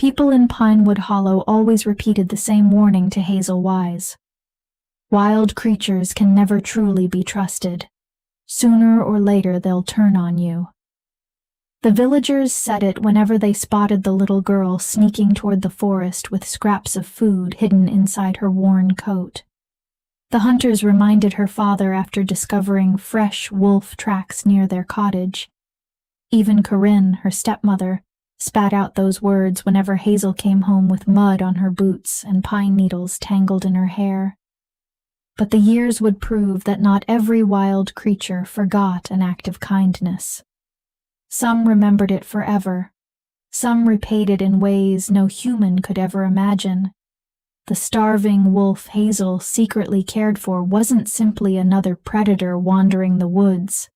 People in Pinewood Hollow always repeated the same warning to Hazel Wise. Wild creatures can never truly be trusted. Sooner or later they'll turn on you. The villagers said it whenever they spotted the little girl sneaking toward the forest with scraps of food hidden inside her worn coat. The hunters reminded her father after discovering fresh wolf tracks near their cottage. Even Corinne, her stepmother, spat out those words whenever Hazel came home with mud on her boots and pine needles tangled in her hair. But the years would prove that not every wild creature forgot an act of kindness. Some remembered it forever. Some repaid it in ways no human could ever imagine. The starving wolf Hazel secretly cared for wasn't simply another predator wandering the woods.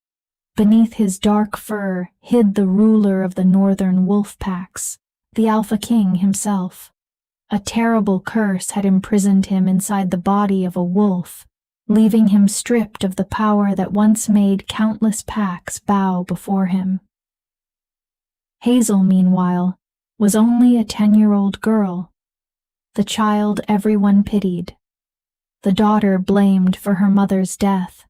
Beneath his dark fur hid the ruler of the northern wolf packs, the Alpha King himself. A terrible curse had imprisoned him inside the body of a wolf, leaving him stripped of the power that once made countless packs bow before him. Hazel, meanwhile, was only a 10-year-old girl, the child everyone pitied, the daughter blamed for her mother's death,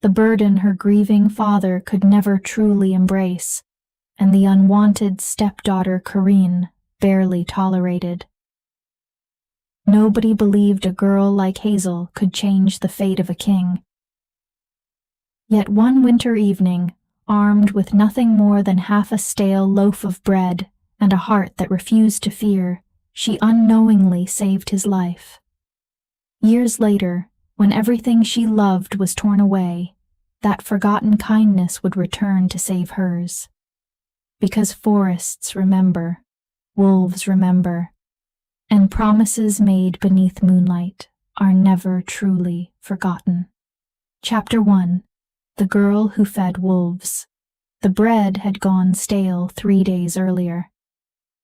the burden her grieving father could never truly embrace, and the unwanted stepdaughter Corinne barely tolerated. Nobody believed a girl like Hazel could change the fate of a king. Yet one winter evening, armed with nothing more than half a stale loaf of bread and a heart that refused to fear, she unknowingly saved his life. Years later, when everything she loved was torn away, that forgotten kindness would return to save hers. Because forests remember, wolves remember, and promises made beneath moonlight are never truly forgotten. Chapter 1. The Girl Who Fed Wolves. The bread had gone stale 3 days earlier.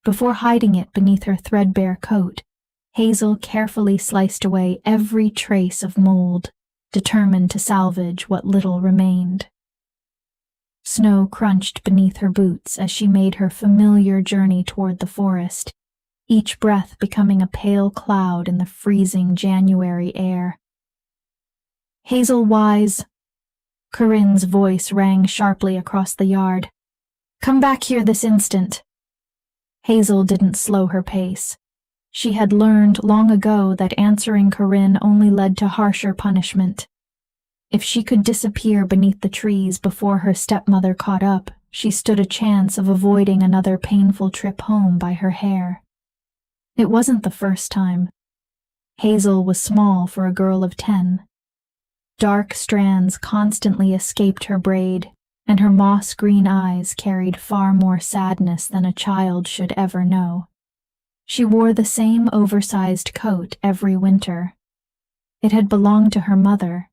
Before hiding it beneath her threadbare coat, Hazel carefully sliced away every trace of mold, determined to salvage what little remained. Snow crunched beneath her boots as she made her familiar journey toward the forest, each breath becoming a pale cloud in the freezing January air. "Hazel Wise," Corinne's voice rang sharply across the yard. "Come back here this instant." Hazel didn't slow her pace. She had learned long ago that answering Corinne only led to harsher punishment. If she could disappear beneath the trees before her stepmother caught up, she stood a chance of avoiding another painful trip home by her hair. It wasn't the first time. Hazel was small for a girl of 10. Dark strands constantly escaped her braid, and her moss-green eyes carried far more sadness than a child should ever know. She wore the same oversized coat every winter. It had belonged to her mother.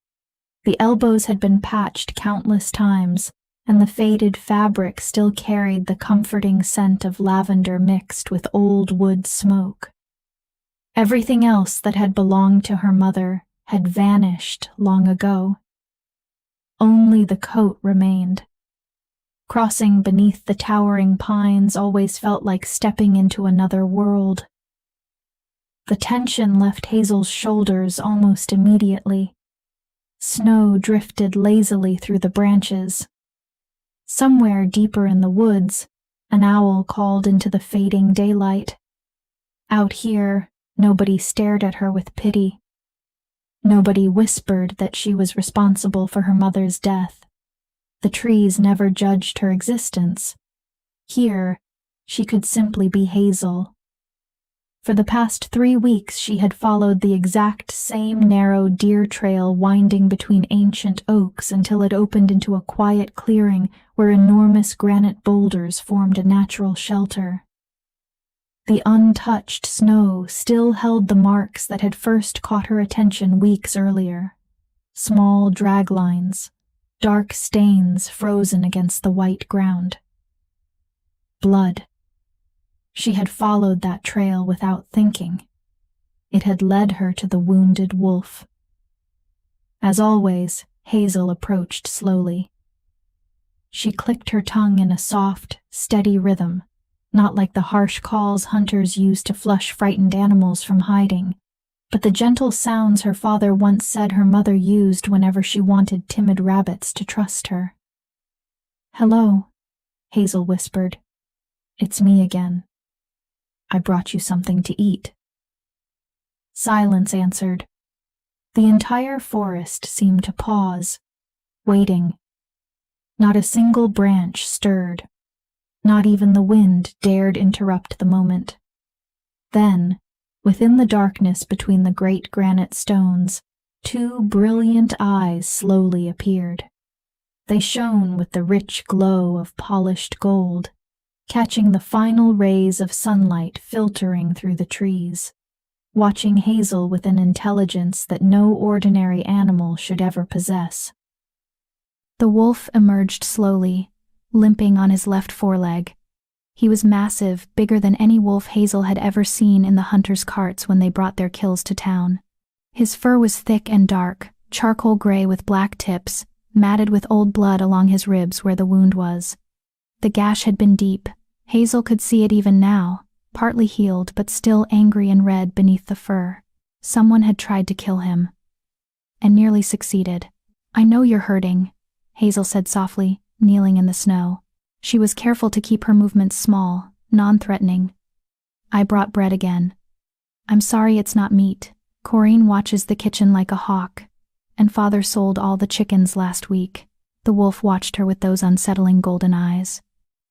The elbows had been patched countless times, and the faded fabric still carried the comforting scent of lavender mixed with old wood smoke. Everything else that had belonged to her mother had vanished long ago. Only the coat remained. Crossing beneath the towering pines always felt like stepping into another world. The tension left Hazel's shoulders almost immediately. Snow drifted lazily through the branches. Somewhere deeper in the woods, an owl called into the fading daylight. Out here, nobody stared at her with pity. Nobody whispered that she was responsible for her mother's death. The trees never judged her existence. Here, she could simply be Hazel. For the past 3 weeks she had followed the exact same narrow deer trail winding between ancient oaks until it opened into a quiet clearing where enormous granite boulders formed a natural shelter. The untouched snow still held the marks that had first caught her attention weeks earlier. Small drag lines, dark stains frozen against the white ground. Blood. She had followed that trail without thinking. It had led her to the wounded wolf. As always, Hazel approached slowly. She clicked her tongue in a soft, steady rhythm, not like the harsh calls hunters use to flush frightened animals from hiding, but the gentle sounds her father once said her mother used whenever she wanted timid rabbits to trust her. "Hello," Hazel whispered. "It's me again. I brought you something to eat." Silence answered. The entire forest seemed to pause, waiting. Not a single branch stirred. Not even the wind dared interrupt the moment. Then, within the darkness between the great granite stones, two brilliant eyes slowly appeared. They shone with the rich glow of polished gold, catching the final rays of sunlight filtering through the trees, watching Hazel with an intelligence that no ordinary animal should ever possess. The wolf emerged slowly, limping on his left foreleg. He was massive, bigger than any wolf Hazel had ever seen in the hunters' carts when they brought their kills to town. His fur was thick and dark, charcoal gray with black tips, matted with old blood along his ribs where the wound was. The gash had been deep. Hazel could see it even now, partly healed but still angry and red beneath the fur. Someone had tried to kill him. And nearly succeeded. "I know you're hurting," Hazel said softly, kneeling in the snow. She was careful to keep her movements small, non-threatening. "I brought bread again. I'm sorry it's not meat. Corinne watches the kitchen like a hawk, and Father sold all the chickens last week." The wolf watched her with those unsettling golden eyes.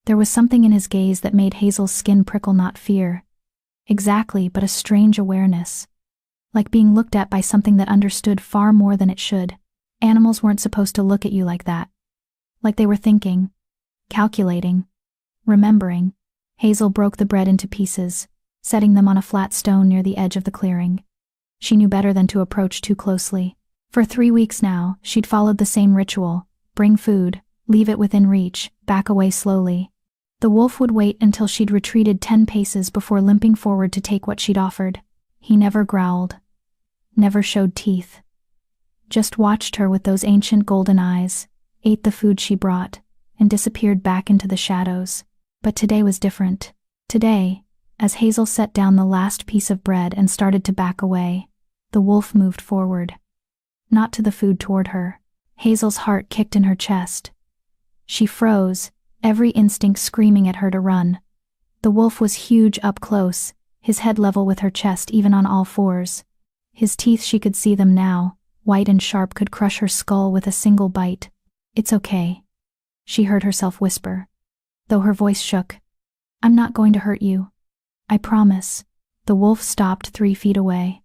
There was something in his gaze that made Hazel's skin prickle, not fear. Exactly, but a strange awareness. Like being looked at by something that understood far more than it should. Animals weren't supposed to look at you like that. Like they were thinking, calculating, remembering. Hazel broke the bread into pieces, setting them on a flat stone near the edge of the clearing. She knew better than to approach too closely. For 3 weeks now, she'd followed the same ritual: bring food, leave it within reach, back away slowly. The wolf would wait until she'd retreated 10 paces before limping forward to take what she'd offered. He never growled, never showed teeth. Just watched her with those ancient golden eyes, ate the food she brought, and disappeared back into the shadows. But today was different. Today, as Hazel set down the last piece of bread and started to back away, the wolf moved forward. Not to the food toward her. Hazel's heart kicked in her chest. She froze, every instinct screaming at her to run. The wolf was huge up close, his head level with her chest even on all fours. His teeth, she could see them now, white and sharp, could crush her skull with a single bite. "It's okay," she heard herself whisper, though her voice shook. "I'm not going to hurt you. I promise." The wolf stopped 3 feet away.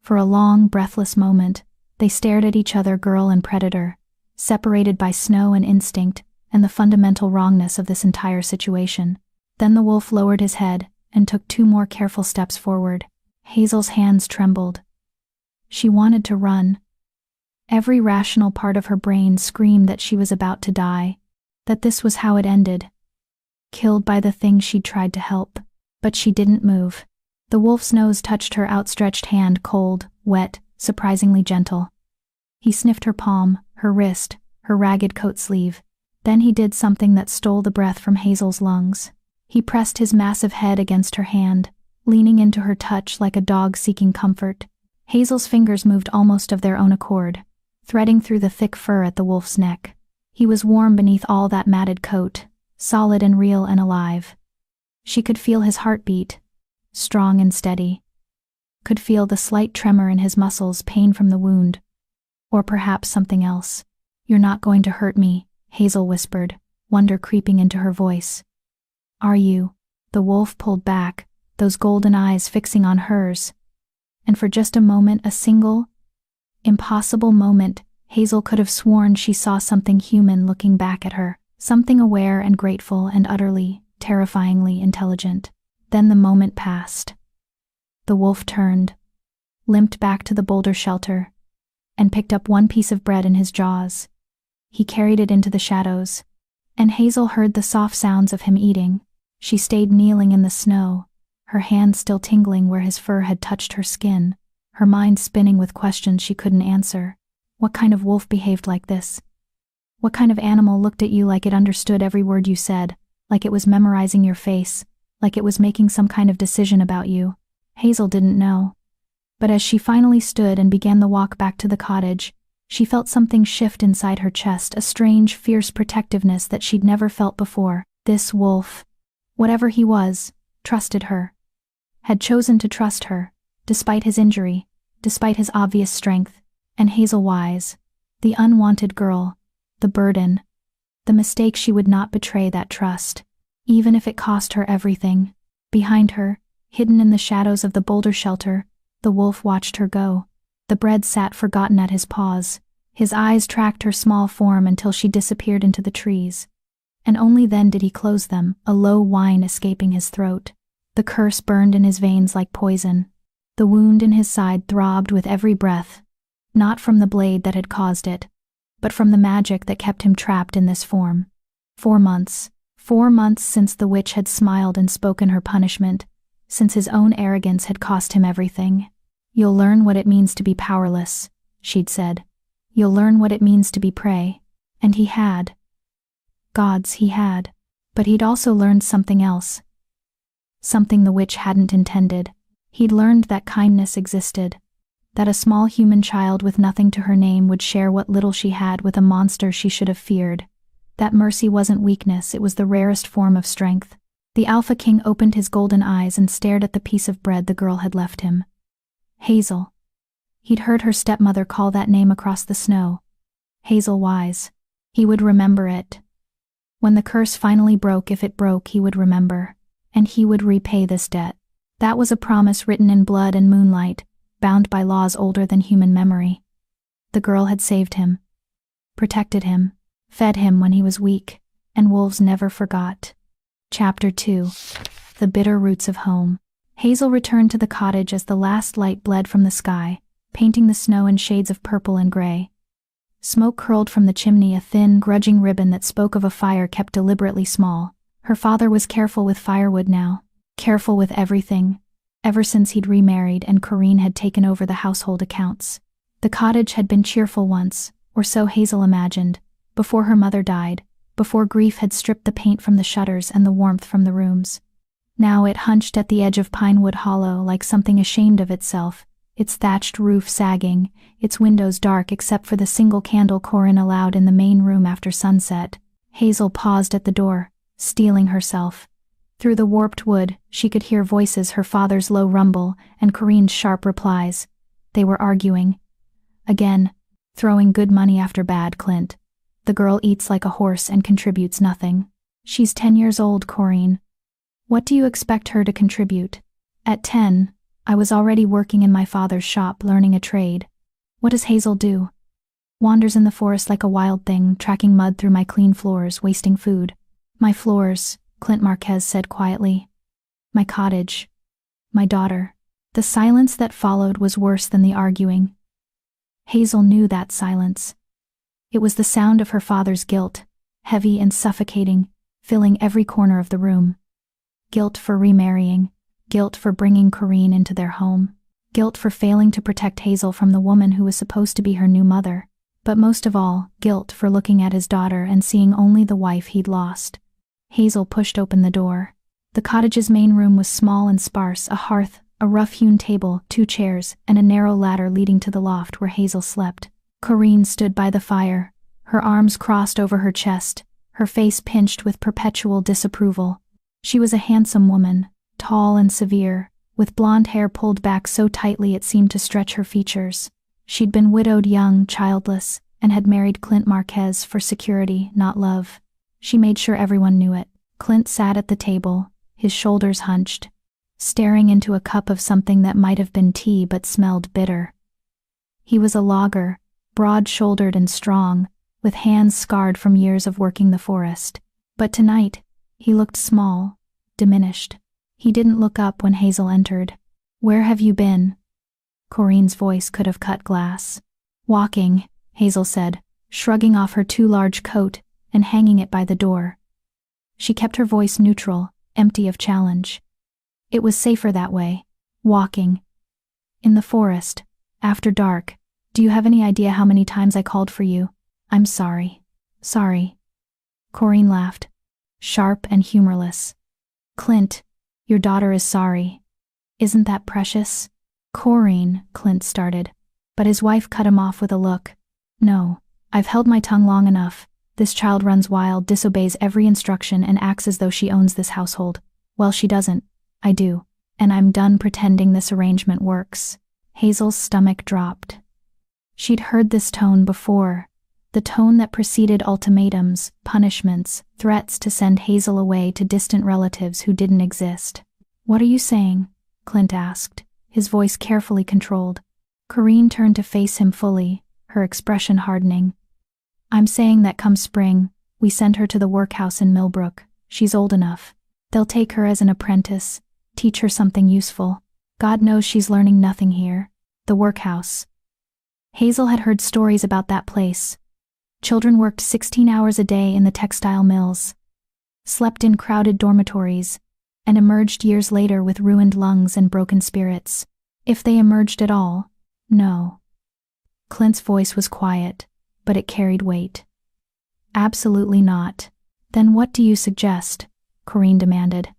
For a long, breathless moment, they stared at each other, girl and predator, separated by snow and instinct, and the fundamental wrongness of this entire situation. Then the wolf lowered his head and took 2 more careful steps forward. Hazel's hands trembled. She wanted to run. Every rational part of her brain screamed that she was about to die, that this was how it ended. Killed by the thing she'd tried to help. But she didn't move. The wolf's nose touched her outstretched hand, cold, wet, surprisingly gentle. He sniffed her palm, her wrist, her ragged coat sleeve. Then he did something that stole the breath from Hazel's lungs. He pressed his massive head against her hand, leaning into her touch like a dog seeking comfort. Hazel's fingers moved almost of their own accord, threading through the thick fur at the wolf's neck. He was warm beneath all that matted coat, solid and real and alive. She could feel his heartbeat, strong and steady. Could feel the slight tremor in his muscles, pain from the wound. Or perhaps something else. "You're not going to hurt me," Hazel whispered, wonder creeping into her voice. "Are you?" The wolf pulled back, those golden eyes fixing on hers. And for just a moment, a single, impossible moment, Hazel could have sworn she saw something human looking back at her, something aware and grateful and utterly, terrifyingly intelligent. Then the moment passed. The wolf turned, limped back to the boulder shelter, and picked up 1 piece of bread in his jaws. He carried it into the shadows, and Hazel heard the soft sounds of him eating. She stayed kneeling in the snow, her hand still tingling where his fur had touched her skin, her mind spinning with questions she couldn't answer. What kind of wolf behaved like this? What kind of animal looked at you like it understood every word you said, like it was memorizing your face, like it was making some kind of decision about you. Hazel didn't know. But as she finally stood and began the walk back to the cottage, she felt something shift inside her chest, a strange, fierce protectiveness that she'd never felt before. This wolf, whatever he was, trusted her. Had chosen to trust her, despite his injury, despite his obvious strength. And Hazel Wise, the unwanted girl, the burden, the mistake, she would not betray that trust, even if it cost her everything. Behind her, hidden in the shadows of the boulder shelter, the wolf watched her go. The bread sat forgotten at his paws. His eyes tracked her small form until she disappeared into the trees. And only then did he close them, a low whine escaping his throat. The curse burned in his veins like poison. The wound in his side throbbed with every breath, not from the blade that had caused it, but from the magic that kept him trapped in this form. 4 months. 4 months since the witch had smiled and spoken her punishment, since his own arrogance had cost him everything. "You'll learn what it means to be powerless," she'd said. "You'll learn what it means to be prey." And he had. Gods, he had. But he'd also learned something else. Something the witch hadn't intended. He'd learned that kindness existed. That a small human child with nothing to her name would share what little she had with a monster she should have feared. That mercy wasn't weakness, it was the rarest form of strength. The Alpha King opened his golden eyes and stared at the piece of bread the girl had left him. Hazel. He'd heard her stepmother call that name across the snow. Hazel Wise. He would remember it. When the curse finally broke, if it broke, he would remember. And he would repay this debt. That was a promise written in blood and moonlight, bound by laws older than human memory. The girl had saved him, protected him, fed him when he was weak, and wolves never forgot. Chapter 2. The Bitter Roots of Home. Hazel returned to the cottage as the last light bled from the sky, painting the snow in shades of purple and gray. Smoke curled from the chimney, a thin, grudging ribbon that spoke of a fire kept deliberately small. Her father was careful with firewood now, careful with everything, ever since he'd remarried and Corinne had taken over the household accounts. The cottage had been cheerful once, or so Hazel imagined, before her mother died, before grief had stripped the paint from the shutters and the warmth from the rooms. Now it hunched at the edge of Pinewood Hollow like something ashamed of itself, its thatched roof sagging, its windows dark except for the single candle Corinne allowed in the main room after sunset. Hazel paused at the door, steeling herself. Through the warped wood, she could hear voices, her father's low rumble and Corinne's sharp replies. They were arguing. Again, throwing good money after bad, Clint. The girl eats like a horse and contributes nothing. She's 10 years old, Corinne. What do you expect her to contribute? At 10, I was already working in my father's shop, learning a trade. What does Hazel do? Wanders in the forest like a wild thing, tracking mud through my clean floors, wasting food. My floors, Clint Marquez said quietly. My cottage. My daughter. The silence that followed was worse than the arguing. Hazel knew that silence. It was the sound of her father's guilt, heavy and suffocating, filling every corner of the room. Guilt for remarrying, guilt for bringing Corinne into their home, guilt for failing to protect Hazel from the woman who was supposed to be her new mother, but most of all, guilt for looking at his daughter and seeing only the wife he'd lost. Hazel pushed open the door. The cottage's main room was small and sparse, a hearth, a rough-hewn table, 2 chairs, and a narrow ladder leading to the loft where Hazel slept. Corinne stood by the fire, her arms crossed over her chest, her face pinched with perpetual disapproval. She was a handsome woman, tall and severe, with blonde hair pulled back so tightly it seemed to stretch her features. She'd been widowed young, childless, and had married Clint Marquez for security, not love. She made sure everyone knew it. Clint sat at the table, his shoulders hunched, staring into a cup of something that might have been tea but smelled bitter. He was a logger, broad-shouldered and strong, with hands scarred from years of working the forest. But tonight, he looked small, diminished. He didn't look up when Hazel entered. "Where have you been?" Corinne's voice could have cut glass. "Walking," Hazel said, shrugging off her too large coat and hanging it by the door. She kept her voice neutral, empty of challenge. It was safer that way. Walking. In the forest, after dark. Do you have any idea how many times I called for you? I'm sorry. Sorry. Corinne laughed. sharp and humorless. "Clint, your daughter is sorry. Isn't that precious?" "Corrine," Clint started, but his wife cut him off with a look. "No, I've held my tongue long enough. This child runs wild, disobeys every instruction, and acts as though she owns this household. Well, she doesn't. I do. And I'm done pretending this arrangement works." Hazel's stomach dropped. She'd heard this tone before, the tone that preceded ultimatums, punishments, threats to send Hazel away to distant relatives who didn't exist. "What are you saying?" Clint asked, his voice carefully controlled. Corrine turned to face him fully, her expression hardening. "I'm saying that come spring, we send her to the workhouse in Millbrook. She's old enough. They'll take her as an apprentice, teach her something useful. God knows she's learning nothing here." The workhouse. Hazel had heard stories about that place. Children worked 16 hours a day in the textile mills, slept in crowded dormitories, and emerged years later with ruined lungs and broken spirits. If they emerged at all, no. Clint's voice was quiet, but it carried weight. "Absolutely not." "Then what do you suggest?" Corrine demanded.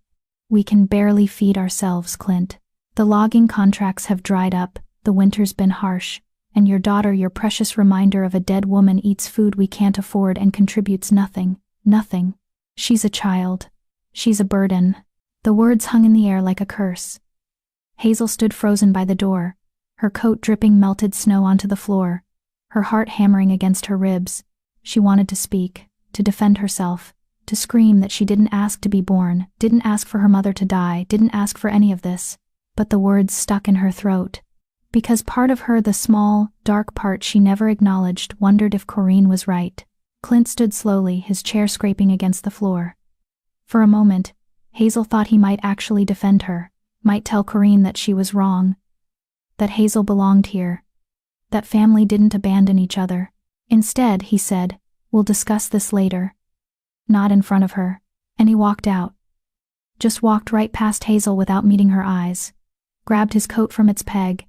"We can barely feed ourselves, Clint. The logging contracts have dried up, the winter's been harsh, and your daughter, your precious reminder of a dead woman, eats food we can't afford and contributes nothing. Nothing. She's a child. She's a burden." The words hung in the air like a curse. Hazel stood frozen by the door, her coat dripping melted snow onto the floor, her heart hammering against her ribs. She wanted to speak, to defend herself, to scream that she didn't ask to be born, didn't ask for her mother to die, didn't ask for any of this. But the words stuck in her throat. Because part of her, the small, dark part she never acknowledged, wondered if Corrine was right. Clint stood slowly, his chair scraping against the floor. For a moment, Hazel thought he might actually defend her, might tell Corrine that she was wrong, that Hazel belonged here, that family didn't abandon each other. Instead, he said, "We'll discuss this later." Not in front of her. And he walked out. Just walked right past Hazel without meeting her eyes, grabbed his coat from its peg,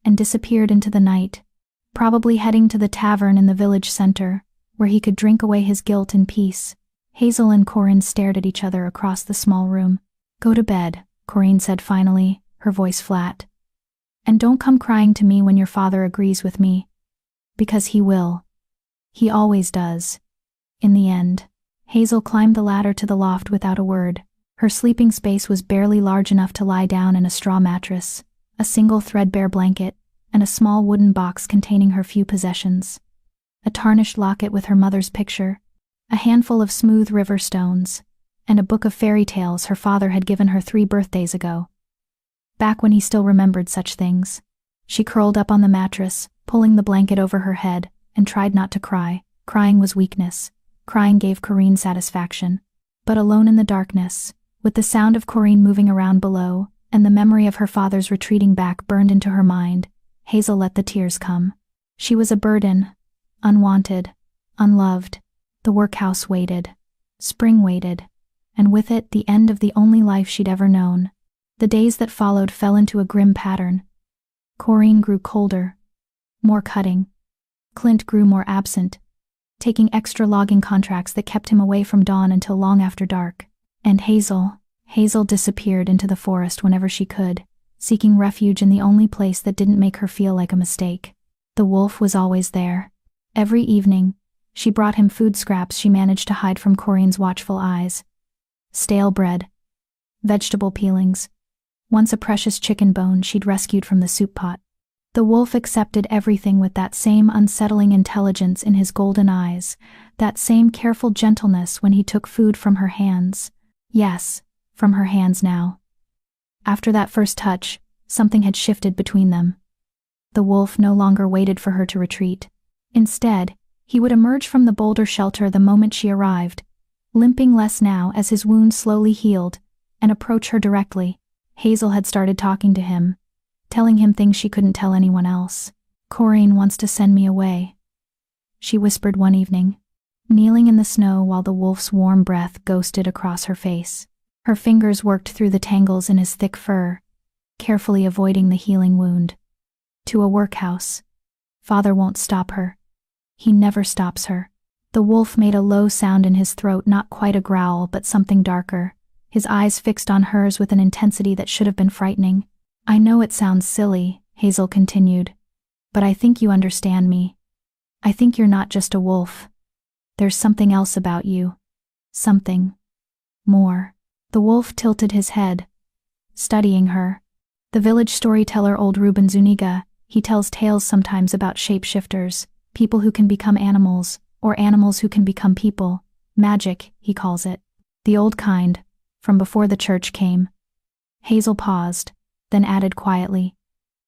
and disappeared into the night, probably heading to the tavern in the village center, where he could drink away his guilt in peace. Hazel and Corrine stared at each other across the small room. "Go to bed," Corrine said finally, her voice flat. "And don't come crying to me when your father agrees with me. Because he will. He always does. In the end." Hazel climbed the ladder to the loft without a word. Her sleeping space was barely large enough to lie down in a straw mattress, a single threadbare blanket, and a small wooden box containing her few possessions. A tarnished locket with her mother's picture, a handful of smooth river stones, and a book of fairy tales her father had given her 3 birthdays ago. Back when he still remembered such things. She curled up on the mattress, pulling the blanket over her head, and tried not to cry. Crying was weakness. Crying gave Corrine satisfaction. But alone in the darkness, with the sound of Corrine moving around below, and the memory of her father's retreating back burned into her mind, Hazel let the tears come. She was a burden, unwanted, unloved. The workhouse waited. Spring waited, and with it the end of the only life she'd ever known. The days that followed fell into a grim pattern. Corrine grew colder, more cutting. Clint grew more absent, taking extra logging contracts that kept him away from dawn until long after dark. And Hazel disappeared into the forest whenever she could, seeking refuge in the only place that didn't make her feel like a mistake. The wolf was always there. Every evening, she brought him food scraps she managed to hide from Corrine's watchful eyes. Stale bread, vegetable peelings, once a precious chicken bone she'd rescued from the soup pot. The wolf accepted everything with that same unsettling intelligence in his golden eyes, that same careful gentleness when he took food from her hands. Yes, from her hands now. After that first touch, something had shifted between them. The wolf no longer waited for her to retreat. Instead, he would emerge from the boulder shelter the moment she arrived, limping less now as his wound slowly healed, and approach her directly. Hazel had started talking to him, telling him things she couldn't tell anyone else. "Corrine wants to send me away," she whispered one evening, kneeling in the snow while the wolf's warm breath ghosted across her face. Her fingers worked through the tangles in his thick fur, carefully avoiding the healing wound. "To a workhouse. Father won't stop her. He never stops her." The wolf made a low sound in his throat, not quite a growl, but something darker, his eyes fixed on hers with an intensity that should have been frightening. "I know it sounds silly," Hazel continued, "but I think you understand me. I think you're not just a wolf. There's something else about you. Something more." The wolf tilted his head, studying her. "The village storyteller old Ruben Zuniga, he tells tales sometimes about shapeshifters, people who can become animals, or animals who can become people. Magic, he calls it. The old kind, from before the church came." Hazel paused, then added quietly,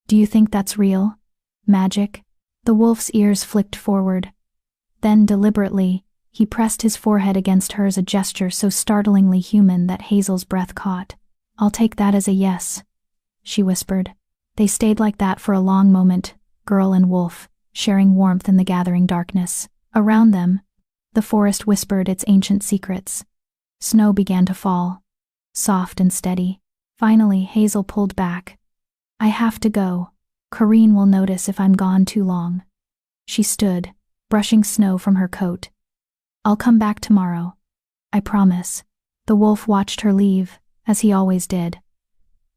"Do you think that's real? Magic?" The wolf's ears flicked forward. Then, deliberately, he pressed his forehead against hers, a gesture so startlingly human that Hazel's breath caught. "I'll take that as a yes," she whispered. They stayed like that for a long moment, girl and wolf, sharing warmth in the gathering darkness. Around them, the forest whispered its ancient secrets. Snow began to fall, soft and steady. Finally, Hazel pulled back. "I have to go. Corrine will notice if I'm gone too long." She stood, brushing snow from her coat. "I'll come back tomorrow. I promise." The wolf watched her leave, as he always did.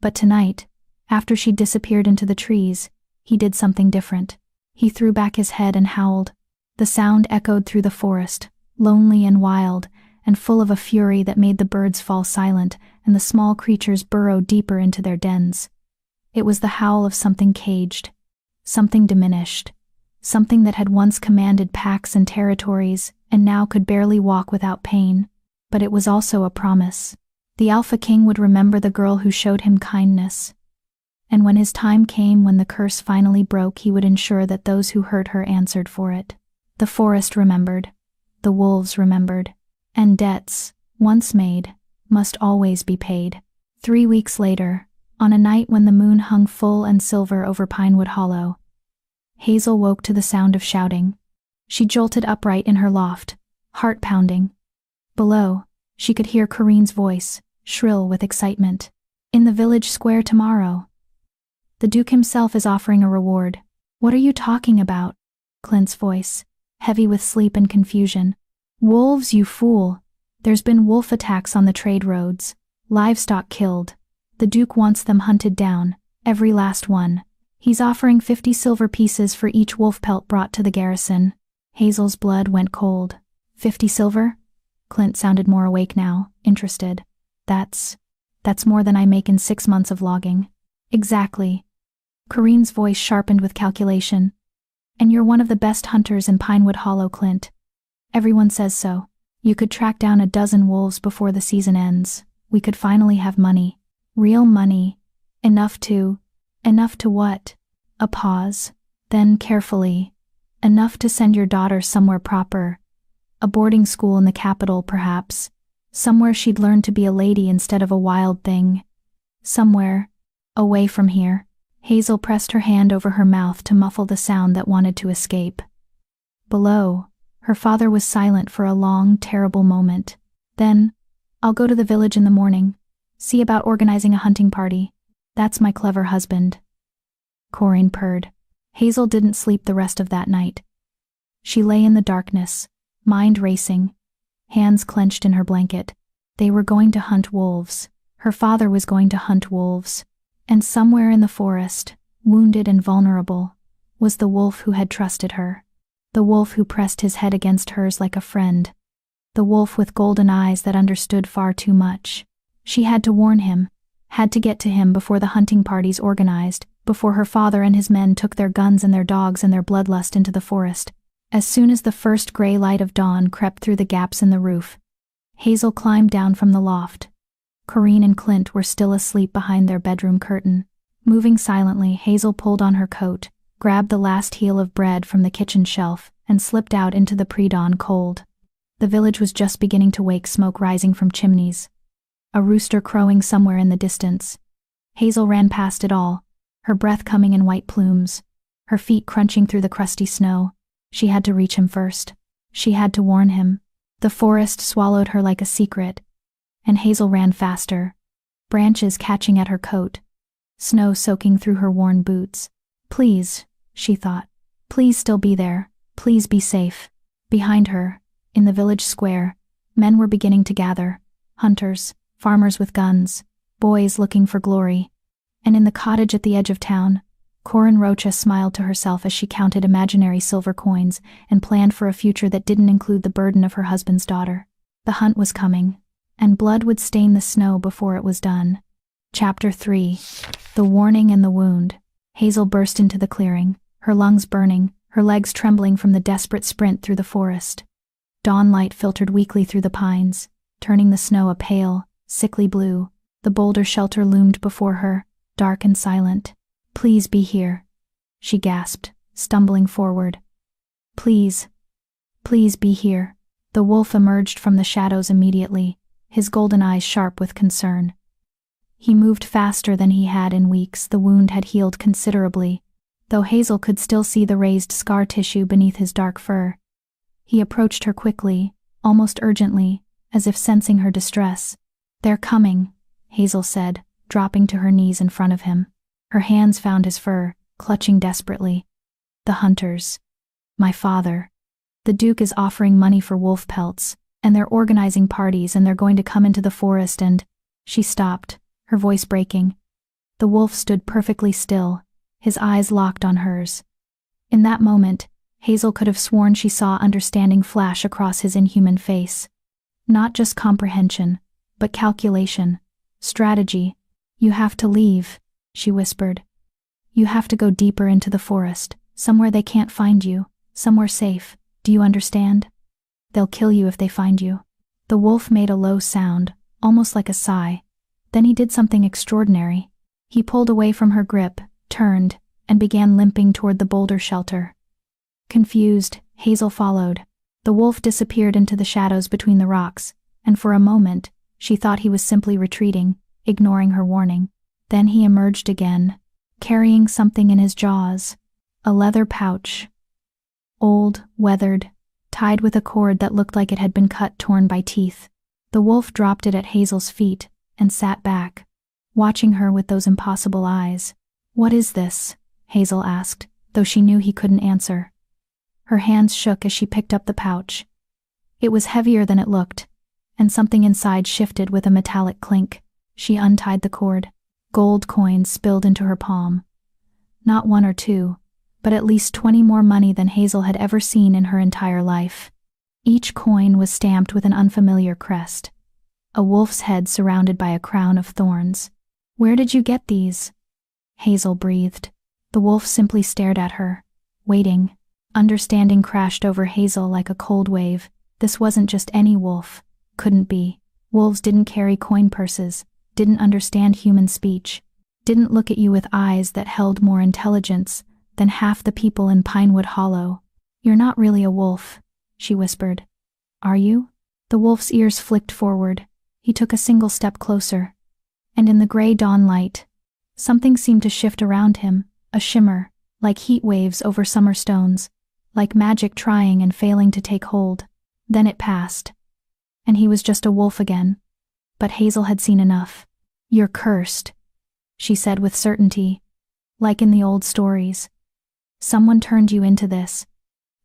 But tonight, after she disappeared into the trees, he did something different. He threw back his head and howled. The sound echoed through the forest, lonely and wild, and full of a fury that made the birds fall silent and the small creatures burrow deeper into their dens. It was the howl of something caged, something diminished, something that had once commanded packs and territories and now could barely walk without pain. But it was also a promise. The Alpha King would remember the girl who showed him kindness. And when his time came, when the curse finally broke, he would ensure that those who hurt her answered for it. The forest remembered. The wolves remembered. And debts, once made, must always be paid. 3 weeks later, on a night when the moon hung full and silver over Pinewood Hollow, Hazel woke to the sound of shouting. She jolted upright in her loft, heart pounding. Below, she could hear Corrine's voice, shrill with excitement. "In the village square tomorrow. The Duke himself is offering a reward." "What are you talking about?" Clint's voice, heavy with sleep and confusion. "Wolves, you fool. There's been wolf attacks on the trade roads. Livestock killed. The Duke wants them hunted down, every last one. He's offering 50 silver pieces for each wolf pelt brought to the garrison." Hazel's blood went cold. 50 silver? Clint sounded more awake now, interested. That's more than I make in 6 months of logging." "Exactly." Corrine's voice sharpened with calculation. "And you're one of the best hunters in Pinewood Hollow, Clint. Everyone says so. You could track down a dozen wolves before the season ends. We could finally have money. Real money. Enough to what?" A pause. Then, carefully, "Enough to send your daughter somewhere proper. A boarding school in the capital, perhaps. Somewhere she'd learn to be a lady instead of a wild thing. Somewhere, away from here." Hazel pressed her hand over her mouth to muffle the sound that wanted to escape. Below, her father was silent for a long, terrible moment. Then, "I'll go to the village in the morning. See about organizing a hunting party. That's my clever husband." Corrine purred. Hazel didn't sleep the rest of that night. She lay in the darkness, mind racing, hands clenched in her blanket. They were going to hunt wolves. Her father was going to hunt wolves. And somewhere in the forest, wounded and vulnerable, was the wolf who had trusted her. The wolf who pressed his head against hers like a friend. The wolf with golden eyes that understood far too much. She had to warn him, had to get to him before the hunting parties organized, before her father and his men took their guns and their dogs and their bloodlust into the forest. As soon as the first gray light of dawn crept through the gaps in the roof, Hazel climbed down from the loft. Corrine and Clint were still asleep behind their bedroom curtain. Moving silently, Hazel pulled on her coat, grabbed the last heel of bread from the kitchen shelf, and slipped out into the pre-dawn cold. The village was just beginning to wake, smoke rising from chimneys. A rooster crowing somewhere in the distance. Hazel ran past it all, her breath coming in white plumes, her feet crunching through the crusty snow. She had to reach him first. She had to warn him. The forest swallowed her like a secret, and Hazel ran faster, branches catching at her coat, snow soaking through her worn boots. Please, she thought, please still be there, please be safe. Behind her, In the village square, men were beginning to gather, hunters, farmers with guns, boys looking for glory. And in the cottage at the edge of town, Corin Rocha smiled to herself as she counted imaginary silver coins and planned for a future that didn't include the burden of her husband's daughter. The hunt was coming, and blood would stain the snow before it was done. Chapter 3. The Warning and the Wound. Hazel burst into the clearing, her lungs burning, her legs trembling from the desperate sprint through the forest. Dawn light filtered weakly through the pines, turning the snow a pale, sickly blue. The boulder shelter loomed before her, dark and silent. "Please be here," she gasped, stumbling forward. Please be here." The wolf emerged from the shadows immediately, his golden eyes sharp with concern. He moved faster than he had in weeks. The wound had healed considerably, though Hazel could still see the raised scar tissue beneath his dark fur. He approached her quickly, almost urgently, as if sensing her distress. "They're coming," Hazel said, dropping to her knees in front of him. Her hands found his fur, clutching desperately. "The hunters. My father. The Duke is offering money for wolf pelts, and they're organizing parties, and they're going to come into the forest and—" She stopped, her voice breaking. The wolf stood perfectly still, his eyes locked on hers. In that moment, Hazel could have sworn she saw understanding flash across his inhuman face. Not just comprehension, but calculation, strategy. "You have to leave," she whispered. "You have to go deeper into the forest, somewhere they can't find you, somewhere safe. Do you understand? They'll kill you if they find you." The wolf made a low sound, almost like a sigh. Then he did something extraordinary. He pulled away from her grip, turned, and began limping toward the boulder shelter. Confused, Hazel followed. The wolf disappeared into the shadows between the rocks, and for a moment, she thought he was simply retreating, ignoring her warning. Then he emerged again, carrying something in his jaws. A leather pouch. Old, weathered, tied with a cord that looked like it had been torn by teeth. The wolf dropped it at Hazel's feet and sat back, watching her with those impossible eyes. "What is this?" Hazel asked, though she knew he couldn't answer. Her hands shook as she picked up the pouch. It was heavier than it looked, and something inside shifted with a metallic clink. She untied the cord. Gold coins spilled into her palm. Not one or two, but at least 20 more money than Hazel had ever seen in her entire life. Each coin was stamped with an unfamiliar crest. A wolf's head surrounded by a crown of thorns. "Where did you get these?" Hazel breathed. The wolf simply stared at her, waiting. Understanding crashed over Hazel like a cold wave. This wasn't just any wolf. Couldn't be. Wolves didn't carry coin purses, didn't understand human speech, didn't look at you with eyes that held more intelligence than half the people in Pinewood Hollow. "You're not really a wolf," she whispered. "Are you?" The wolf's ears flicked forward. He took a single step closer. And in the gray dawn light, something seemed to shift around him, a shimmer, like heat waves over summer stones, like magic trying and failing to take hold. Then it passed, and he was just a wolf again. But Hazel had seen enough. "You're cursed," she said with certainty, like in the old stories. "Someone turned you into this."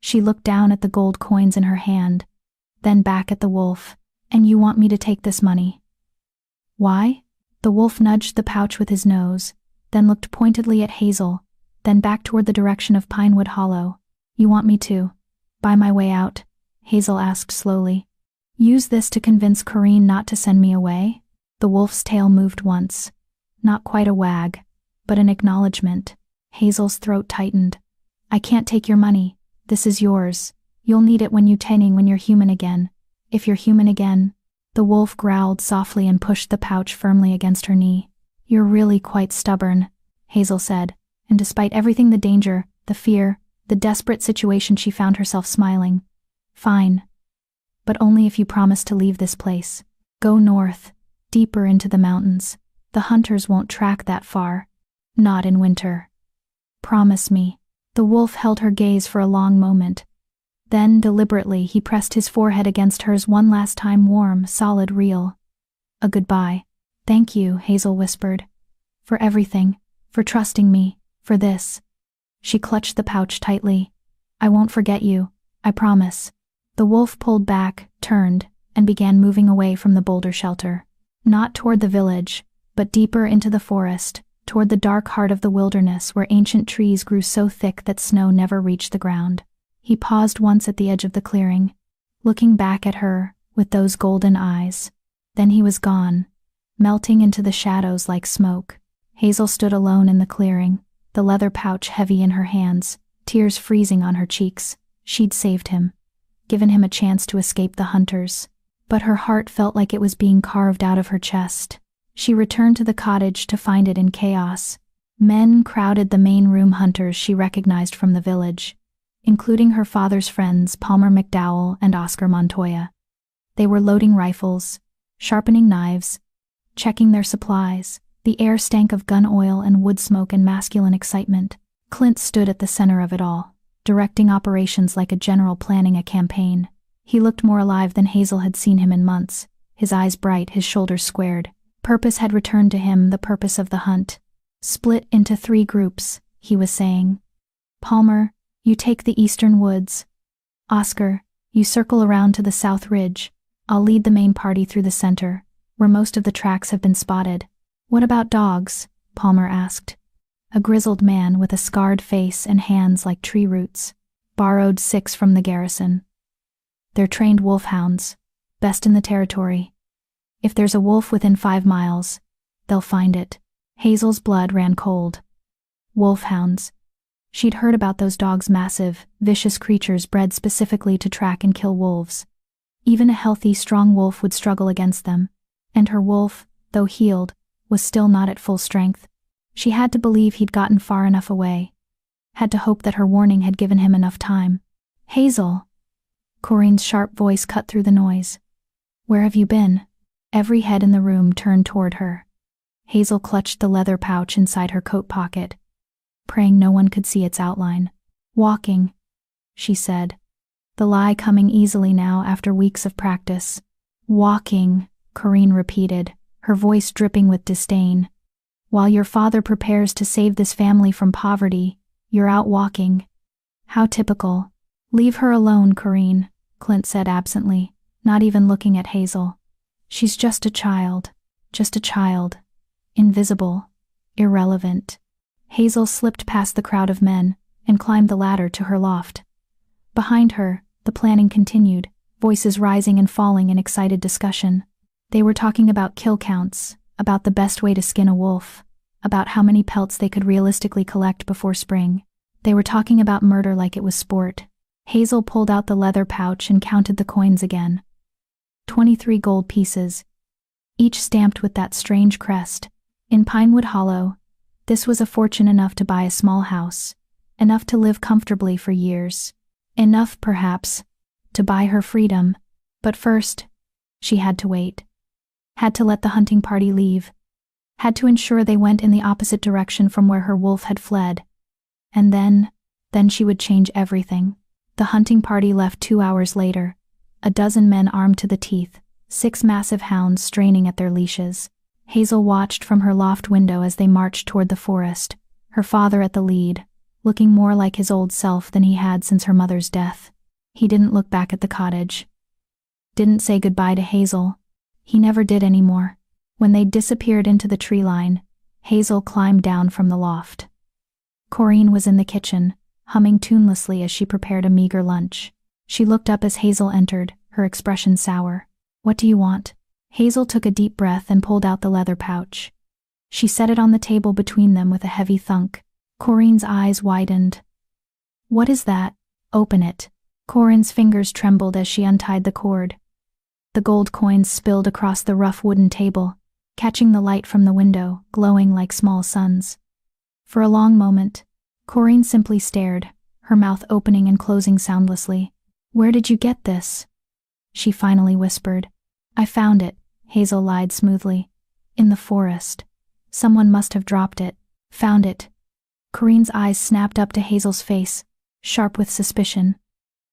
She looked down at the gold coins in her hand, then back at the wolf. "And you want me to take this money?" "Why?" The wolf nudged the pouch with his nose, then looked pointedly at Hazel, then back toward the direction of Pinewood Hollow. "You want me to buy my way out?" Hazel asked slowly. "Use this to convince Corinne not to send me away?" The wolf's tail moved once. Not quite a wag, but an acknowledgement. Hazel's throat tightened. "I can't take your money. This is yours. You'll need it when you're human again. If you're human again." The wolf growled softly and pushed the pouch firmly against her knee. "You're really quite stubborn," Hazel said, and despite everything, the danger, the fear, the desperate situation, she found herself smiling. "Fine. But only if you promise to leave this place. Go north, deeper into the mountains. The hunters won't track that far. Not in winter. Promise me." The wolf held her gaze for a long moment. Then, deliberately, he pressed his forehead against hers one last time, warm, solid, real. "A goodbye." "Thank you," Hazel whispered. "For everything. For trusting me. For this." She clutched the pouch tightly. "I won't forget you. I promise." The wolf pulled back, turned, and began moving away from the boulder shelter. Not toward the village, but deeper into the forest, toward the dark heart of the wilderness where ancient trees grew so thick that snow never reached the ground. He paused once at the edge of the clearing, looking back at her with those golden eyes. Then he was gone, melting into the shadows like smoke. Hazel stood alone in the clearing, the leather pouch heavy in her hands, tears freezing on her cheeks. She'd saved him, given him a chance to escape the hunters. But her heart felt like it was being carved out of her chest. She returned to the cottage to find it in chaos. Men crowded the main room, hunters she recognized from the village, including her father's friends Palmer McDowell and Oscar Montoya. They were loading rifles, sharpening knives, checking their supplies. The air stank of gun oil and wood smoke and masculine excitement. Clint stood at the center of it all, directing operations like a general planning a campaign. He looked more alive than Hazel had seen him in months, his eyes bright, his shoulders squared. Purpose had returned to him, the purpose of the hunt. Split into 3 groups, he was saying. Palmer, you take the eastern woods. Oscar, you circle around to the south ridge. I'll lead the main party through the center, where most of the tracks have been spotted. What about dogs? Palmer asked. A grizzled man with a scarred face and hands like tree roots. Borrowed 6 from the garrison. They're trained wolfhounds, best in the territory. If there's a wolf within 5 miles, they'll find it. Hazel's blood ran cold. Wolfhounds. She'd heard about those dogs, massive, vicious creatures bred specifically to track and kill wolves. Even a healthy, strong wolf would struggle against them. And her wolf, though healed, was still not at full strength. She had to believe he'd gotten far enough away. Had to hope that her warning had given him enough time. Hazel. Corinne's sharp voice cut through the noise. Where have you been? Every head in the room turned toward her. Hazel clutched the leather pouch inside her coat pocket, praying no one could see its outline. Walking, she said, the lie coming easily now after weeks of practice. Walking, Corinne repeated, her voice dripping with disdain. While your father prepares to save this family from poverty, you're out walking. How typical. Leave her alone, Corinne, Clint said absently, not even looking at Hazel. She's just a child. Invisible. Irrelevant. Hazel slipped past the crowd of men and climbed the ladder to her loft. Behind her, the planning continued, voices rising and falling in excited discussion. They were talking about kill counts, about the best way to skin a wolf, about how many pelts they could realistically collect before spring. They were talking about murder like it was sport. Hazel pulled out the leather pouch and counted the coins again. 23 gold pieces, each stamped with that strange crest. In Pinewood Hollow, this was a fortune, enough to buy a small house, enough to live comfortably for years. Enough, perhaps, to buy her freedom. But first, she had to wait. Had to let the hunting party leave. Had to ensure they went in the opposite direction from where her wolf had fled. And then she would change everything. The hunting party left 2 hours later. A dozen men armed to the teeth, 6 massive hounds straining at their leashes. Hazel watched from her loft window as they marched toward the forest, her father at the lead, looking more like his old self than he had since her mother's death. He didn't look back at the cottage. Didn't say goodbye to Hazel. He never did anymore. When they disappeared into the tree line, Hazel climbed down from the loft. Corinne was in the kitchen, humming tunelessly as she prepared a meager lunch. She looked up as Hazel entered, her expression sour. What do you want? Hazel took a deep breath and pulled out the leather pouch. She set it on the table between them with a heavy thunk. Corinne's eyes widened. What is that? Open it. Corinne's fingers trembled as she untied the cord. The gold coins spilled across the rough wooden table, catching the light from the window, glowing like small suns. For a long moment, Corinne simply stared, her mouth opening and closing soundlessly. Where did you get this? She finally whispered. I found it, Hazel lied smoothly. In the forest. Someone must have dropped it. Found it. Corinne's eyes snapped up to Hazel's face, sharp with suspicion.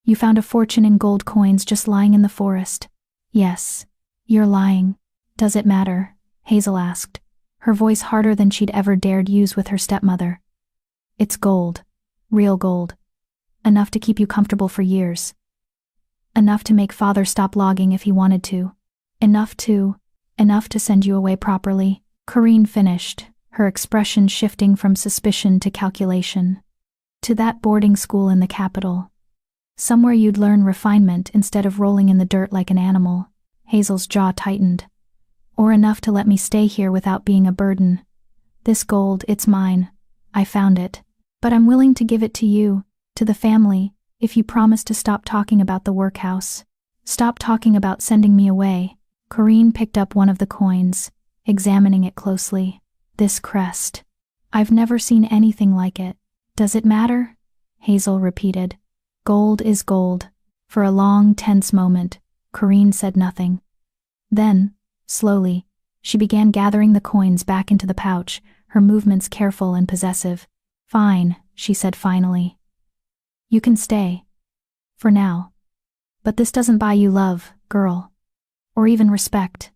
You found a fortune in gold coins just lying in the forest. Yes. You're lying. Does it matter? Hazel asked, her voice harder than she'd ever dared use with her stepmother. It's gold. Real gold. Enough to keep you comfortable for years. Enough to make father stop logging if he wanted to. Enough to send you away properly. Corinne finished, her expression shifting from suspicion to calculation. To that boarding school in the capital. Somewhere you'd learn refinement instead of rolling in the dirt like an animal. Hazel's jaw tightened. Or enough to let me stay here without being a burden. This gold, it's mine. I found it. But I'm willing to give it to you, to the family, if you promise to stop talking about the workhouse. Stop talking about sending me away. Corinne picked up one of the coins, examining it closely. This crest. I've never seen anything like it. Does it matter? Hazel repeated. Gold is gold. For a long, tense moment, Corinne said nothing. Then, slowly, she began gathering the coins back into the pouch, her movements careful and possessive. Fine, she said finally. You can stay. For now. But this doesn't buy you love, girl. Or even respect.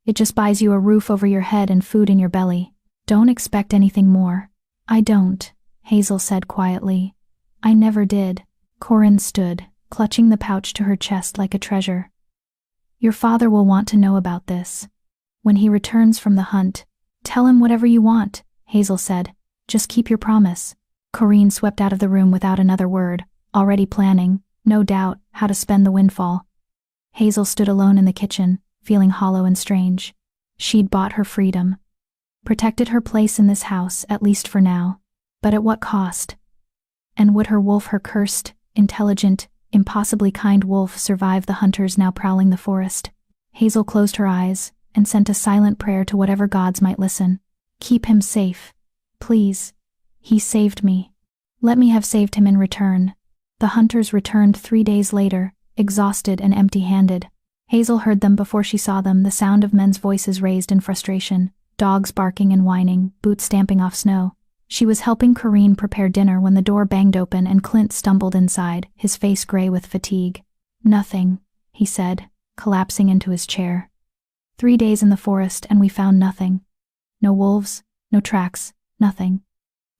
It just buys you a roof over your head and food in your belly. Don't expect anything more. I don't, Hazel said quietly. I never did. Corinne stood, clutching the pouch to her chest like a treasure. Your father will want to know about this. When he returns from the hunt, tell him whatever you want, Hazel said. Just keep your promise. Corinne swept out of the room without another word, already planning, no doubt, how to spend the windfall. Hazel stood alone in the kitchen, feeling hollow and strange. She'd bought her freedom. Protected her place in this house, at least for now. But at what cost? And would her wolf, her cursed, intelligent, impossibly kind wolf, survive the hunters now prowling the forest? Hazel closed her eyes and sent a silent prayer to whatever gods might listen. Keep him safe. Please. He saved me. Let me have saved him in return. The hunters returned 3 days later, exhausted and empty-handed. Hazel heard them before she saw them, the sound of men's voices raised in frustration, dogs barking and whining, boots stamping off snow. She was helping Corinne prepare dinner when the door banged open and Clint stumbled inside, his face gray with fatigue. Nothing, he said, collapsing into his chair. 3 days in the forest and we found nothing. No wolves, no tracks, nothing.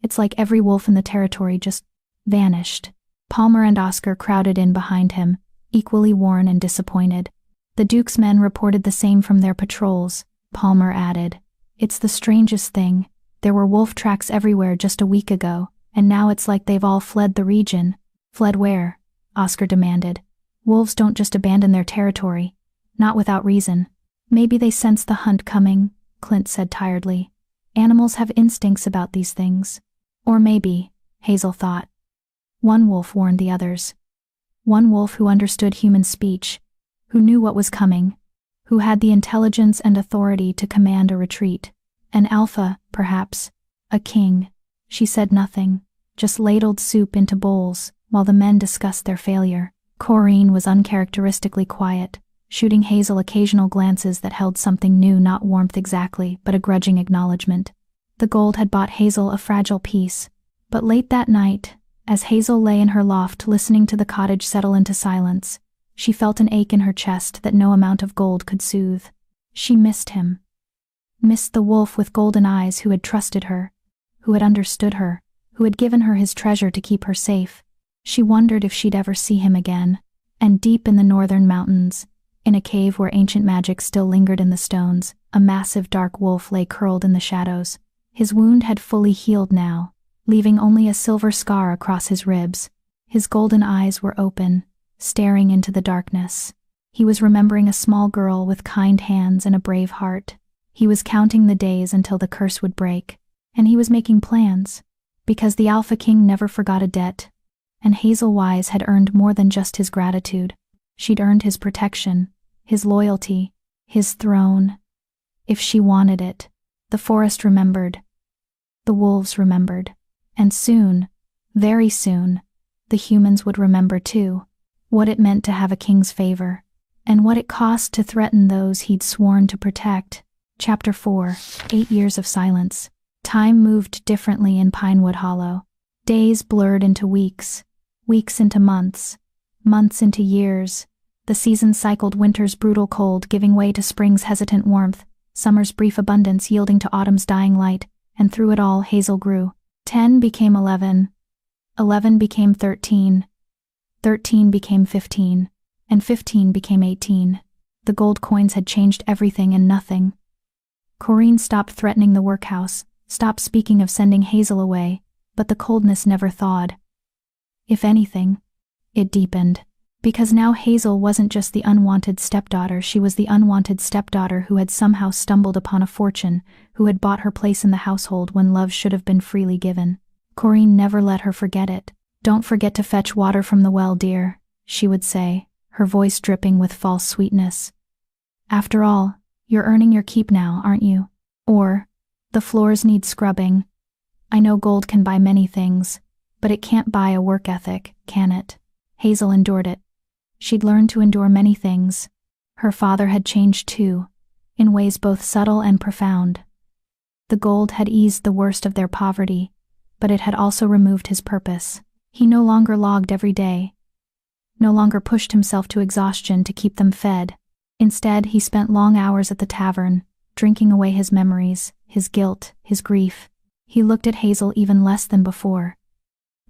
It's like every wolf in the territory just vanished. Palmer and Oscar crowded in behind him, equally worn and disappointed. The Duke's men reported the same from their patrols, Palmer added. It's the strangest thing. There were wolf tracks everywhere just a week ago, and now it's like they've all fled the region. Fled where? Oscar demanded. Wolves don't just abandon their territory. Not without reason. Maybe they sense the hunt coming, Clint said tiredly. Animals have instincts about these things. Or maybe, Hazel thought. One wolf warned the others. One wolf who understood human speech, who knew what was coming, who had the intelligence and authority to command a retreat. An alpha, perhaps. A king. She said nothing, just ladled soup into bowls, while the men discussed their failure. Corinne was uncharacteristically quiet, shooting Hazel occasional glances that held something new, not warmth exactly, but a grudging acknowledgement. The gold had bought Hazel a fragile peace, but late that night, as Hazel lay in her loft listening to the cottage settle into silence, she felt an ache in her chest that no amount of gold could soothe. She missed him. Missed the wolf with golden eyes who had trusted her, who had understood her, who had given her his treasure to keep her safe. She wondered if she'd ever see him again. And deep in the northern mountains, in a cave where ancient magic still lingered in the stones, a massive dark wolf lay curled in the shadows. His wound had fully healed now, leaving only a silver scar across his ribs. His golden eyes were open, staring into the darkness. He was remembering a small girl with kind hands and a brave heart. He was counting the days until the curse would break, and he was making plans, because the Alpha King never forgot a debt, and Hazel Wise had earned more than just his gratitude. She'd earned his protection, his loyalty, his throne. If she wanted it. The forest remembered. The wolves remembered. And soon, very soon, the humans would remember too, what it meant to have a king's favor, and what it cost to threaten those he'd sworn to protect. Chapter 4, 8 Years of Silence. Time moved differently in Pinewood Hollow. Days blurred into weeks, weeks into months, months into years. The seasons cycled, winter's brutal cold giving way to spring's hesitant warmth, summer's brief abundance yielding to autumn's dying light, and through it all Hazel grew. 10 became 11. 11 became 13. 13 became 15. and 15 became 18. The gold coins had changed everything and nothing. Corinne stopped threatening the workhouse, stopped speaking of sending Hazel away, but the coldness never thawed. If anything, it deepened. Because now Hazel wasn't just the unwanted stepdaughter, she was the unwanted stepdaughter who had somehow stumbled upon a fortune, who had bought her place in the household when love should have been freely given. Corinne never let her forget it. "Don't forget to fetch water from the well, dear," she would say, her voice dripping with false sweetness. "After all, you're earning your keep now, aren't you?" Or, "The floors need scrubbing. I know gold can buy many things, but it can't buy a work ethic, can it?" Hazel endured it. She'd learned to endure many things. Her father had changed too, in ways both subtle and profound. The gold had eased the worst of their poverty, but it had also removed his purpose. He no longer logged every day, no longer pushed himself to exhaustion to keep them fed. Instead, he spent long hours at the tavern, drinking away his memories, his guilt, his grief. He looked at Hazel even less than before,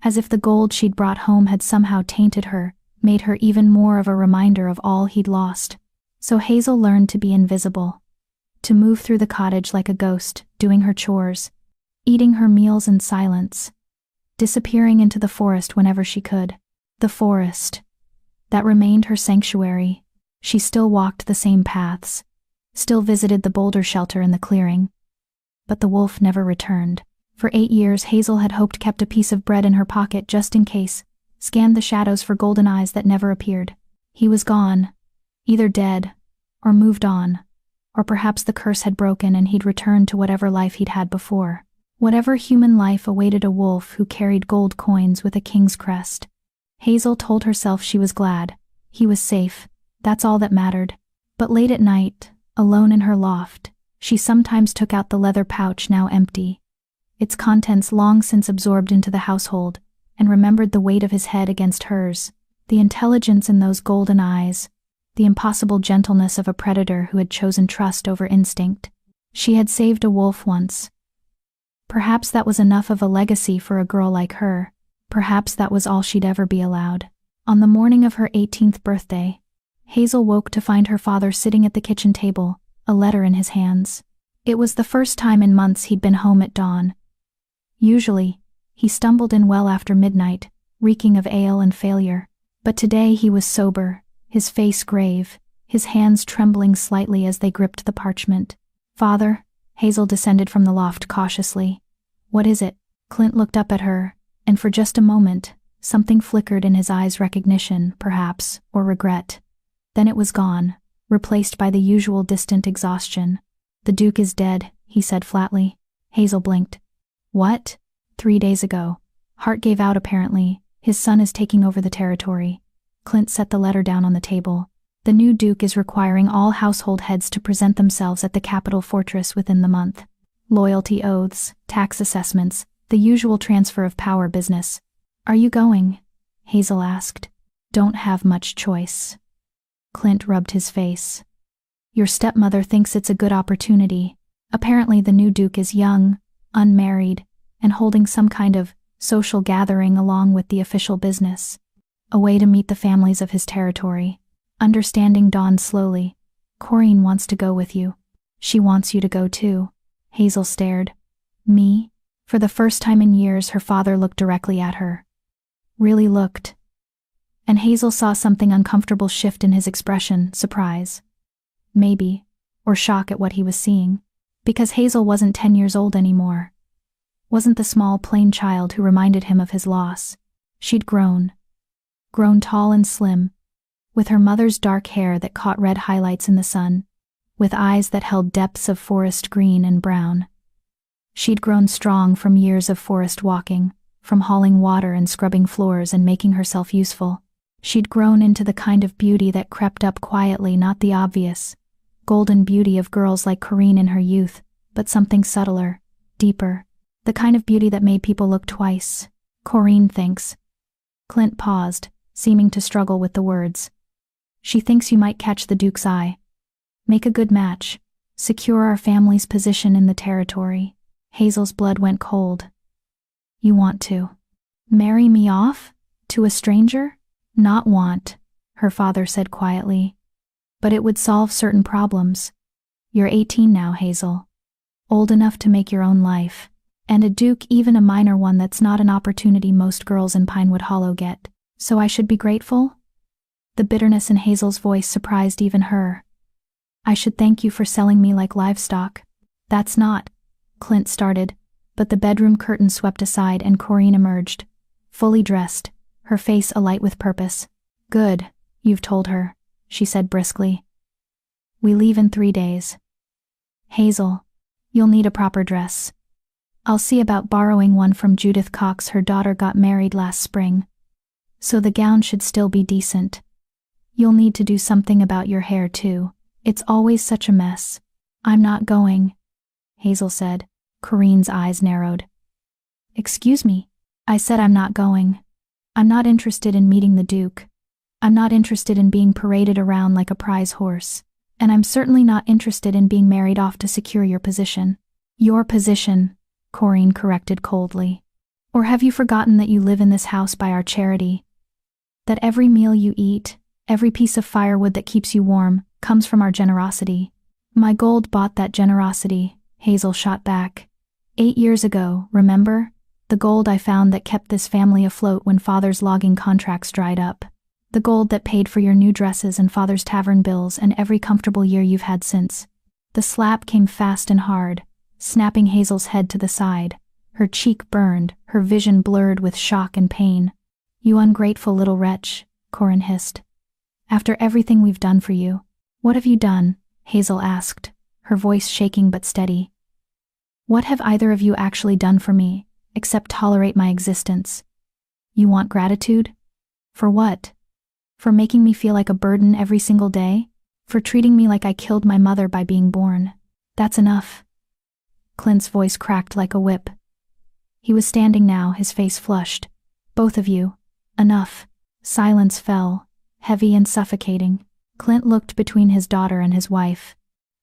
as if the gold she'd brought home had somehow tainted her, made her even more of a reminder of all he'd lost. So Hazel learned to be invisible, to move through the cottage like a ghost, doing her chores, eating her meals in silence, disappearing into the forest whenever she could. The forest that remained her sanctuary. She still walked the same paths, still visited the boulder shelter in the clearing. But the wolf never returned. For 8 years Hazel had hoped, kept a piece of bread in her pocket just in case, scanned the shadows for golden eyes that never appeared. He was gone, either dead, or moved on, or perhaps the curse had broken and he'd returned to whatever life he'd had before. Whatever human life awaited a wolf who carried gold coins with a king's crest. Hazel told herself she was glad. He was safe, that's all that mattered. But late at night, alone in her loft, she sometimes took out the leather pouch now empty, its contents long since absorbed into the household, and remembered the weight of his head against hers, the intelligence in those golden eyes, the impossible gentleness of a predator who had chosen trust over instinct. She had saved a wolf once. Perhaps that was enough of a legacy for a girl like her. Perhaps that was all she'd ever be allowed. On the morning of her 18th birthday, Hazel woke to find her father sitting at the kitchen table, a letter in his hands. It was the first time in months he'd been home at dawn. Usually, he stumbled in well after midnight, reeking of ale and failure. But today he was sober, his face grave, his hands trembling slightly as they gripped the parchment. "Father?" Hazel descended from the loft cautiously. "What is it?" Clint looked up at her, and for just a moment, something flickered in his eyes, recognition, perhaps, or regret. Then it was gone, replaced by the usual distant exhaustion. "The Duke is dead," he said flatly. Hazel blinked. "What?" 3 days ago. Heart gave out apparently. His son is taking over the territory. Clint set the letter down on the table. "The new Duke is requiring all household heads to present themselves at the capital fortress within the month. Loyalty oaths, tax assessments, the usual transfer of power business." "Are you going?" Hazel asked. "Don't have much choice." Clint rubbed his face. "Your stepmother thinks it's a good opportunity. Apparently the new Duke is young, unmarried, and holding some kind of social gathering along with the official business. A way to meet the families of his territory." Understanding dawned slowly. "Corinne wants to go with you." "She wants you to go too." Hazel stared. "Me?" For the first time in years, her father looked directly at her. Really looked. And Hazel saw something uncomfortable shift in his expression, surprise. Maybe, or shock at what he was seeing. Because Hazel wasn't 10 years old anymore. Wasn't the small, plain child who reminded him of his loss. She'd grown. Grown tall and slim, with her mother's dark hair that caught red highlights in the sun, with eyes that held depths of forest green and brown. She'd grown strong from years of forest walking, from hauling water and scrubbing floors and making herself useful. She'd grown into the kind of beauty that crept up quietly, not the obvious, golden beauty of girls like Corinne in her youth, but something subtler, deeper, the kind of beauty that made people look twice. "Corinne thinks." Clint paused, seeming to struggle with the words. "She thinks you might catch the Duke's eye. Make a good match. Secure our family's position in the territory." Hazel's blood went cold. "You want to marry me off? To a stranger?" "Not want." her father said quietly. But it would solve certain problems. You're 18 now, Hazel. Old enough to make your own life. And a duke, even a minor one, that's not an opportunity most girls in Pinewood Hollow get. So I should be grateful? The bitterness in Hazel's voice surprised even her. I should thank you for selling me like livestock. That's not, Clint started, but the bedroom curtain swept aside and Corinne emerged, fully dressed, her face alight with purpose. Good, you've told her, she said briskly. We leave in 3 days. Hazel, you'll need a proper dress. I'll see about borrowing one from Judith Cox. Her daughter got married last spring. So the gown should still be decent. You'll need to do something about your hair too. It's always such a mess. I'm not going, Hazel said. Corinne's eyes narrowed. Excuse me. I said I'm not going. I'm not interested in meeting the Duke. I'm not interested in being paraded around like a prize horse. And I'm certainly not interested in being married off to secure your position. Your position, Corinne corrected coldly. Or have you forgotten that you live in this house by our charity? That every meal you eat, every piece of firewood that keeps you warm, comes from our generosity. My gold bought that generosity, Hazel shot back. 8 years ago, remember? The gold I found that kept this family afloat when Father's logging contracts dried up. The gold that paid for your new dresses and Father's tavern bills and every comfortable year you've had since. The slap came fast and hard, snapping Hazel's head to the side. Her cheek burned, her vision blurred with shock and pain. You ungrateful little wretch, Corinne hissed. After everything we've done for you. What have you done? Hazel asked, her voice shaking but steady. What have either of you actually done for me, except tolerate my existence? You want gratitude? For what? For making me feel like a burden every single day? For treating me like I killed my mother by being born? That's enough. Clint's voice cracked like a whip. He was standing now, his face flushed. Both of you. Enough. Silence fell, heavy and suffocating. Clint looked between his daughter and his wife,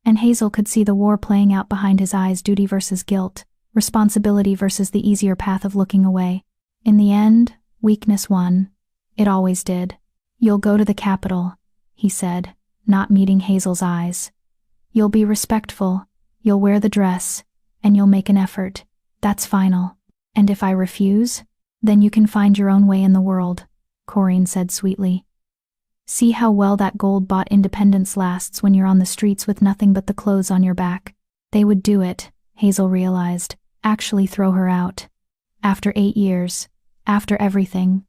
and Hazel could see the war playing out behind his eyes, duty versus guilt, responsibility versus the easier path of looking away. In the end, weakness won. It always did. You'll go to the Capitol, he said, not meeting Hazel's eyes. You'll be respectful, you'll wear the dress, and you'll make an effort. That's final. And if I refuse, then you can find your own way in the world, Corinne said sweetly. See how well that gold-bought independence lasts when you're on the streets with nothing but the clothes on your back. They would do it, Hazel realized, actually throw her out. After 8 years, after everything,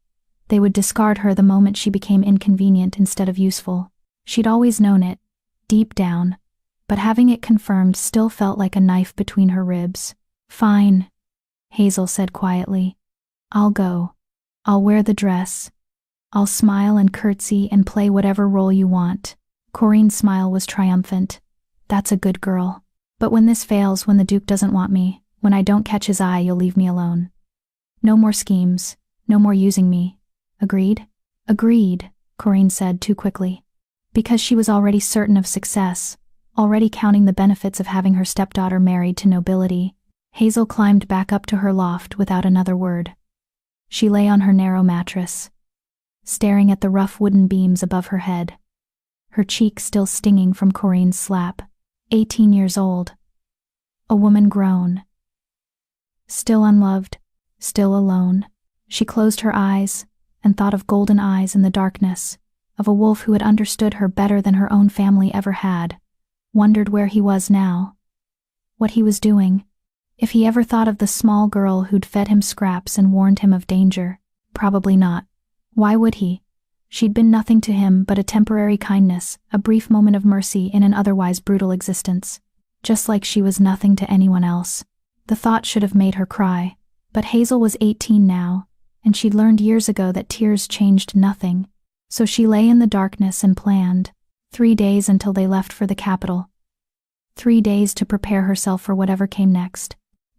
they would discard her the moment she became inconvenient instead of useful. She'd always known it, deep down, but having it confirmed still felt like a knife between her ribs. Fine, Hazel said quietly. I'll go. I'll wear the dress. I'll smile and curtsy and play whatever role you want. Corinne's smile was triumphant. That's a good girl. But when this fails, when the Duke doesn't want me, when I don't catch his eye, you'll leave me alone. No more schemes, no more using me. Agreed? Agreed, Corinne said too quickly. Because she was already certain of success, already counting the benefits of having her stepdaughter married to nobility, Hazel climbed back up to her loft without another word. She lay on her narrow mattress, staring at the rough wooden beams above her head, her cheek still stinging from Corinne's slap. 18 years old. A woman grown. Still unloved, still alone. She closed her eyes and thought of golden eyes in the darkness, of a wolf who had understood her better than her own family ever had, wondered where he was now, what he was doing, if he ever thought of the small girl who'd fed him scraps and warned him of danger. Probably not. Why would he? She'd been nothing to him but a temporary kindness, a brief moment of mercy in an otherwise brutal existence. Just like she was nothing to anyone else. The thought should have made her cry, but Hazel was 18 now, and she'd learned years ago that tears changed nothing. So she lay in the darkness and planned. 3 days until they left for the capital. 3 days to prepare herself for whatever came next.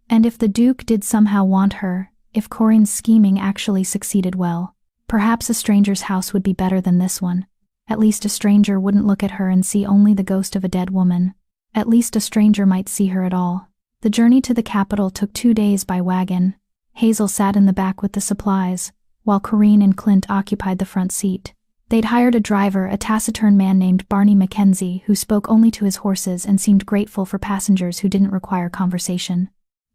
And if the Duke did somehow want her, if Corinne's scheming actually succeeded well, perhaps a stranger's house would be better than this one. At least a stranger wouldn't look at her and see only the ghost of a dead woman. At least a stranger might see her at all. The journey to the capital took 2 days by wagon. Hazel sat in the back with the supplies, while Corinne and Clint occupied the front seat. They'd hired a driver, a taciturn man named Barney Mackenzie, who spoke only to his horses and seemed grateful for passengers who didn't require conversation.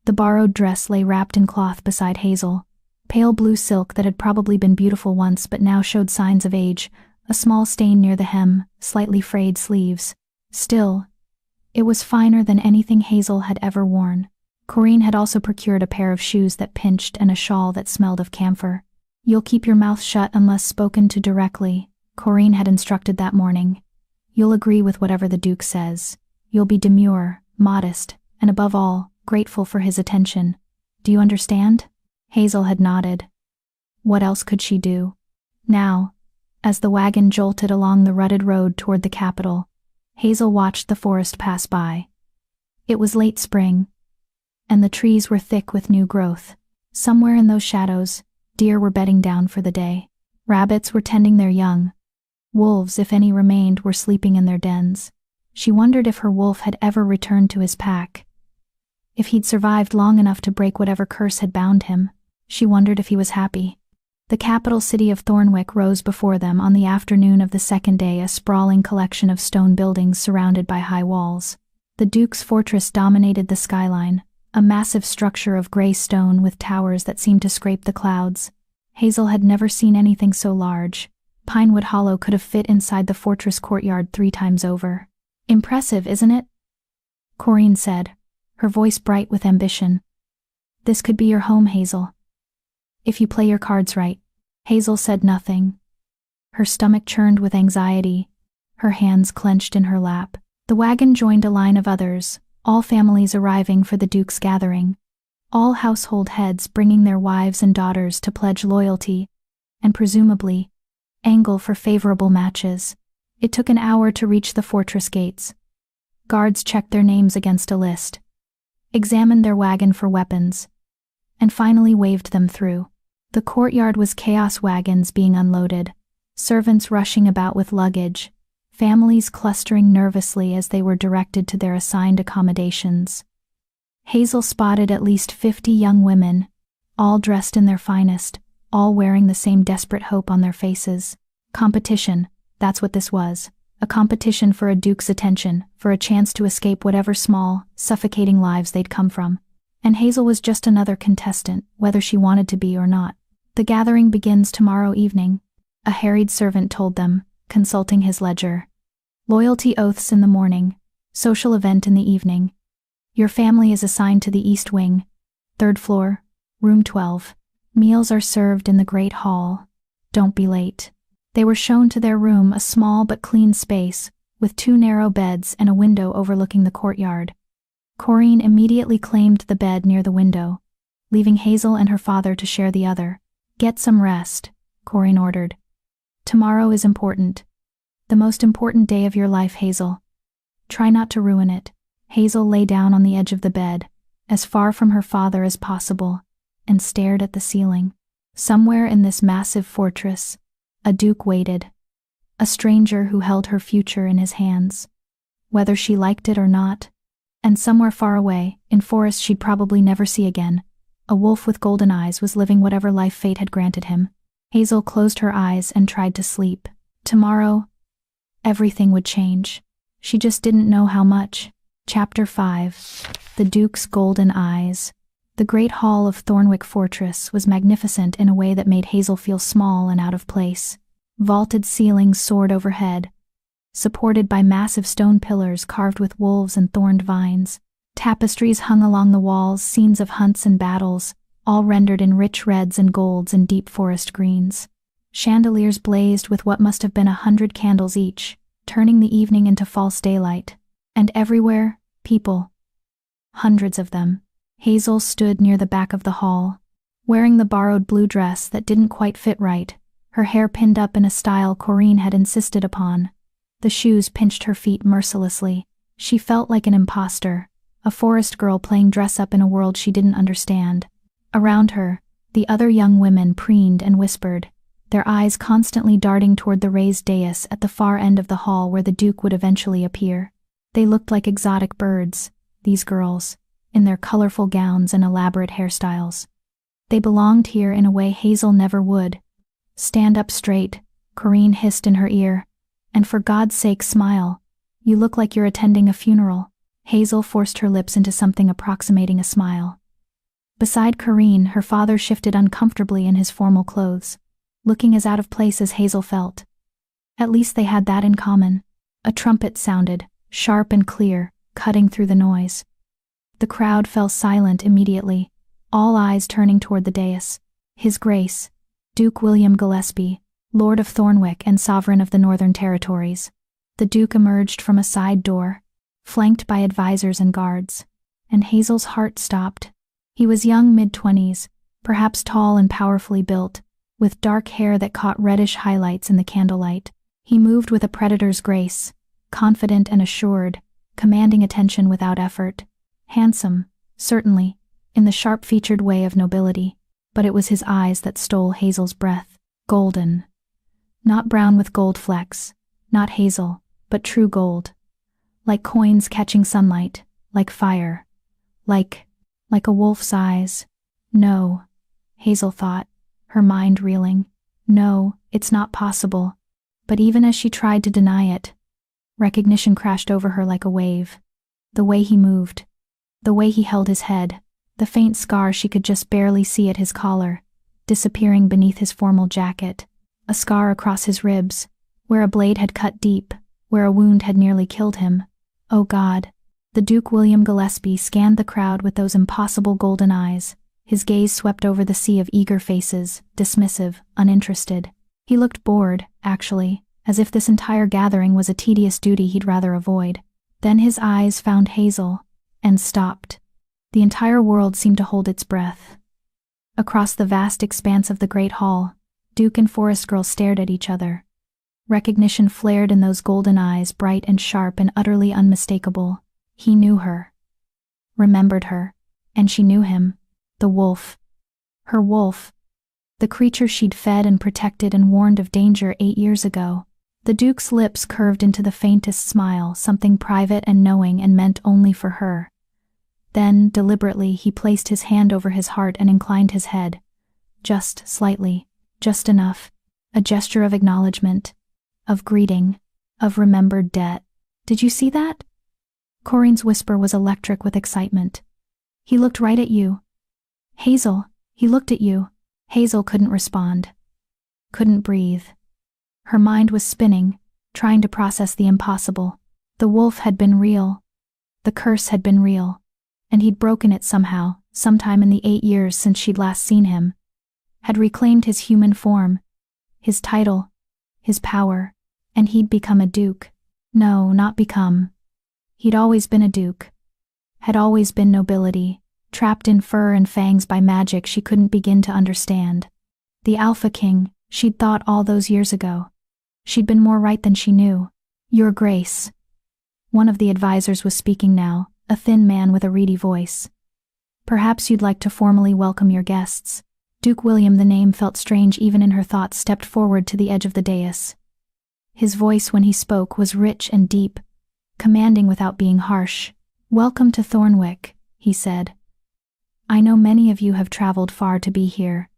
The borrowed dress lay wrapped in cloth beside Hazel, pale blue silk that had probably been beautiful once but now showed signs of age, a small stain near the hem, slightly frayed sleeves. Still, it was finer than anything Hazel had ever worn. Corinne had also procured a pair of shoes that pinched and a shawl that smelled of camphor. "You'll keep your mouth shut unless spoken to directly," Corinne had instructed that morning. "You'll agree with whatever the Duke says. You'll be demure, modest, and above all, grateful for his attention. Do you understand?" Hazel had nodded. What else could she do? Now, as the wagon jolted along the rutted road toward the capital, Hazel watched the forest pass by. It was late spring, and the trees were thick with new growth. Somewhere in those shadows, deer were bedding down for the day. Rabbits were tending their young. Wolves, if any remained, were sleeping in their dens. She wondered if her wolf had ever returned to his pack. If he'd survived long enough to break whatever curse had bound him. She wondered if he was happy. The capital city of Thornwick rose before them on the afternoon of the second day, a sprawling collection of stone buildings surrounded by high walls. The Duke's fortress dominated the skyline, a massive structure of gray stone with towers that seemed to scrape the clouds. Hazel had never seen anything so large. Pinewood Hollow could have fit inside the fortress courtyard 3 times over. "Impressive, isn't it?" Corinne said, her voice bright with ambition. "This could be your home, Hazel. If you play your cards right." Hazel said nothing. Her stomach churned with anxiety, her hands clenched in her lap. The wagon joined a line of others, all families arriving for the Duke's gathering. All household heads bringing their wives and daughters to pledge loyalty, and presumably, angle for favorable matches. It took an hour to reach the fortress gates. Guards checked their names against a list, examined their wagon for weapons, and finally waved them through. The courtyard was chaos, wagons being unloaded, servants rushing about with luggage, families clustering nervously as they were directed to their assigned accommodations. Hazel spotted at least 50 young women, all dressed in their finest, all wearing the same desperate hope on their faces. Competition, that's what this was. A competition for a Duke's attention, for a chance to escape whatever small, suffocating lives they'd come from. And Hazel was just another contestant, whether she wanted to be or not. "The gathering begins tomorrow evening," a harried servant told them, consulting his ledger. "Loyalty oaths in the morning, social event in the evening. Your family is assigned to the East Wing, 3rd floor, room 12. Meals are served in the Great Hall. Don't be late." They were shown to their room, a small but clean space, with 2 narrow beds and a window overlooking the courtyard. Corinne immediately claimed the bed near the window, leaving Hazel and her father to share the other. "Get some rest," Corinne ordered. "Tomorrow is important. The most important day of your life, Hazel. Try not to ruin it." Hazel lay down on the edge of the bed, as far from her father as possible, and stared at the ceiling. Somewhere in this massive fortress, a Duke waited, a stranger who held her future in his hands, whether she liked it or not. And somewhere far away, in forests she'd probably never see again, a wolf with golden eyes was living whatever life fate had granted him. Hazel closed her eyes and tried to sleep. Tomorrow, everything would change. She just didn't know how much. Chapter 5. The Duke's Golden Eyes. The great hall of Thornwick Fortress was magnificent in a way that made Hazel feel small and out of place. Vaulted ceilings soared overhead, supported by massive stone pillars carved with wolves and thorned vines. Tapestries hung along the walls, scenes of hunts and battles, all rendered in rich reds and golds and deep forest greens. Chandeliers blazed with what must have been 100 candles each, turning the evening into false daylight. And everywhere, people. Hundreds of them. Hazel stood near the back of the hall, wearing the borrowed blue dress that didn't quite fit right, her hair pinned up in a style Corinne had insisted upon. The shoes pinched her feet mercilessly. She felt like an imposter, a forest girl playing dress-up in a world she didn't understand. Around her, the other young women preened and whispered, their eyes constantly darting toward the raised dais at the far end of the hall where the Duke would eventually appear. They looked like exotic birds, these girls, in their colorful gowns and elaborate hairstyles. They belonged here in a way Hazel never would. Stand up straight, Corinne hissed in her ear. "And for God's sake, smile. You look like you're attending a funeral." Hazel forced her lips into something approximating a smile. Beside Corinne, her father shifted uncomfortably in his formal clothes, looking as out of place as Hazel felt. At least they had that in common. A trumpet sounded, sharp and clear, cutting through the noise. The crowd fell silent immediately, all eyes turning toward the dais. His Grace, Duke William Gillespie, Lord of Thornwick and Sovereign of the Northern Territories. The Duke emerged from a side door, flanked by advisors and guards, and Hazel's heart stopped. He was young, mid-20s, perhaps tall and powerfully built, with dark hair that caught reddish highlights in the candlelight. He moved with a predator's grace, confident and assured, commanding attention without effort. Handsome, certainly, in the sharp-featured way of nobility, but it was his eyes that stole Hazel's breath. Golden. Not brown with gold flecks, not hazel, but true gold. Like coins catching sunlight, like fire, like a wolf's eyes. No, Hazel thought, her mind reeling. No, it's not possible. But even as she tried to deny it, recognition crashed over her like a wave. The way he moved, the way he held his head, the faint scar she could just barely see at his collar, disappearing beneath his formal jacket, a scar across his ribs, where a blade had cut deep, where a wound had nearly killed him. Oh God. The Duke William Gillespie scanned the crowd with those impossible golden eyes. His gaze swept over the sea of eager faces, dismissive, uninterested. He looked bored, actually, as if this entire gathering was a tedious duty he'd rather avoid. Then his eyes found Hazel, and stopped. The entire world seemed to hold its breath. Across the vast expanse of the great hall, Duke and Forest Girl stared at each other. Recognition flared in those golden eyes, bright and sharp and utterly unmistakable. He knew her. Remembered her. And she knew him. The wolf. Her wolf. The creature she'd fed and protected and warned of danger 8 years ago. The Duke's lips curved into the faintest smile, something private and knowing and meant only for her. Then, deliberately, he placed his hand over his heart and inclined his head. Just slightly. Just enough. A gesture of acknowledgement. Of greeting. Of remembered debt. "Did you see that?" Corinne's whisper was electric with excitement. "He looked right at you." "Hazel, he looked at you." Hazel couldn't respond. Couldn't breathe. Her mind was spinning, trying to process the impossible. The wolf had been real. The curse had been real. And he'd broken it somehow, sometime in the 8 years since she'd last seen him. Had reclaimed his human form, his title, his power, and he'd become a duke. No, not become. He'd always been a duke. Had always been nobility, trapped in fur and fangs by magic she couldn't begin to understand. The Alpha King, she'd thought all those years ago. She'd been more right than she knew. "Your Grace." One of the advisors was speaking now, a thin man with a reedy voice. "Perhaps you'd like to formally welcome your guests." Duke William, the name felt strange even in her thoughts, stepped forward to the edge of the dais. His voice when he spoke was rich and deep, commanding without being harsh. "Welcome to Thornwick," he said. "I know many of you have traveled far to be here,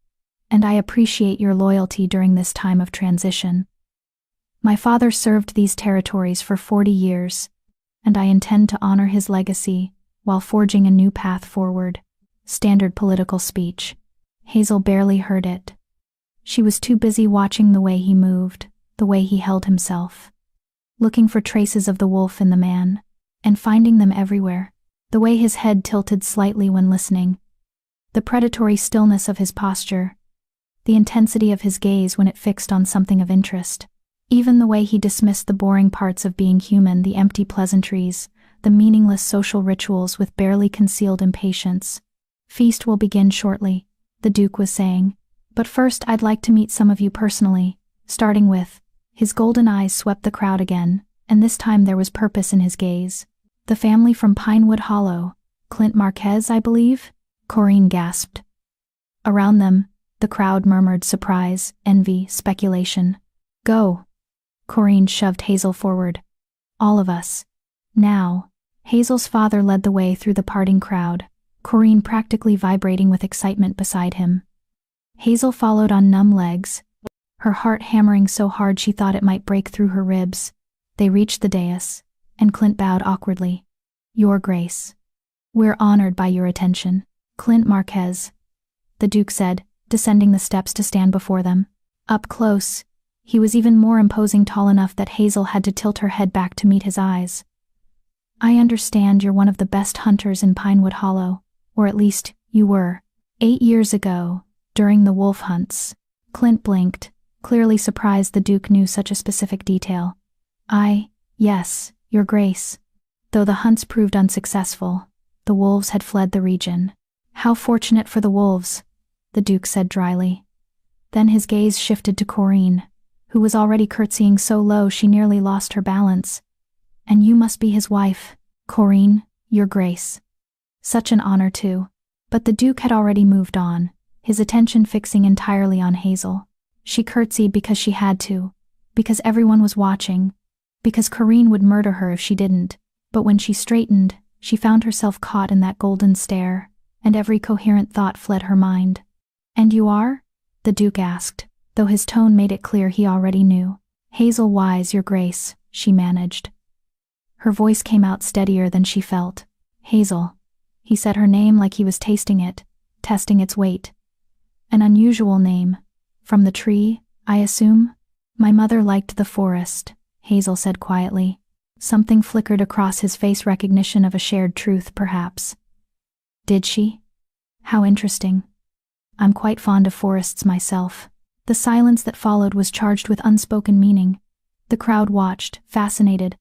and I appreciate your loyalty during this time of transition. My father served these territories for 40 years, and I intend to honor his legacy while forging a new path forward." Standard political speech. Hazel barely heard it. She was too busy watching the way he moved, the way he held himself, looking for traces of the wolf in the man, and finding them everywhere. The way his head tilted slightly when listening, the predatory stillness of his posture, the intensity of his gaze when it fixed on something of interest. Even the way he dismissed the boring parts of being human, the empty pleasantries, the meaningless social rituals with barely concealed impatience. "Feast will begin shortly," the Duke was saying. "But first I'd like to meet some of you personally, starting with..." His golden eyes swept the crowd again, and this time there was purpose in his gaze. "The family from Pinewood Hollow, Clint Marquez, I believe?" Corinne gasped. Around them, the crowd murmured surprise, envy, speculation. "Go." Corinne shoved Hazel forward. "All of us. Now." Hazel's father led the way through the parting crowd, Corinne practically vibrating with excitement beside him. Hazel followed on numb legs, her heart hammering so hard she thought it might break through her ribs. They reached the dais, and Clint bowed awkwardly. "Your Grace. We're honored by your attention. Clint Marquez," the Duke said, descending the steps to stand before them. Up close, he was even more imposing, tall enough that Hazel had to tilt her head back to meet his eyes. "I understand you're one of the best hunters in Pinewood Hollow, or at least, you were. 8 years ago, during the wolf hunts." Clint blinked, clearly surprised the Duke knew such a specific detail. Yes, Your Grace. Though the hunts proved unsuccessful, the wolves had fled the region." "How fortunate for the wolves," the Duke said dryly. Then his gaze shifted to Corinne, who was already curtsying so low she nearly lost her balance. "And you must be his wife, Corinne, Your Grace." Such an honor too. But the Duke had already moved on, his attention fixing entirely on Hazel. She curtsied because she had to, because everyone was watching, because Corinne would murder her if she didn't. But when she straightened, she found herself caught in that golden stare, and every coherent thought fled her mind. "And you are?" the Duke asked, though his tone made it clear he already knew. "Hazel Wise, Your Grace," she managed. Her voice came out steadier than she felt. "Hazel." He said her name like he was tasting it, testing its weight. "An unusual name. From the tree, I assume?" "My mother liked the forest," Hazel said quietly. Something flickered across his face, recognition of a shared truth, perhaps. "Did she? How interesting. I'm quite fond of forests myself." The silence that followed was charged with unspoken meaning. The crowd watched, fascinated,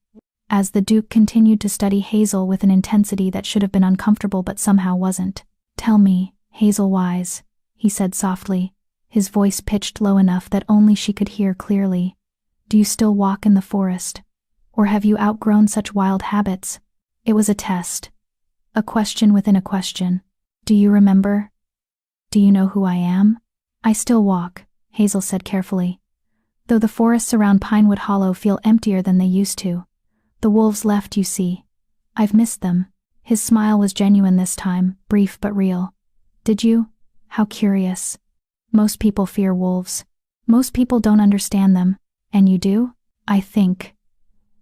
as the Duke continued to study Hazel with an intensity that should have been uncomfortable but somehow wasn't. "Tell me, Hazel Wise," he said softly, his voice pitched low enough that only she could hear clearly. "Do you still walk in the forest? Or have you outgrown such wild habits?" It was a test. A question within a question. "Do you remember? Do you know who I am?" "I still walk," Hazel said carefully. "Though the forests around Pinewood Hollow feel emptier than they used to. The wolves left, you see. I've missed them." His smile was genuine this time, brief but real. "Did you? How curious. Most people fear wolves. Most people don't understand them. And you do? I think."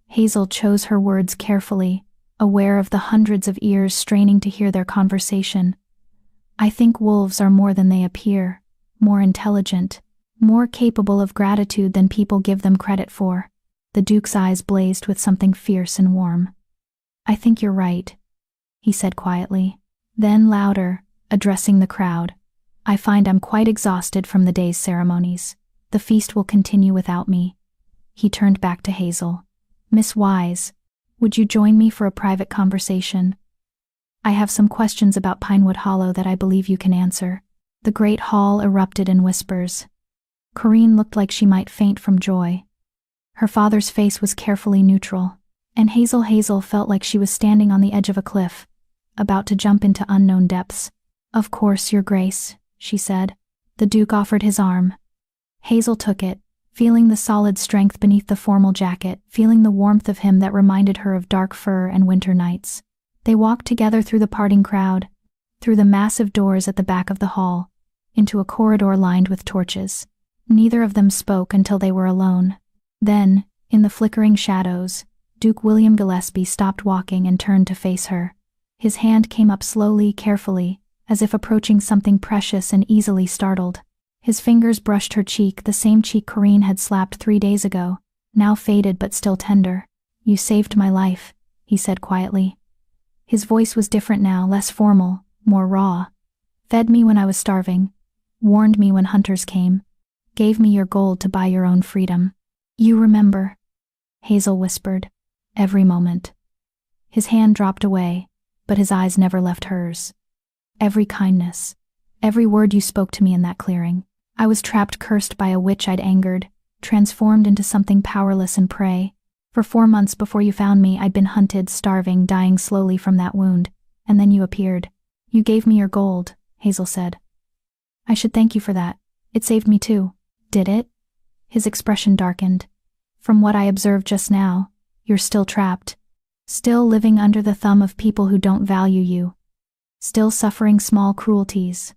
Hazel chose her words carefully, aware of the hundreds of ears straining to hear their conversation. "I think wolves are more than they appear, more intelligent, more capable of gratitude than people give them credit for." The Duke's eyes blazed with something fierce and warm. "I think you're right," he said quietly. Then louder, addressing the crowd. "I find I'm quite exhausted from the day's ceremonies. The feast will continue without me." He turned back to Hazel. "Miss Wise, would you join me for a private conversation? I have some questions about Pinewood Hollow that I believe you can answer." The great hall erupted in whispers. Corinne looked like she might faint from joy. Her father's face was carefully neutral, and Hazel felt like she was standing on the edge of a cliff, about to jump into unknown depths. "Of course, Your Grace," she said. The Duke offered his arm. Hazel took it, feeling the solid strength beneath the formal jacket, feeling the warmth of him that reminded her of dark fur and winter nights. They walked together through the parting crowd, through the massive doors at the back of the hall, into a corridor lined with torches. Neither of them spoke until they were alone. Then, in the flickering shadows, Duke William Gillespie stopped walking and turned to face her. His hand came up slowly, carefully, as if approaching something precious and easily startled. His fingers brushed her cheek, the same cheek Corinne had slapped 3 days ago, now faded but still tender. "You saved my life," he said quietly. His voice was different now, less formal, more raw. "Fed me when I was starving, warned me when hunters came, gave me your gold to buy your own freedom." "You remember," Hazel whispered. "Every moment." His hand dropped away, but his eyes never left hers. "Every kindness, every word you spoke to me in that clearing. I was trapped, cursed by a witch I'd angered, transformed into something powerless and prey. For 4 months before you found me, I'd been hunted, starving, dying slowly from that wound, and then you appeared. You gave me your gold," Hazel said. "I should thank you for that. It saved me too." "Did it?" His expression darkened. "From what I observed just now, you're still trapped. Still living under the thumb of people who don't value you. Still suffering small cruelties."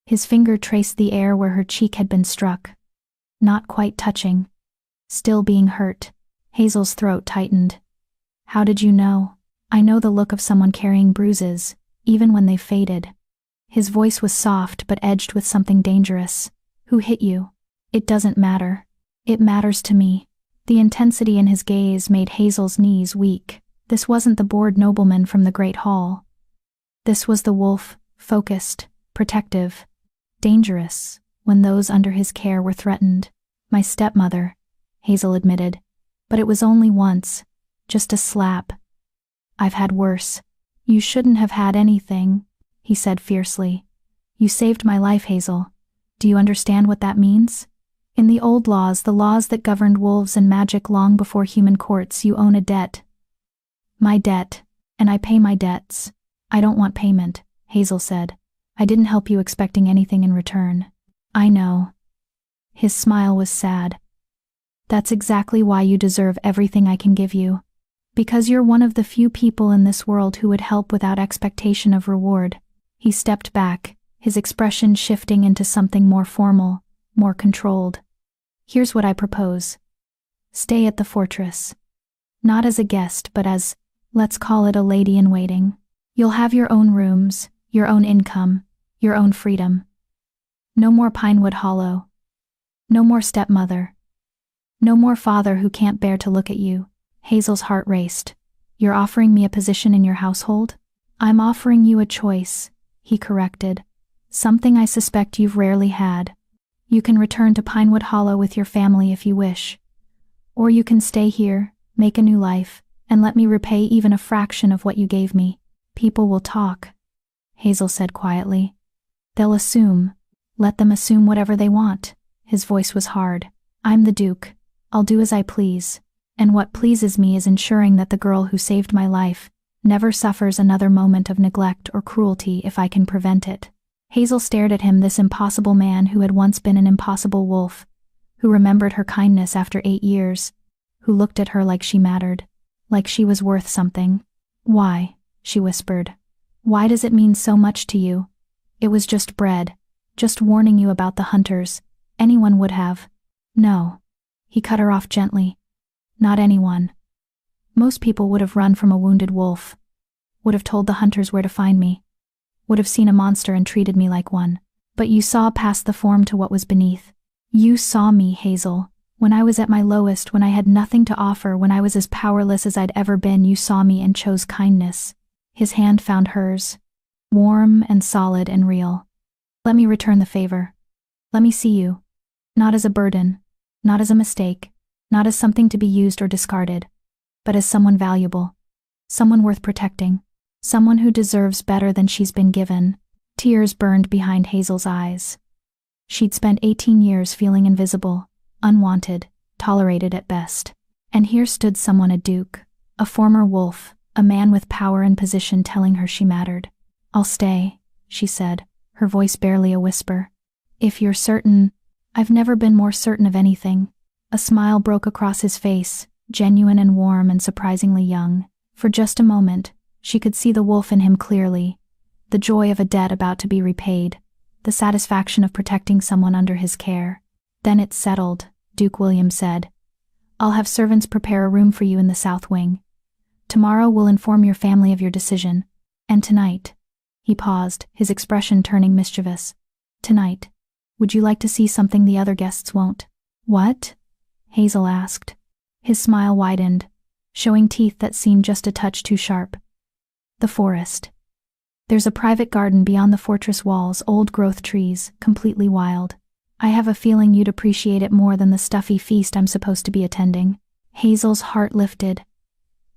His finger traced the air where her cheek had been struck. not quite touching. Still being hurt. Hazel's throat tightened. How did you know? I know the look of someone carrying bruises, even when they've faded. His voice was soft but edged with something dangerous. Who hit you? It doesn't matter. It matters to me. The intensity in his gaze made Hazel's knees weak. This wasn't the bored nobleman from the Great Hall. This was the wolf, focused, protective, dangerous, when those under his care were threatened. My stepmother, Hazel admitted, but it was only once, just a slap. I've had worse. You shouldn't have had anything, he said fiercely. You saved my life, Hazel. Do you understand what that means? In the old laws, the laws that governed wolves and magic long before human courts, you own a debt. My debt, and I pay my debts. I don't want payment, Hazel said. I didn't help you expecting anything in return. I know. His smile was sad. That's exactly why you deserve everything I can give you. Because you're one of the few people in this world who would help without expectation of reward. He stepped back, his expression shifting into something more formal, more controlled. Here's what I propose. Stay at the fortress. Not as a guest, but as, let's call it, a lady-in-waiting. You'll have your own rooms, your own income, your own freedom. No more Pinewood Hollow. No more stepmother. No more father who can't bear to look at you. Hazel's heart raced. You're offering me a position in your household? I'm offering you a choice, he corrected. Something I suspect you've rarely had. You can return to Pinewood Hollow with your family if you wish. Or you can stay here, make a new life, and let me repay even a fraction of what you gave me. People will talk, Hazel said quietly. They'll assume. Let them assume whatever they want. His voice was hard. I'm the Duke. I'll do as I please. And what pleases me is ensuring that the girl who saved my life never suffers another moment of neglect or cruelty if I can prevent it. Hazel stared at him, this impossible man who had once been an impossible wolf, who remembered her kindness after 8 years, who looked at her like she mattered, like she was worth something. Why? She whispered. Why does it mean so much to you? It was just bread, just warning you about the hunters. Anyone would have. No. He cut her off gently. Not anyone. Most people would have run from a wounded wolf, would have told the hunters where to find me, would have seen a monster and treated me like one. But you saw past the form to what was beneath. You saw me, Hazel. When I was at my lowest, when I had nothing to offer, when I was as powerless as I'd ever been, you saw me and chose kindness. His hand found hers, warm and solid and real. Let me return the favor. Let me see you. Not as a burden, not as a mistake, not as something to be used or discarded, but as someone valuable, someone worth protecting, someone who deserves better than she's been given. Tears burned behind Hazel's eyes. She'd spent 18 years feeling invisible, unwanted, tolerated at best. And here stood someone, a duke, a former wolf, a man with power and position, telling her she mattered. I'll stay, she said, her voice barely a whisper. If you're certain. I've never been more certain of anything. A smile broke across his face, genuine and warm and surprisingly young. For just a moment, she could see the wolf in him clearly, the joy of a debt about to be repaid, the satisfaction of protecting someone under his care. Then it's settled, Duke William said. I'll have servants prepare a room for you in the south wing. Tomorrow we'll inform your family of your decision. And tonight, he paused, his expression turning mischievous. Tonight, would you like to see something the other guests won't? What? Hazel asked. His smile widened, showing teeth that seemed just a touch too sharp. The forest. There's a private garden beyond the fortress walls, old-growth trees, completely wild. I have a feeling you'd appreciate it more than the stuffy feast I'm supposed to be attending. Hazel's heart lifted.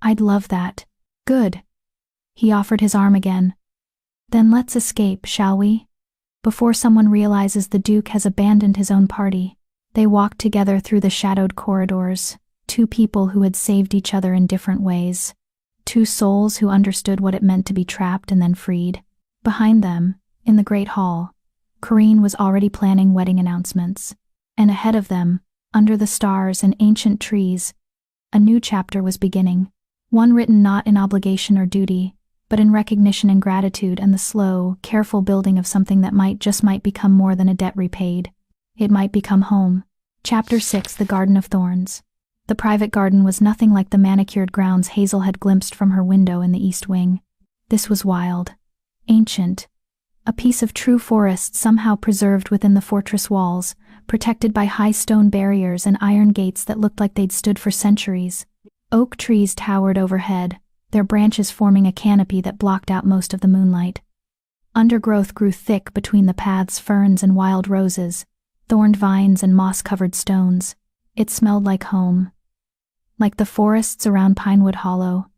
I'd love that. Good. He offered his arm again. Then let's escape, shall we? Before someone realizes the Duke has abandoned his own party. They walked together through the shadowed corridors, two people who had saved each other in different ways. Two souls who understood what it meant to be trapped and then freed. Behind them, in the Great Hall, Corrine was already planning wedding announcements. And ahead of them, under the stars and ancient trees, a new chapter was beginning. One written not in obligation or duty, but in recognition and gratitude and the slow, careful building of something that might become more than a debt repaid. It might become home, Chapter 6: The Garden of Thorns. The private garden was nothing like the manicured grounds Hazel had glimpsed from her window in the east wing. This was wild, ancient, a piece of true forest somehow preserved within the fortress walls, protected by high stone barriers and iron gates that looked like they'd stood for centuries. Oak trees towered overhead, their branches forming a canopy that blocked out most of the moonlight. Undergrowth grew thick between the paths, ferns and wild roses, thorned vines and moss-covered stones. It smelled like home. Like the forests around Pinewood Hollow.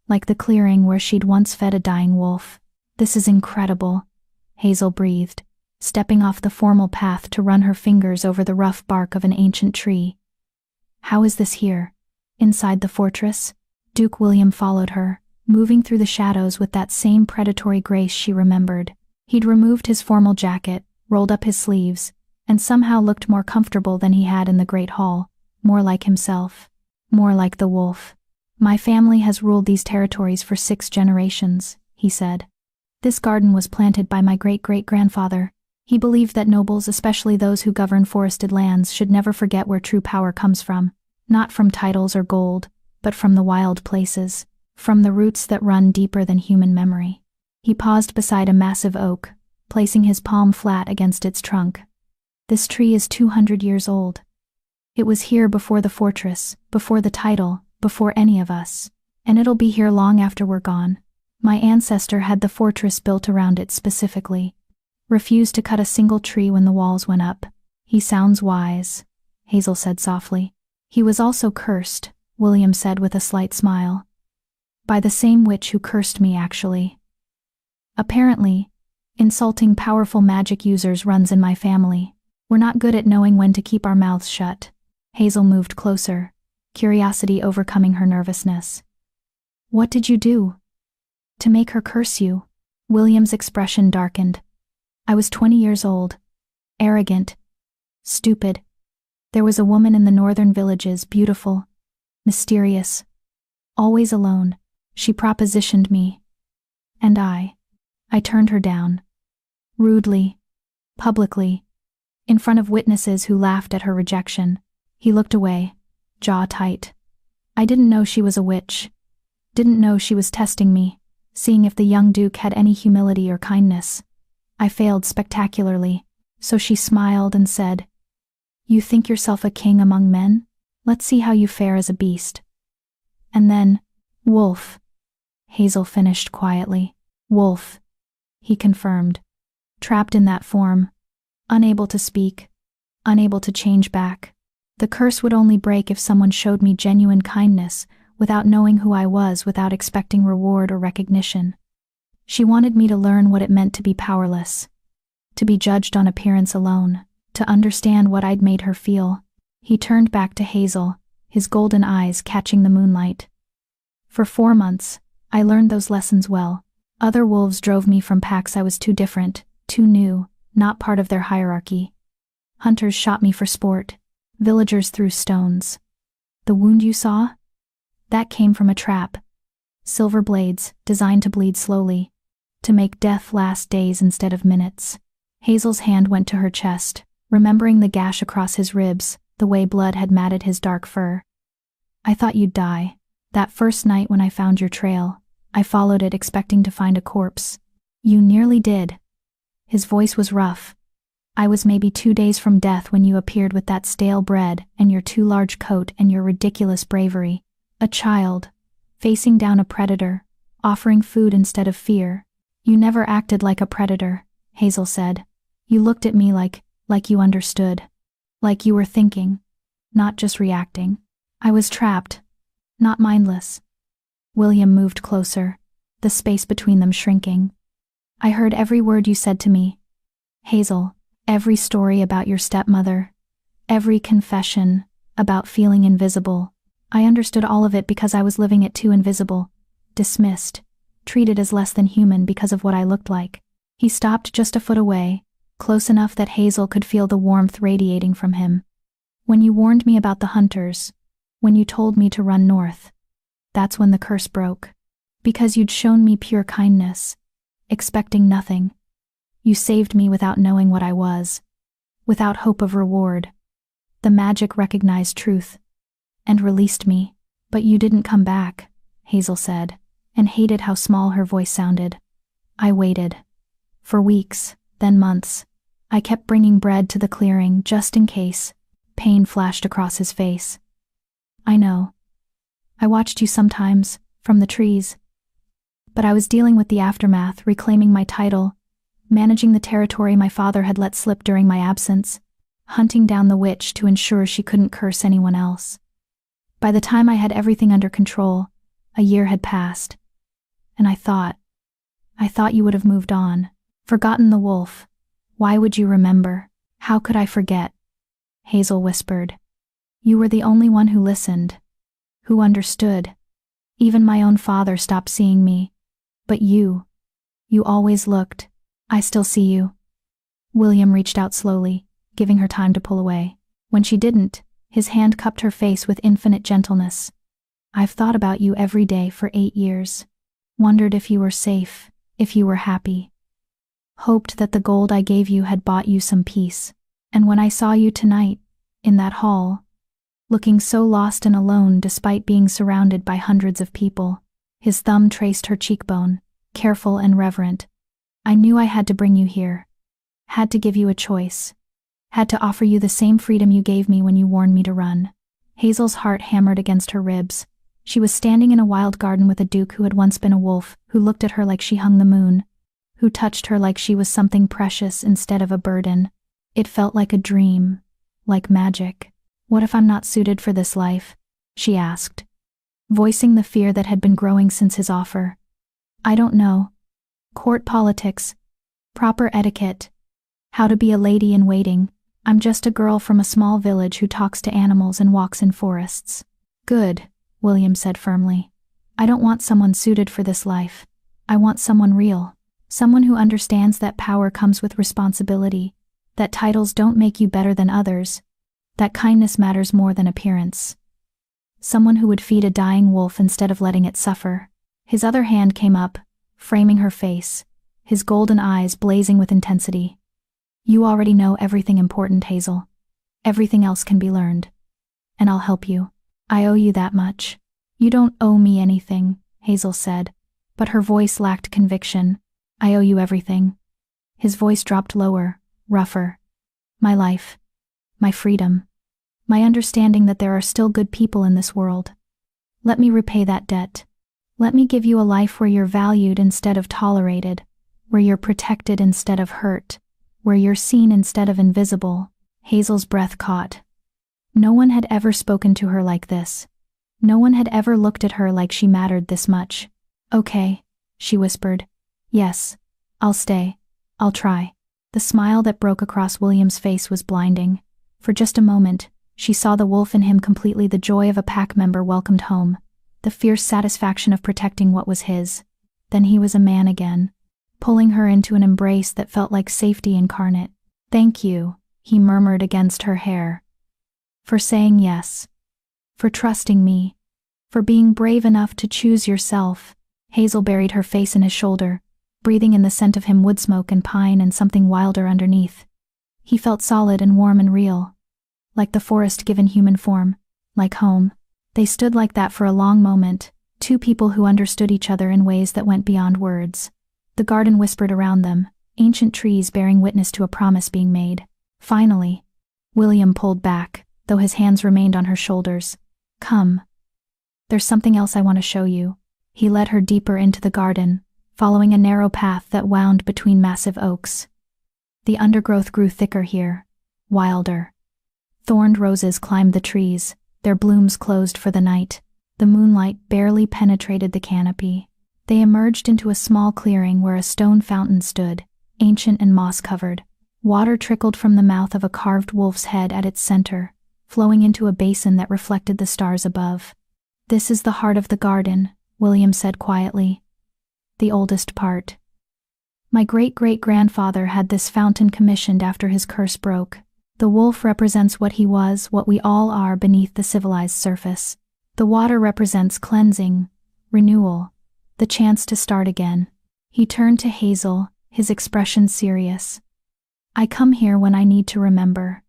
Like the clearing where she'd once fed a dying wolf. "This is incredible," Hazel breathed, stepping off the formal path to run her fingers over the rough bark of an ancient tree. "How is this here? Inside the fortress?" Duke William followed her, moving through the shadows with that same predatory grace she remembered. He'd removed his formal jacket, rolled up his sleeves, and somehow looked more comfortable than he had in the Great Hall, more like himself, more like the wolf. "My family has ruled these territories for 6 generations, he said. "This garden was planted by my great-great-grandfather. He believed that nobles, especially those who govern forested lands, should never forget where true power comes from, not from titles or gold, but from the wild places, from the roots that run deeper than human memory." He paused beside a massive oak, placing his palm flat against its trunk. "This tree is 200 years old. It was here before the fortress, before the title, before any of us, and it'll be here long after we're gone. My ancestor had the fortress built around it specifically. Refused to cut a single tree when the walls went up." "He sounds wise," Hazel said softly. "He was also cursed," William said with a slight smile. "By the same witch who cursed me, actually. Apparently, insulting powerful magic users runs in my family. We're not good at knowing when to keep our mouths shut." Hazel moved closer, curiosity overcoming her nervousness. "What did you do to make her curse you?" William's expression darkened. "I was 20 years old. Arrogant. Stupid. There was a woman in the northern villages, beautiful, mysterious, always alone. She propositioned me. And I turned her down. Rudely. Publicly. In front of witnesses who laughed at her rejection." He looked away, jaw tight. "I didn't know she was a witch. Didn't know she was testing me, seeing if the young Duke had any humility or kindness. I failed spectacularly, so she smiled and said, 'You think yourself a king among men? Let's see how you fare as a beast.' And then, wolf," Hazel finished quietly. "Wolf," he confirmed. "Trapped in that form, unable to speak, unable to change back. The curse would only break if someone showed me genuine kindness, without knowing who I was, without expecting reward or recognition. She wanted me to learn what it meant to be powerless, to be judged on appearance alone, to understand what I'd made her feel." He turned back to Hazel, his golden eyes catching the moonlight. "For 4 months, I learned those lessons well. Other wolves drove me from packs I was too different, too new, not part of their hierarchy. Hunters shot me for sport. Villagers threw stones. The wound you saw? That came from a trap. Silver blades, designed to bleed slowly, to make death last days instead of minutes." Hazel's hand went to her chest, remembering the gash across his ribs, the way blood had matted his dark fur. "I thought you'd die. That first night when I found your trail, I followed it expecting to find a corpse. You nearly did." His voice was rough. "I was maybe 2 days from death when you appeared with that stale bread and your too large coat and your ridiculous bravery. A child, facing down a predator, offering food instead of fear. You never acted like a predator," Hazel said. "You looked at me like you understood. Like you were thinking, not just reacting. I was trapped, not mindless." William moved closer, the space between them shrinking. "I heard every word you said to me, Hazel. Every story about your stepmother, every confession about feeling invisible. I understood all of it because I was living it too. Invisible, dismissed, treated as less than human because of what I looked like." He stopped just a foot away, close enough that Hazel could feel the warmth radiating from him. "When you warned me about the hunters, when you told me to run north, that's when the curse broke. Because you'd shown me pure kindness, expecting nothing. You saved me without knowing what I was, without hope of reward. The magic recognized truth and released me. But you didn't come back, Hazel said, and hated how small her voice sounded. I waited. For weeks, then months. I kept bringing bread to the clearing just in case. Pain flashed across his face. I know. I watched you sometimes, from the trees. But I was dealing with the aftermath, reclaiming my title, managing the territory my father had let slip during my absence, hunting down the witch to ensure she couldn't curse anyone else. By the time I had everything under control, a year had passed. And I thought you would have moved on, forgotten the wolf. Why would you remember? How could I forget? Hazel whispered. You were the only one who listened, who understood. Even my own father stopped seeing me. But you always looked. I still see you. William reached out slowly, giving her time to pull away. When she didn't, his hand cupped her face with infinite gentleness. I've thought about you every day for 8 years. Wondered if you were safe, if you were happy. Hoped that the gold I gave you had bought you some peace. And when I saw you tonight, in that hall, looking so lost and alone despite being surrounded by hundreds of people, his thumb traced her cheekbone, careful and reverent. I knew I had to bring you here. Had to give you a choice. Had to offer you the same freedom you gave me when you warned me to run. Hazel's heart hammered against her ribs. She was standing in a wild garden with a duke who had once been a wolf, who looked at her like she hung the moon, who touched her like she was something precious instead of a burden. It felt like a dream, like magic. What if I'm not suited for this life? She asked, voicing the fear that had been growing since his offer. I don't know. Court politics, proper etiquette, how to be a lady in waiting. I'm just a girl from a small village who talks to animals and walks in forests. Good, William said firmly. I don't want someone suited for this life. I want someone real. Someone who understands that power comes with responsibility, that titles don't make you better than others, that kindness matters more than appearance. Someone who would feed a dying wolf instead of letting it suffer. His other hand came up, framing her face, his golden eyes blazing with intensity. You already know everything important, Hazel. Everything else can be learned. And I'll help you. I owe you that much. You don't owe me anything, Hazel said, but her voice lacked conviction. I owe you everything. His voice dropped lower, rougher. My life. My freedom. My understanding that there are still good people in this world. Let me repay that debt. Let me give you a life where you're valued instead of tolerated, where you're protected instead of hurt, where you're seen instead of invisible. Hazel's breath caught. No one had ever spoken to her like this. No one had ever looked at her like she mattered this much. Okay, she whispered. Yes, I'll stay. I'll try. The smile that broke across William's face was blinding. For just a moment, she saw the wolf in him completely, the joy of a pack member welcomed home, the fierce satisfaction of protecting what was his. Then he was a man again, pulling her into an embrace that felt like safety incarnate. Thank you, he murmured against her hair. For saying yes. For trusting me. For being brave enough to choose yourself. Hazel buried her face in his shoulder, breathing in the scent of him, wood smoke and pine and something wilder underneath. He felt solid and warm and real. Like the forest given human form. Like home. They stood like that for a long moment, two people who understood each other in ways that went beyond words. The garden whispered around them, ancient trees bearing witness to a promise being made. Finally, William pulled back, though his hands remained on her shoulders. Come. There's something else I want to show you. He led her deeper into the garden, following a narrow path that wound between massive oaks. The undergrowth grew thicker here, wilder. Thorned roses climbed the trees, their blooms closed for the night. The moonlight barely penetrated the canopy. They emerged into a small clearing where a stone fountain stood, ancient and moss-covered. Water trickled from the mouth of a carved wolf's head at its center, flowing into a basin that reflected the stars above. This is the heart of the garden, William said quietly. The oldest part. My great-great-grandfather had this fountain commissioned after his curse broke. The wolf represents what he was, what we all are beneath the civilized surface. The water represents cleansing, renewal, the chance to start again. He turned to Hazel, his expression serious. I come here when I need to remember.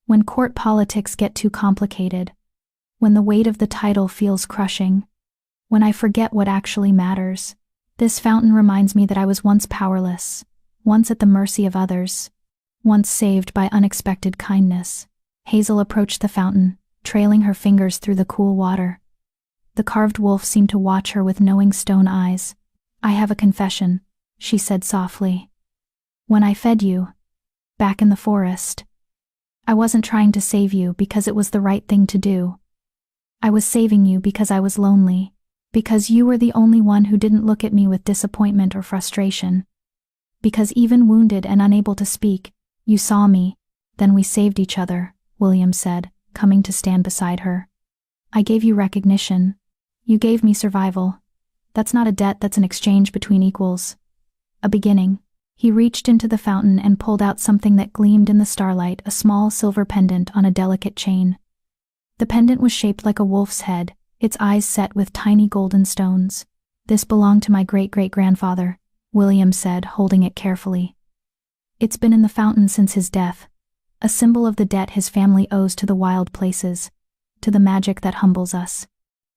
When court politics get too complicated. When the weight of the title feels crushing. When I forget what actually matters. This fountain reminds me that I was once powerless, once at the mercy of others, once saved by unexpected kindness. Hazel approached the fountain, trailing her fingers through the cool water. The carved wolf seemed to watch her with knowing stone eyes. "I have a confession," she said softly. "When I fed you, back in the forest, I wasn't trying to save you because it was the right thing to do. I was saving you because I was lonely, because you were the only one who didn't look at me with disappointment or frustration. Because even wounded and unable to speak, you saw me, then we saved each other," William said, coming to stand beside her. "I gave you recognition. You gave me survival. That's not a debt, that's an exchange between equals. A beginning." He reached into the fountain and pulled out something that gleamed in the starlight, a small silver pendant on a delicate chain. The pendant was shaped like a wolf's head, its eyes set with tiny golden stones. "This belonged to my great-great-grandfather," William said, holding it carefully. "It's been in the fountain since his death, a symbol of the debt his family owes to the wild places, to the magic that humbles us,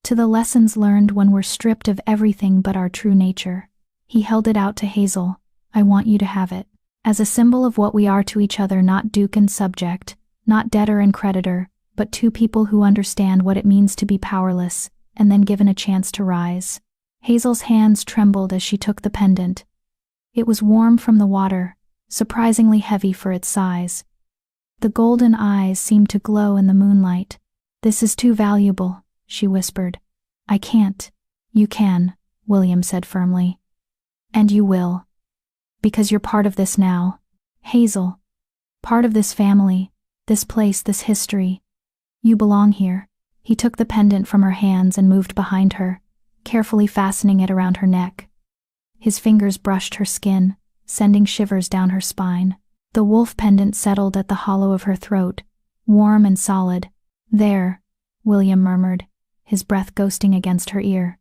to the lessons learned when we're stripped of everything but our true nature." He held it out to Hazel. "I want you to have it, as a symbol of what we are to each other, not duke and subject, not debtor and creditor, but two people who understand what it means to be powerless and then given a chance to rise." Hazel's hands trembled as she took the pendant. It was warm from the water, surprisingly heavy for its size. The golden eyes seemed to glow in the moonlight. "This is too valuable," she whispered. "I can't." "You can," William said firmly. "And you will. Because you're part of this now, Hazel. Part of this family, this place, this history. You belong here." He took the pendant from her hands and moved behind her, carefully fastening it around her neck. His fingers brushed her skin, sending shivers down her spine. The wolf pendant settled at the hollow of her throat, warm and solid. "There," William murmured, his breath ghosting against her ear.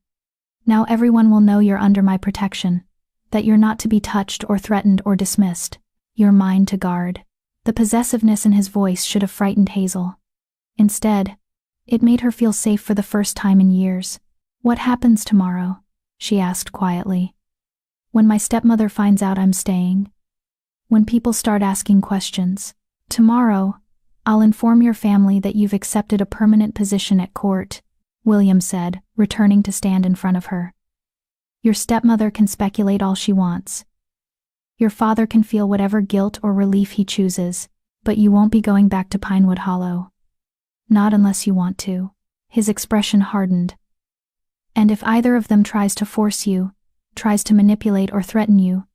"Now everyone will know you're under my protection, that you're not to be touched or threatened or dismissed. You're mine to guard." The possessiveness in his voice should have frightened Hazel. Instead, it made her feel safe for the first time in years. "What happens tomorrow?" she asked quietly. "When my stepmother finds out I'm staying? When people start asking questions? Tomorrow, I'll inform your family that you've accepted a permanent position at court," William said, returning to stand in front of her. "Your stepmother can speculate all she wants. Your father can feel whatever guilt or relief he chooses, but you won't be going back to Pinewood Hollow. Not unless you want to." His expression hardened. "And if either of them tries to force you, tries to manipulate or threaten you,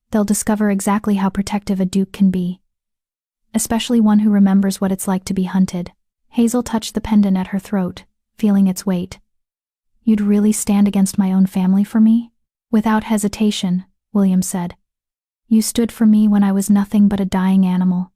they'll discover exactly how protective a duke can be. Especially one who remembers what it's like to be hunted." Hazel touched the pendant at her throat, feeling its weight. "You'd really stand against my own family for me?" "Without hesitation," William said. "You stood for me when I was nothing but a dying animal.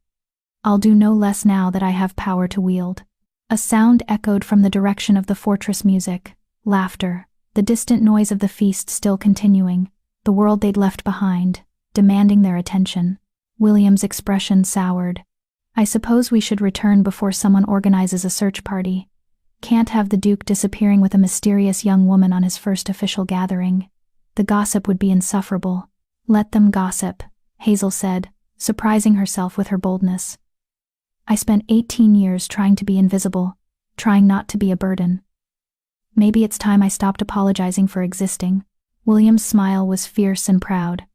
I'll do no less now that I have power to wield." A sound echoed from the direction of the fortress music, laughter, the distant noise of the feast still continuing, the world they'd left behind, demanding their attention. William's expression soured. "I suppose we should return before someone organizes a search party. Can't have the Duke disappearing with a mysterious young woman on his first official gathering. The gossip would be insufferable." "Let them gossip," Hazel said, surprising herself with her boldness. "I spent 18 years trying to be invisible, trying not to be a burden. Maybe it's time I stopped apologizing for existing." William's smile was fierce and proud.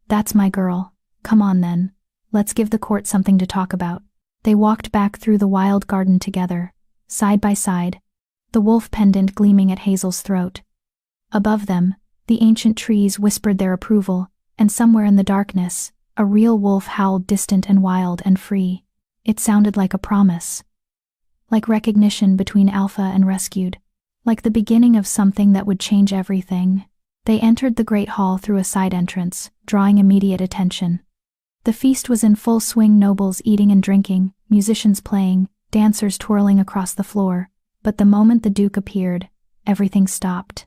"That's my girl. Come on then. Let's give the court something to talk about." They walked back through the wild garden together, side by side, the wolf pendant gleaming at Hazel's throat. Above them, the ancient trees whispered their approval, and somewhere in the darkness, a real wolf howled, distant and wild and free. It sounded like a promise. Like recognition between alpha and rescued. Like the beginning of something that would change everything. They entered the great hall through a side entrance, drawing immediate attention. The feast was in full swing, nobles eating and drinking, musicians playing, dancers twirling across the floor. But the moment the Duke appeared, everything stopped.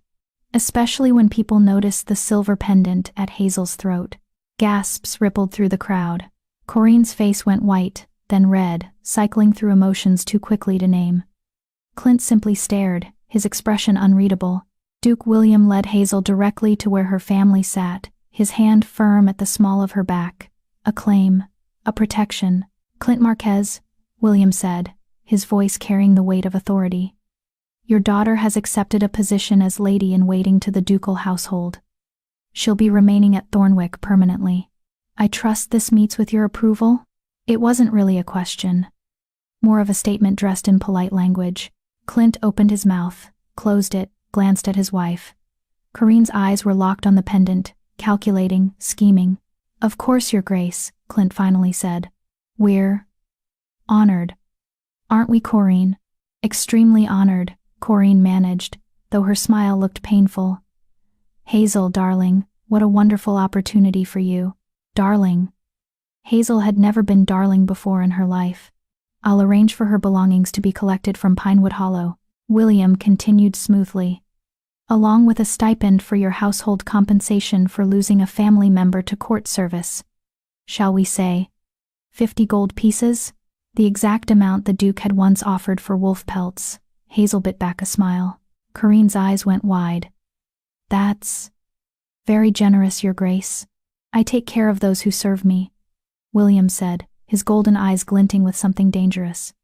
Especially when people noticed the silver pendant at Hazel's throat. Gasps rippled through the crowd. Corinne's face went white, then red, cycling through emotions too quickly to name. Clint simply stared, his expression unreadable. Duke William led Hazel directly to where her family sat, his hand firm at the small of her back. A claim, a protection. Clint Marquez, William said, his voice carrying the weight of authority. Your daughter has accepted a position as lady-in-waiting to the ducal household. She'll be remaining at Thornwick permanently. I trust this meets with your approval? It wasn't really a question. More of a statement dressed in polite language. Clint opened his mouth, closed it, glanced at his wife. Corinne's eyes were locked on the pendant, calculating, scheming. Of course, Your Grace, Clint finally said. We're honored. Aren't we, Corinne? Extremely honored, Corinne managed, though her smile looked painful. Hazel, darling, what a wonderful opportunity for you. Darling. Hazel had never been darling before in her life. I'll arrange for her belongings to be collected from Pinewood Hollow, William continued smoothly. Along with a stipend for your household compensation for losing a family member to court service. Shall we say 50 gold pieces? The exact amount the Duke had once offered for wolf pelts. Hazel bit back a smile. Corinne's eyes went wide. That's very generous, Your Grace. I take care of those who serve me, William said, his golden eyes glinting with something dangerous.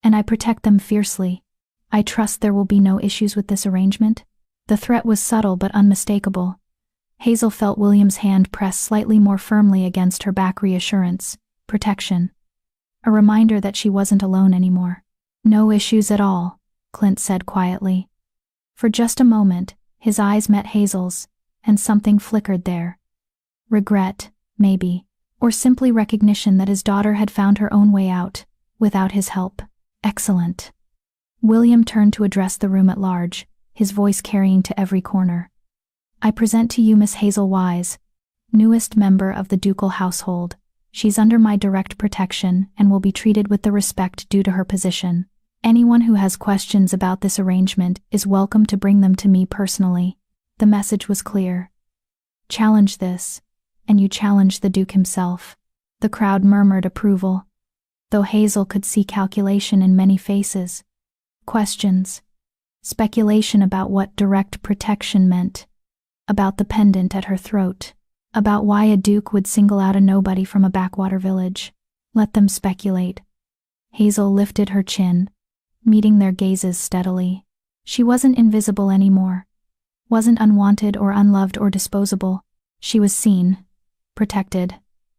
And I protect them fiercely. I trust there will be no issues with this arrangement. The threat was subtle but unmistakable. Hazel felt William's hand press slightly more firmly against her back. Reassurance, protection. A reminder that she wasn't alone anymore. No issues at all, Clint said quietly. For just a moment, his eyes met Hazel's, and something flickered there. Regret, maybe, or simply recognition that his daughter had found her own way out, without his help. Excellent. William turned to address the room at large, his voice carrying to every corner. I present to you Miss Hazel Wise, newest member of the ducal household. She's under my direct protection and will be treated with the respect due to her position. Anyone who has questions about this arrangement is welcome to bring them to me personally. The message was clear. Challenge this, and you challenge the Duke himself. The crowd murmured approval, though Hazel could see calculation in many faces. Questions. Speculation about what direct protection meant. About the pendant at her throat. About why a duke would single out a nobody from a backwater village. Let them speculate. Hazel lifted her chin, meeting their gazes steadily. She wasn't invisible anymore. Wasn't unwanted or unloved or disposable. She was seen, protected,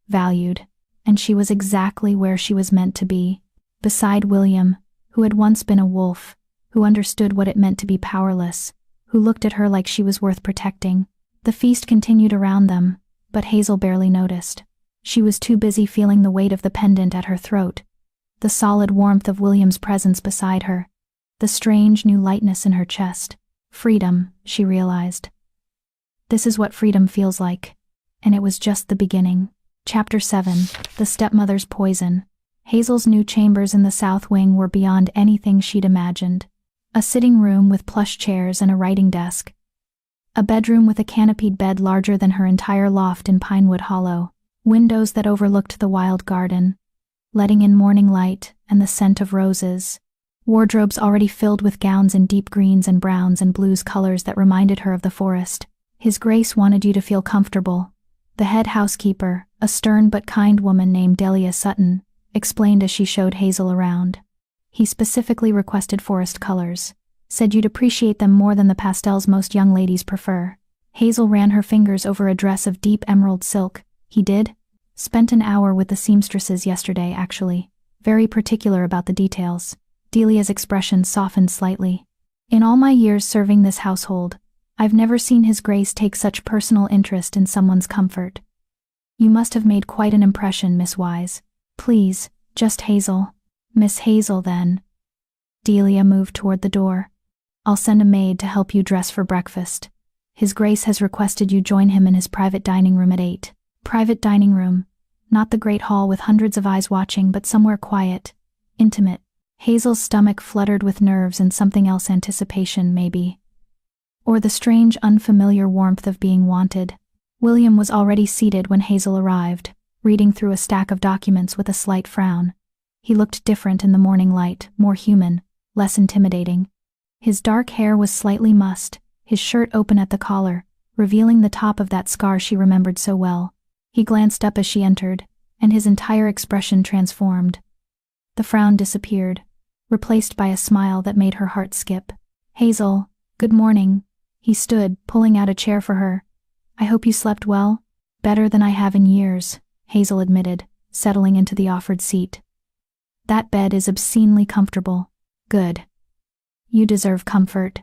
valued, and she was exactly where she was meant to be, beside William, who had once been a wolf, who understood what it meant to be powerless, who looked at her like she was worth protecting. The feast continued around them, but Hazel barely noticed. She was too busy feeling the weight of the pendant at her throat, the solid warmth of William's presence beside her, the strange new lightness in her chest. Freedom, she realized. This is what freedom feels like. And it was just the beginning. Chapter 7, The Stepmother's Poison. Hazel's new chambers in the south wing were beyond anything she'd imagined. A sitting room with plush chairs and a writing desk. A bedroom with a canopied bed larger than her entire loft in Pinewood Hollow. Windows that overlooked the wild garden, letting in morning light and the scent of roses. Wardrobes already filled with gowns in deep greens and browns and blues colors that reminded her of the forest. His Grace wanted you to feel comfortable. The head housekeeper, a stern but kind woman named Delia Sutton, explained as she showed Hazel around. He specifically requested forest colors. Said you'd appreciate them more than the pastels most young ladies prefer. Hazel ran her fingers over a dress of deep emerald silk. He did? Spent an hour with the seamstresses yesterday, actually. Very particular about the details. Delia's expression softened slightly. In all my years serving this household, I've never seen His Grace take such personal interest in someone's comfort. You must have made quite an impression, Miss Wise. Please, just Hazel. Miss Hazel, then. Delia moved toward the door. I'll send a maid to help you dress for breakfast. His Grace has requested you join him in his private dining room at 8. Private dining room. Not the great hall with hundreds of eyes watching, but somewhere quiet, intimate. Hazel's stomach fluttered with nerves and something else, anticipation, maybe. Or the strange, unfamiliar warmth of being wanted. William was already seated when Hazel arrived, reading through a stack of documents with a slight frown. He looked different in the morning light, more human, less intimidating. His dark hair was slightly mussed, his shirt open at the collar, revealing the top of that scar she remembered so well. He glanced up as she entered, and his entire expression transformed. The frown disappeared, replaced by a smile that made her heart skip. "Hazel, good morning." He stood, pulling out a chair for her. "I hope you slept well?" "Better than I have in years," Hazel admitted, settling into the offered seat. "That bed is obscenely comfortable." "Good. You deserve comfort."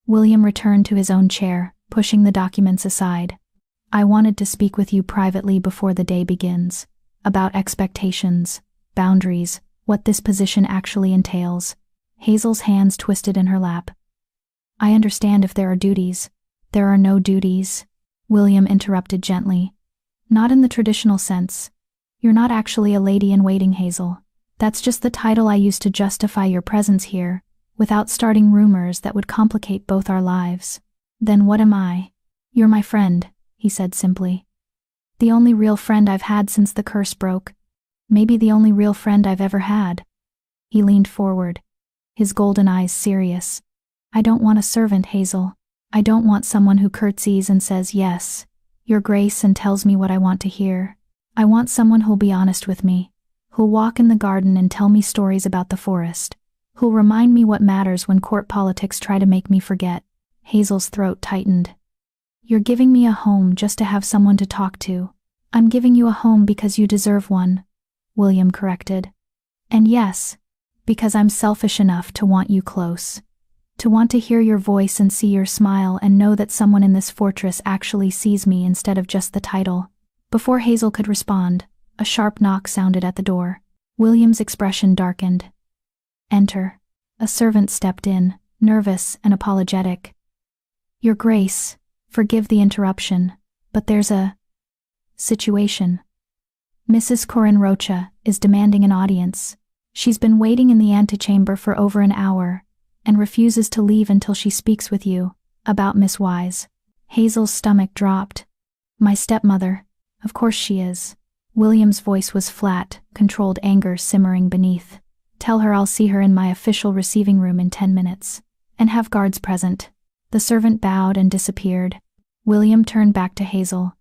William returned to his own chair, pushing the documents aside. "I wanted to speak with you privately before the day begins. About expectations, boundaries, what this position actually entails." Hazel's hands twisted in her lap. "I understand if there are duties." "There are no duties," William interrupted gently. "Not in the traditional sense. You're not actually a lady-in-waiting, Hazel. That's just the title I used to justify your presence here, without starting rumors that would complicate both our lives." "Then what am I?" "You're my friend," he said simply. "The only real friend I've had since the curse broke. Maybe the only real friend I've ever had." He leaned forward, his golden eyes serious. "I don't want a servant, Hazel. I don't want someone who curtsies and says yes, Your Grace, and tells me what I want to hear. I want someone who'll be honest with me, who'll walk in the garden and tell me stories about the forest, who'll remind me what matters when court politics try to make me forget." Hazel's throat tightened. "You're giving me a home just to have someone to talk to." "I'm giving you a home because you deserve one," William corrected. "And yes, because I'm selfish enough to want you close. To want to hear your voice and see your smile and know that someone in this fortress actually sees me instead of just the title." Before Hazel could respond, a sharp knock sounded at the door. William's expression darkened. "Enter." A servant stepped in, nervous and apologetic. "Your Grace, forgive the interruption, but there's a situation. Mrs. Corin Rocha is demanding an audience. She's been waiting in the antechamber for over an hour, and refuses to leave until she speaks with you, about Miss Wise." Hazel's stomach dropped. "My stepmother, of course she is." William's voice was flat, controlled anger simmering beneath. "Tell her I'll see her in my official receiving room in 10 minutes, and have guards present." The servant bowed and disappeared. William turned back to Hazel,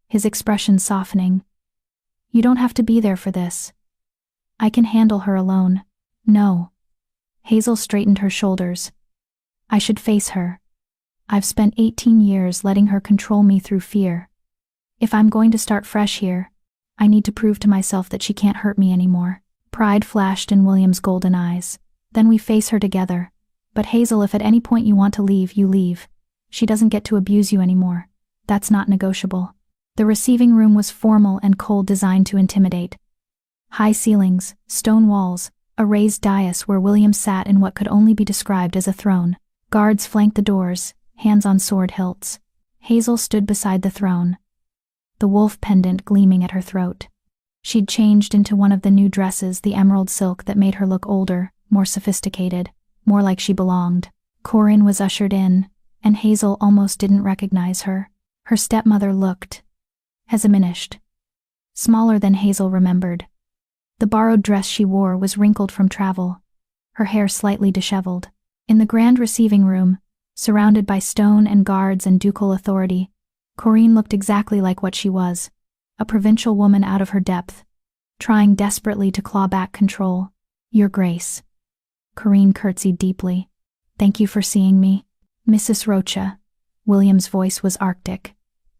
his expression softening. "You don't have to be there for this. I can handle her alone." "No." Hazel straightened her shoulders. "I should face her. I've spent 18 years letting her control me through fear. If I'm going to start fresh here, I need to prove to myself that she can't hurt me anymore." Pride flashed in William's golden eyes. "Then we face her together. But Hazel, if at any point you want to leave, you leave. She doesn't get to abuse you anymore. That's not negotiable." The receiving room was formal and cold, designed to intimidate. High ceilings, stone walls, a raised dais where William sat in what could only be described as a throne. Guards flanked the doors, hands on sword hilts. Hazel stood beside the throne, the wolf pendant gleaming at her throat. She'd changed into one of the new dresses, the emerald silk that made her look older, more sophisticated, more like she belonged. Corin was ushered in, and Hazel almost didn't recognize her. Her stepmother looked diminished, smaller than Hazel remembered. The borrowed dress she wore was wrinkled from travel, her hair slightly disheveled. In the grand receiving room, surrounded by stone and guards and ducal authority, Corinne looked exactly like what she was, a provincial woman out of her depth, trying desperately to claw back control. "Your Grace." Corinne curtsied deeply. "Thank you for seeing me." "Mrs. Rocha." William's voice was arctic.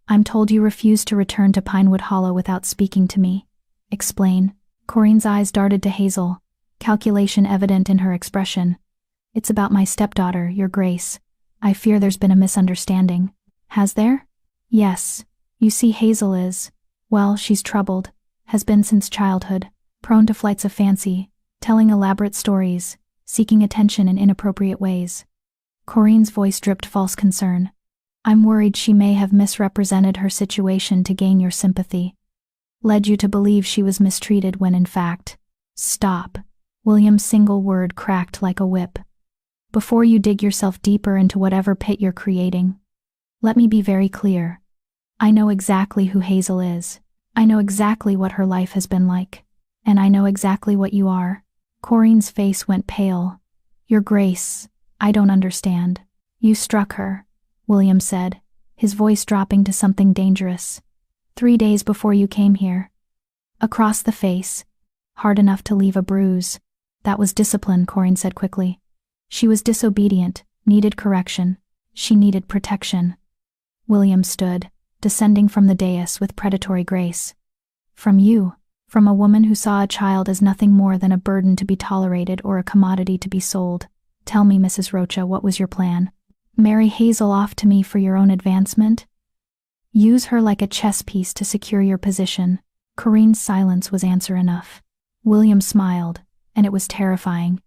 "I'm told you refused to return to Pinewood Hollow without speaking to me. Explain." Corinne's eyes darted to Hazel, calculation evident in her expression. "It's about my stepdaughter, Your Grace. I fear there's been a misunderstanding." "Has there?" "Yes. You see, Hazel is, well, she's troubled, has been since childhood, prone to flights of fancy, telling elaborate stories, seeking attention in inappropriate ways." Corinne's voice dripped false concern. "I'm worried she may have misrepresented her situation to gain your sympathy. Led you to believe she was mistreated when in fact—" "Stop." William's single word cracked like a whip. "Before you dig yourself deeper into whatever pit you're creating, let me be very clear. I know exactly who Hazel is. I know exactly what her life has been like. And I know exactly what you are. Corinne's face went pale. Your Grace, I don't understand. You struck her, William said, his voice dropping to something dangerous. 3 days before you came here. Across the face, hard enough to leave a bruise. That was discipline, Corinne said quickly. She was disobedient, needed correction. She needed protection. William stood, descending from the dais with predatory grace. From you, from a woman who saw a child as nothing more than a burden to be tolerated or a commodity to be sold. Tell me, Mrs. Rocha, what was your plan? Marry Hazel off to me for your own advancement? Use her like a chess piece to secure your position. Corinne's silence was answer enough. William smiled, and it was terrifying.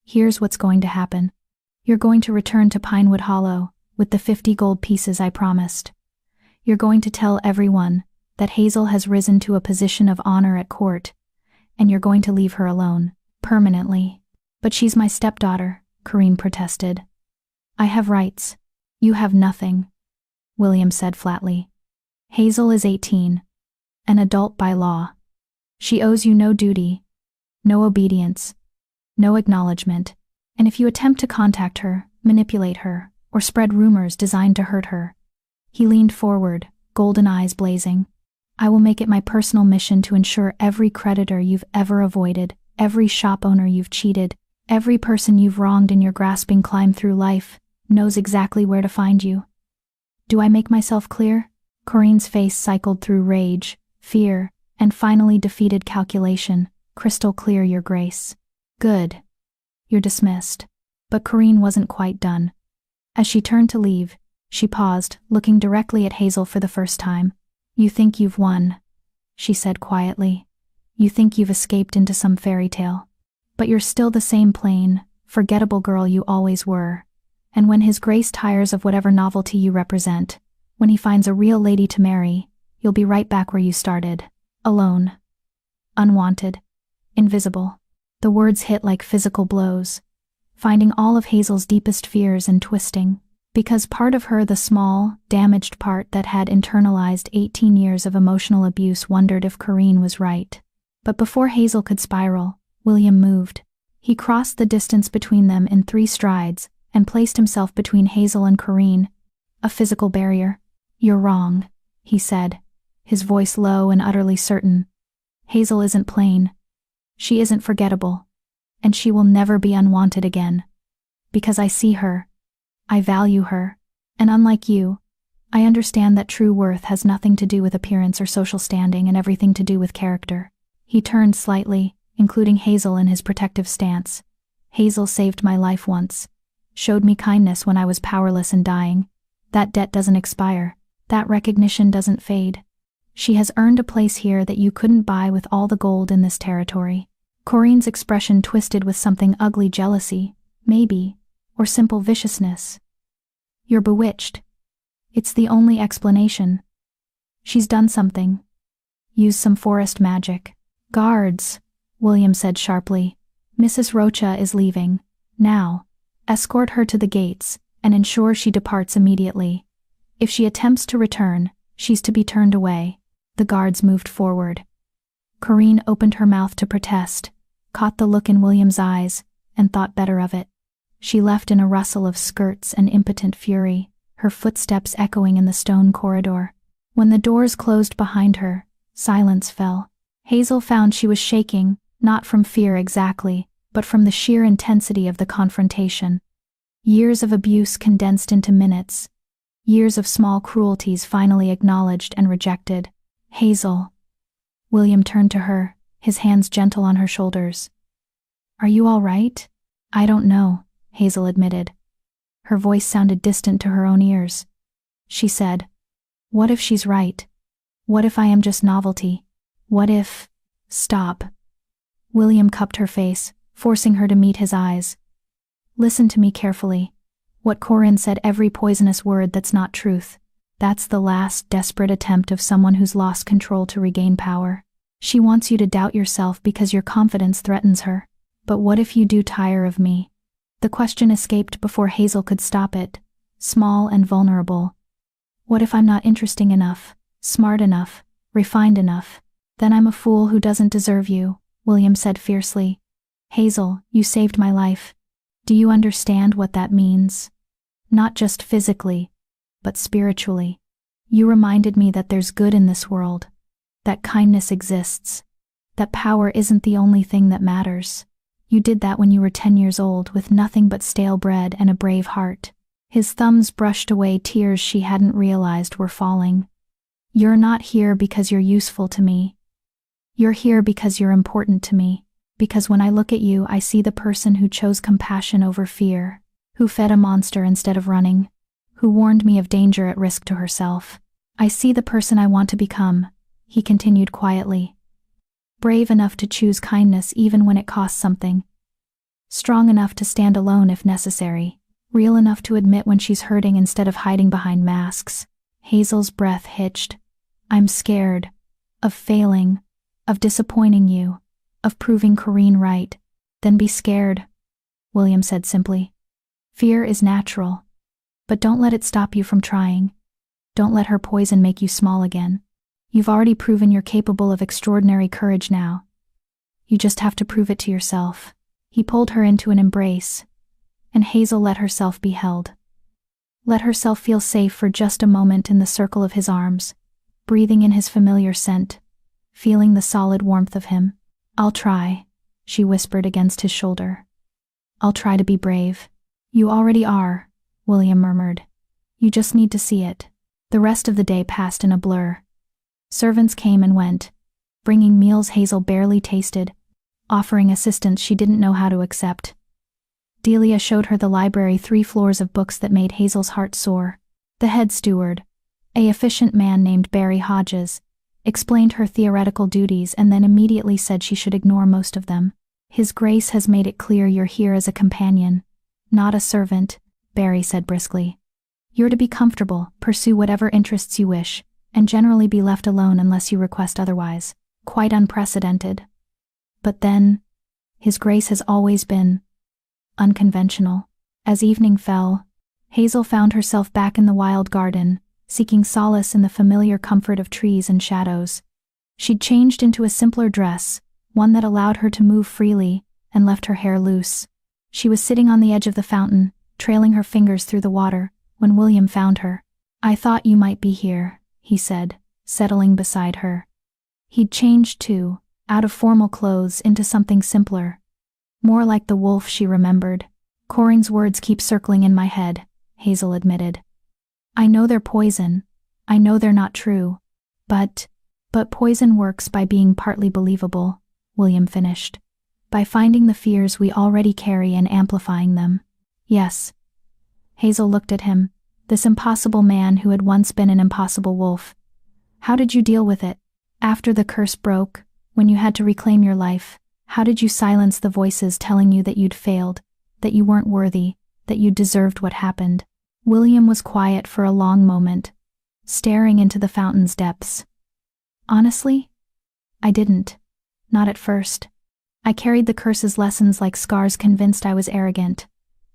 Here's what's going to happen. You're going to return to Pinewood Hollow, with the 50 gold pieces I promised. You're going to tell everyone that Hazel has risen to a position of honor at court, and you're going to leave her alone, permanently. But she's my stepdaughter, Corinne protested. I have rights. You have nothing, William said flatly. Hazel is 18, an adult by law. She owes you no duty, no obedience, no acknowledgement, and if you attempt to contact her, manipulate her, or spread rumors designed to hurt her. He leaned forward, golden eyes blazing. I will make it my personal mission to ensure every creditor you've ever avoided, every shop owner you've cheated, every person you've wronged in your grasping climb through life, knows exactly where to find you. Do I make myself clear? Corinne's face cycled through rage, fear, and finally defeated calculation. Crystal clear, Your Grace. Good. You're dismissed. But Corinne wasn't quite done. As she turned to leave, she paused, looking directly at Hazel for the first time. You think you've won, she said quietly. You think you've escaped into some fairy tale. But you're still the same plain, forgettable girl you always were. And when His Grace tires of whatever novelty you represent, when he finds a real lady to marry, you'll be right back where you started. Alone. Unwanted. Invisible. The words hit like physical blows, finding all of Hazel's deepest fears and twisting, because part of her, the small, damaged part that had internalized 18 years of emotional abuse, wondered if Corinne was right. But before Hazel could spiral, William moved. He crossed the distance between them in 3 strides and placed himself between Hazel and Corinne, a physical barrier. You're wrong, he said, his voice low and utterly certain. Hazel isn't plain. She isn't forgettable. And she will never be unwanted again. Because I see her. I value her. And unlike you, I understand that true worth has nothing to do with appearance or social standing and everything to do with character. He turned slightly, including Hazel in his protective stance. Hazel saved my life once. Showed me kindness when I was powerless and dying. That debt doesn't expire. That recognition doesn't fade. She has earned a place here that you couldn't buy with all the gold in this territory. Corinne's expression twisted with something ugly jealousy, maybe, or simple viciousness. You're bewitched. It's the only explanation. She's done something. Used some forest magic. Guards, William said sharply. Mrs. Rocha is leaving. Now. Escort her to the gates, and ensure she departs immediately. If she attempts to return, she's to be turned away. The guards moved forward. Corinne opened her mouth to protest, caught the look in William's eyes, and thought better of it. She left in a rustle of skirts and impotent fury, her footsteps echoing in the stone corridor. When the doors closed behind her, silence fell. Hazel found she was shaking, not from fear exactly, but from the sheer intensity of the confrontation. Years of abuse condensed into minutes. Years of small cruelties finally acknowledged and rejected. Hazel. William turned to her, his hands gentle on her shoulders. Are you all right? I don't know, Hazel admitted. Her voice sounded distant to her own ears. She said, what if she's right? What if I am just novelty? What if... Stop. William cupped her face, forcing her to meet his eyes. Listen to me carefully. What Corinne said, every poisonous word that's not truth. That's the last desperate attempt of someone who's lost control to regain power. She wants you to doubt yourself because your confidence threatens her. But what if you do tire of me? The question escaped before Hazel could stop it, small and vulnerable. What if I'm not interesting enough, smart enough, refined enough? Then I'm a fool who doesn't deserve you, William said fiercely. Hazel, you saved my life. Do you understand what that means? Not just physically, but spiritually. You reminded me that there's good in this world, that kindness exists, that power isn't the only thing that matters. You did that when you were 10 years old with nothing but stale bread and a brave heart. His thumbs brushed away tears she hadn't realized were falling. You're not here because you're useful to me. You're here because you're important to me. Because when I look at you, I see the person who chose compassion over fear, who fed a monster instead of running, who warned me of danger at risk to herself. I see the person I want to become, he continued quietly. Brave enough to choose kindness even when it costs something. Strong enough to stand alone if necessary. Real enough to admit when she's hurting instead of hiding behind masks. Hazel's breath hitched. I'm scared. Of failing. Of disappointing you. Of proving Corinne right. Then be scared, William said simply. Fear is natural. But don't let it stop you from trying. Don't let her poison make you small again. You've already proven you're capable of extraordinary courage now. You just have to prove it to yourself. He pulled her into an embrace, and Hazel let herself be held. Let herself feel safe for just a moment in the circle of his arms, breathing in his familiar scent, feeling the solid warmth of him. I'll try, she whispered against his shoulder. I'll try to be brave. You already are, William murmured. You just need to see it. The rest of the day passed in a blur. Servants came and went, bringing meals Hazel barely tasted, offering assistance she didn't know how to accept. Delia showed her the library 3 floors of books that made Hazel's heart soar. The head steward, a efficient man named Barry Hodges, explained her theoretical duties and then immediately said she should ignore most of them. His Grace has made it clear you're here as a companion, not a servant, Barry said briskly. You're to be comfortable, pursue whatever interests you wish, and generally be left alone unless you request otherwise. Quite unprecedented. But then, His Grace has always been unconventional. As evening fell, Hazel found herself back in the wild garden, seeking solace in the familiar comfort of trees and shadows. She'd changed into a simpler dress, one that allowed her to move freely, and left her hair loose. She was sitting on the edge of the fountain, trailing her fingers through the water, when William found her. I thought you might be here, he said, settling beside her. He'd changed too, out of formal clothes into something simpler. More like the wolf she remembered. Corinne's words keep circling in my head, Hazel admitted. I know they're poison. I know they're not true. But poison works by being partly believable, William finished. By finding the fears we already carry and amplifying them. Yes. Hazel looked at him, this impossible man who had once been an impossible wolf. How did you deal with it? After the curse broke, when you had to reclaim your life, how did you silence the voices telling you that you'd failed, that you weren't worthy, that you deserved what happened? William was quiet for a long moment, staring into the fountain's depths. Honestly, I didn't. Not at first. I carried the curse's lessons like scars, convinced I was arrogant,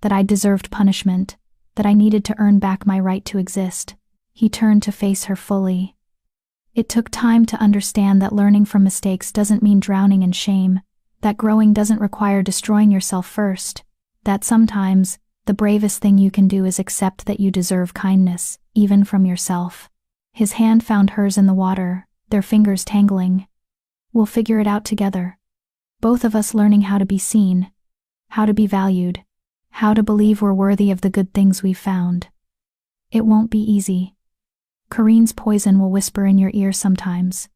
that I deserved punishment, that I needed to earn back my right to exist. He turned to face her fully. It took time to understand that learning from mistakes doesn't mean drowning in shame, that growing doesn't require destroying yourself first, that sometimes the bravest thing you can do is accept that you deserve kindness, even from yourself. His hand found hers in the water, their fingers tangling. We'll figure it out together. Both of us learning how to be seen, how to be valued, how to believe we're worthy of the good things we've found. It won't be easy. Corinne's poison will whisper in your ear sometimes,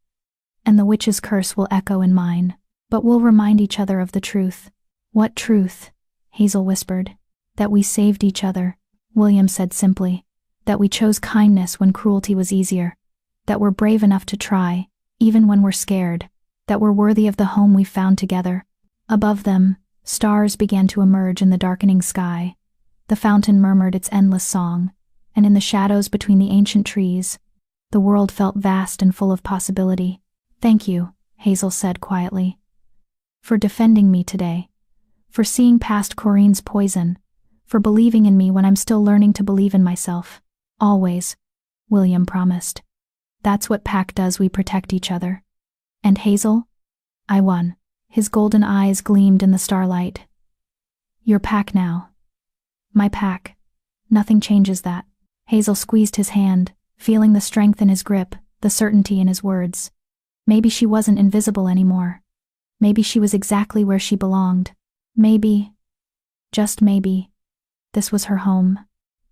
and the witch's curse will echo in mine, but we'll remind each other of the truth. What truth? Hazel whispered. That we saved each other, William said simply. That we chose kindness when cruelty was easier. That we're brave enough to try, even when we're scared. That we're worthy of the home we found together. Above them, stars began to emerge in the darkening sky. The fountain murmured its endless song, and in the shadows between the ancient trees, the world felt vast and full of possibility. Thank you, Hazel said quietly. For defending me today. For seeing past Corinne's poison. For believing in me when I'm still learning to believe in myself. Always, William promised. That's what pact does, we protect each other. And Hazel? I won, His golden eyes gleamed in the starlight. Your pack now. My pack. Nothing changes that. Hazel squeezed his hand, feeling the strength in his grip, the certainty in his words. Maybe she wasn't invisible anymore. Maybe she was exactly where she belonged. Maybe, just maybe, this was her home.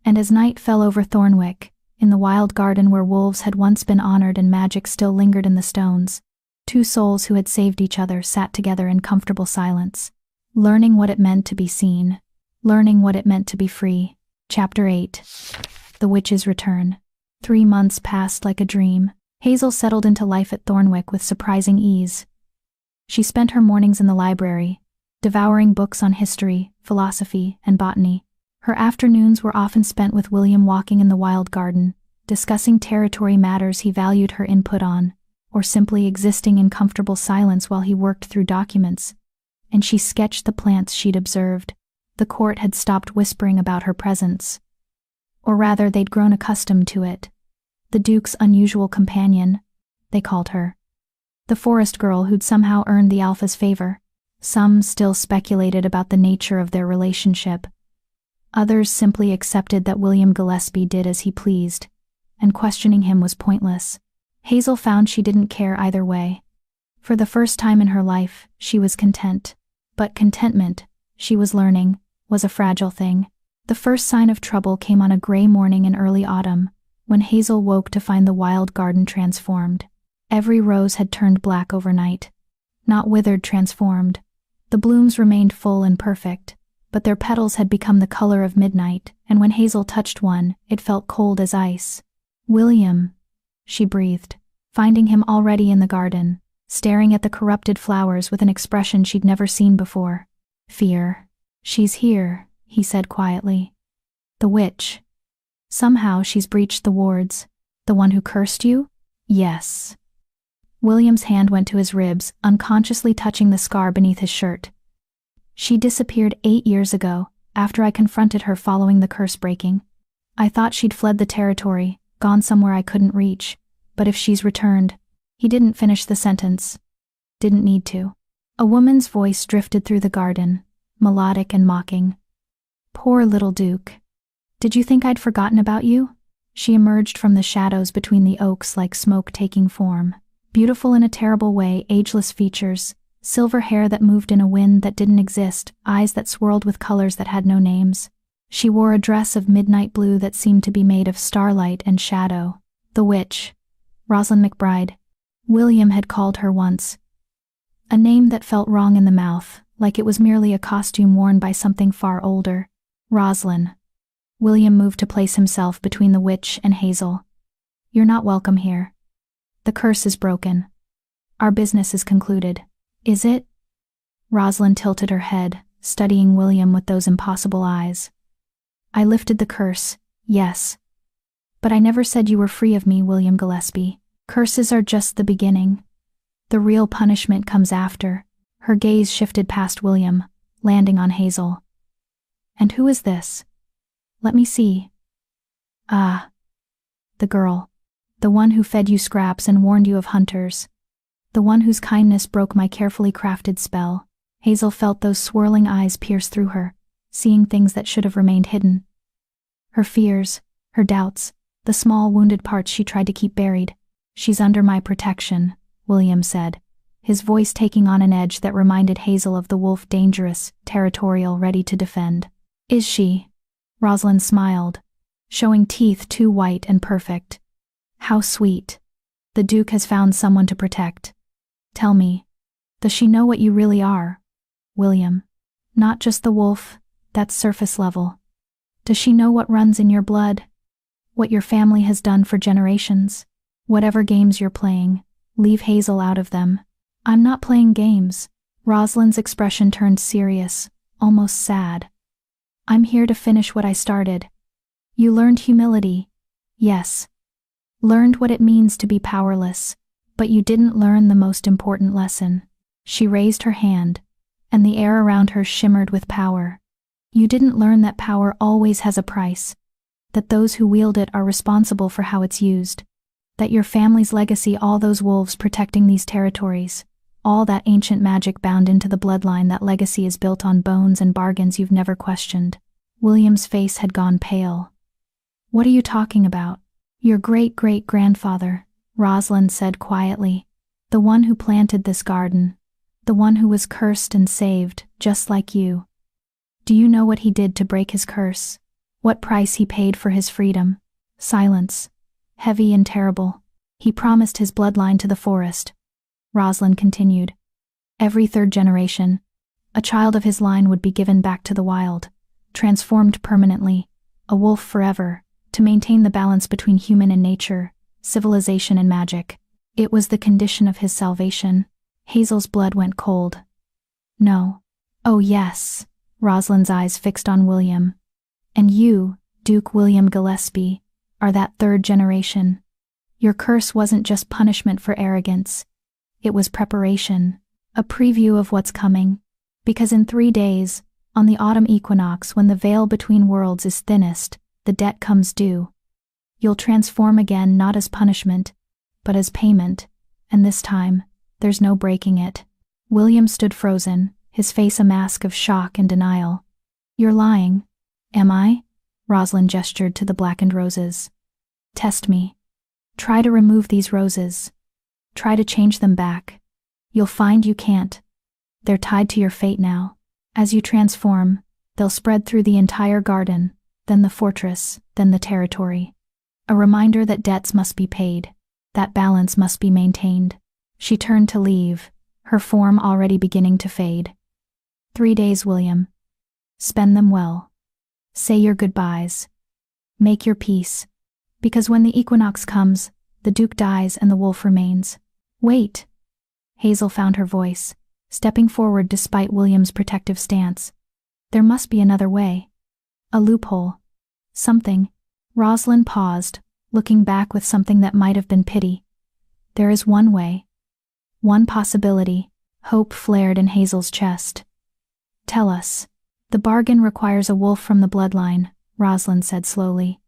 And as night fell over Thornwick, in the wild garden where wolves had once been honored and magic still lingered in the stones, two souls who had saved each other sat together in comfortable silence, learning what it meant to be seen, learning what it meant to be free. Chapter 8. The Witch's Return. 3 months passed like a dream. Hazel settled into life at Thornwick with surprising ease. She spent her mornings in the library, devouring books on history, philosophy, and botany. Her afternoons were often spent with William walking in the wild garden, discussing territory matters he valued her input on, or simply existing in comfortable silence while he worked through documents. And she sketched the plants she'd observed. The court had stopped whispering about her presence. Or rather, they'd grown accustomed to it. The Duke's unusual companion, they called her. The forest girl who'd somehow earned the Alpha's favor. Some still speculated about the nature of their relationship. Others simply accepted that William Gillespie did as he pleased, and questioning him was pointless. Hazel found she didn't care either way. For the first time in her life, she was content. But contentment, she was learning, was a fragile thing. The first sign of trouble came on a gray morning in early autumn, when Hazel woke to find the wild garden transformed. Every rose had turned black overnight. Not withered, transformed. The blooms remained full and perfect, but their petals had become the color of midnight, and when Hazel touched one, it felt cold as ice. William, she breathed, finding him already in the garden, staring at the corrupted flowers with an expression she'd never seen before. Fear. She's here, he said quietly. The witch. Somehow she's breached the wards. The one who cursed you? Yes. William's hand went to his ribs, unconsciously touching the scar beneath his shirt. She disappeared 8 years ago, after I confronted her following the curse breaking. I thought she'd fled the territory, gone somewhere I couldn't reach, but if she's returned. He didn't finish the sentence. Didn't need to. A woman's voice drifted through the garden, melodic and mocking. Poor little Duke. Did you think I'd forgotten about you? She emerged from the shadows between the oaks like smoke taking form. Beautiful in a terrible way, ageless features, silver hair that moved in a wind that didn't exist, eyes that swirled with colors that had no names. She wore a dress of midnight blue that seemed to be made of starlight and shadow. The witch. Rosalind McBride. William had called her once. A name that felt wrong in the mouth, like it was merely a costume worn by something far older. Rosalind. William moved to place himself between the witch and Hazel. You're not welcome here. The curse is broken. Our business is concluded. Is it? Rosalind tilted her head, studying William with those impossible eyes. I lifted the curse, yes. But I never said you were free of me, William Gillespie. Curses are just the beginning. The real punishment comes after. Her gaze shifted past William, landing on Hazel. And who is this? Let me see. Ah. The girl. The one who fed you scraps and warned you of hunters. The one whose kindness broke my carefully crafted spell. Hazel felt those swirling eyes pierce through her, seeing things that should have remained hidden. Her fears, her doubts, the small wounded parts she tried to keep buried. She's under my protection, William said, his voice taking on an edge that reminded Hazel of the wolf, dangerous, territorial, ready to defend. Is she? Rosalind smiled, showing teeth too white and perfect. How sweet. The Duke has found someone to protect. Tell me, does she know what you really are, William? Not just the wolf, that's surface level. Does she know what runs in your blood? What your family has done for generations? Whatever games you're playing, leave Hazel out of them. I'm not playing games. Rosalind's expression turned serious, almost sad. I'm here to finish what I started. You learned humility. Yes. Learned what it means to be powerless, but you didn't learn the most important lesson. She raised her hand, and the air around her shimmered with power. You didn't learn that power always has a price, that those who wield it are responsible for how it's used, that your family's legacy, all those wolves protecting these territories, All that ancient magic bound into the bloodline. That legacy is built on bones and bargains you've never questioned. William's face had gone pale. What are you talking about? Your great-great-grandfather, Rosalind said quietly. The one who planted this garden. The one who was cursed and saved, just like you. Do you know what he did to break his curse? What price he paid for his freedom? Silence. Heavy and terrible. He promised his bloodline to the forest. Rosalind continued. Every third generation, a child of his line would be given back to the wild, transformed permanently, a wolf forever, to maintain the balance between human and nature, civilization and magic. It was the condition of his salvation. Hazel's blood went cold. No. Oh yes. Rosalind's eyes fixed on William. And you, Duke William Gillespie, are that third generation. Your curse wasn't just punishment for arrogance. It was preparation, a preview of what's coming. Because in 3 days, on the autumn equinox, when the veil between worlds is thinnest, the debt comes due. You'll transform again, not as punishment, but as payment, and this time, there's no breaking it. William stood frozen, his face a mask of shock and denial. You're lying. Am I? Rosalind gestured to the blackened roses. Test me. Try to remove these roses. Try to change them back. You'll find you can't. They're tied to your fate now. As you transform, they'll spread through the entire garden, then the fortress, then the territory. A reminder that debts must be paid, that balance must be maintained. She turned to leave, her form already beginning to fade. 3 days, William. Spend them well. Say your goodbyes. Make your peace. Because when the equinox comes, the Duke dies and the wolf remains. Wait. Hazel found her voice, stepping forward despite William's protective stance. There must be another way. A loophole. Something. Rosalind paused, looking back with something that might have been pity. There is one way. One possibility. Hope flared in Hazel's chest. Tell us. The bargain requires a wolf from the bloodline, Rosalind said slowly.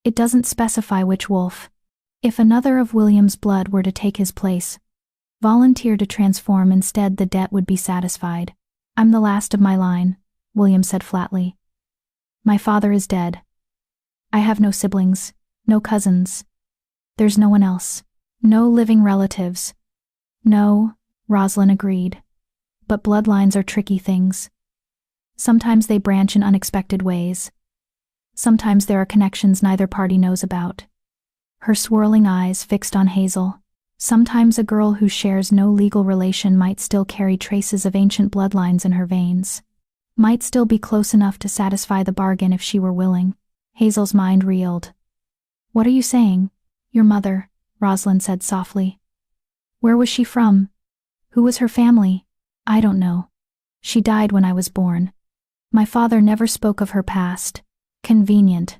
It doesn't specify which wolf. If another of William's blood were to take his place, volunteer to transform instead, the debt would be satisfied. I'm the last of my line, William said flatly. My father is dead. I have no siblings, no cousins. There's no one else. No living relatives. No, Rosalind agreed. But bloodlines are tricky things. Sometimes they branch in unexpected ways. Sometimes there are connections neither party knows about. Her swirling eyes fixed on Hazel. Sometimes a girl who shares no legal relation might still carry traces of ancient bloodlines in her veins. Might still be close enough to satisfy the bargain if she were willing. Hazel's mind reeled. What are you saying? Your mother, Rosalind said softly. Where was she from? Who was her family? I don't know. She died when I was born. My father never spoke of her past. Convenient.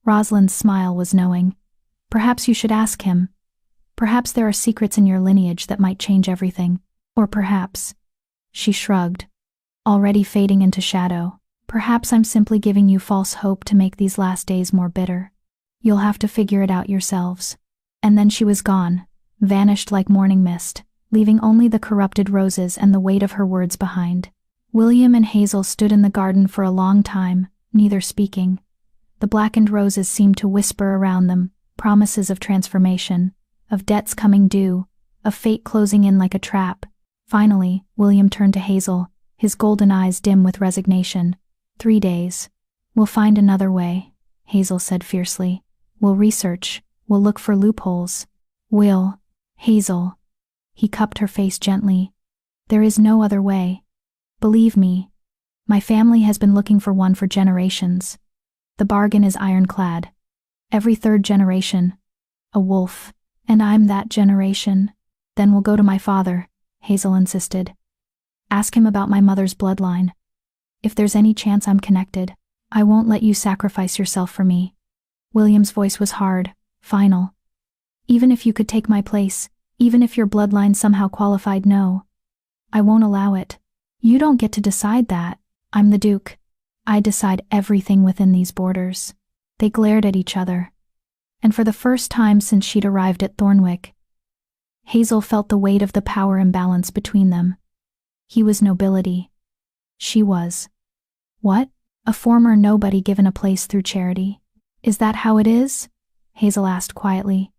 Rosalind's smile was knowing. Perhaps you should ask him. Perhaps there are secrets in your lineage that might change everything. Or perhaps. She shrugged, already fading into shadow. Perhaps I'm simply giving you false hope to make these last days more bitter. You'll have to figure it out yourselves. And then she was gone, vanished like morning mist, leaving only the corrupted roses and the weight of her words behind. William and Hazel stood in the garden for a long time, neither speaking. The blackened roses seemed to whisper around them, promises of transformation, of debts coming due, of fate closing in like a trap. Finally, William turned to Hazel, his golden eyes dim with resignation. 3 days. We'll find another way, Hazel said fiercely. We'll research. We'll look for loopholes. Will. Hazel. He cupped her face gently. There is no other way. Believe me. My family has been looking for one for generations. The bargain is ironclad. Every third generation. A wolf. And I'm that generation. Then we'll go to my father, Hazel insisted. Ask him about my mother's bloodline. If there's any chance I'm connected, I won't let you sacrifice yourself for me. William's voice was hard, final. Even if you could take my place, even if your bloodline somehow qualified, no. I won't allow it. You don't get to decide that. I'm the Duke. I decide everything within these borders. They glared at each other. And for the first time since she'd arrived at Thornwick, Hazel felt the weight of the power imbalance between them. He was nobility. She was. What? A former nobody given a place through charity. Is that how it is? Hazel asked quietly.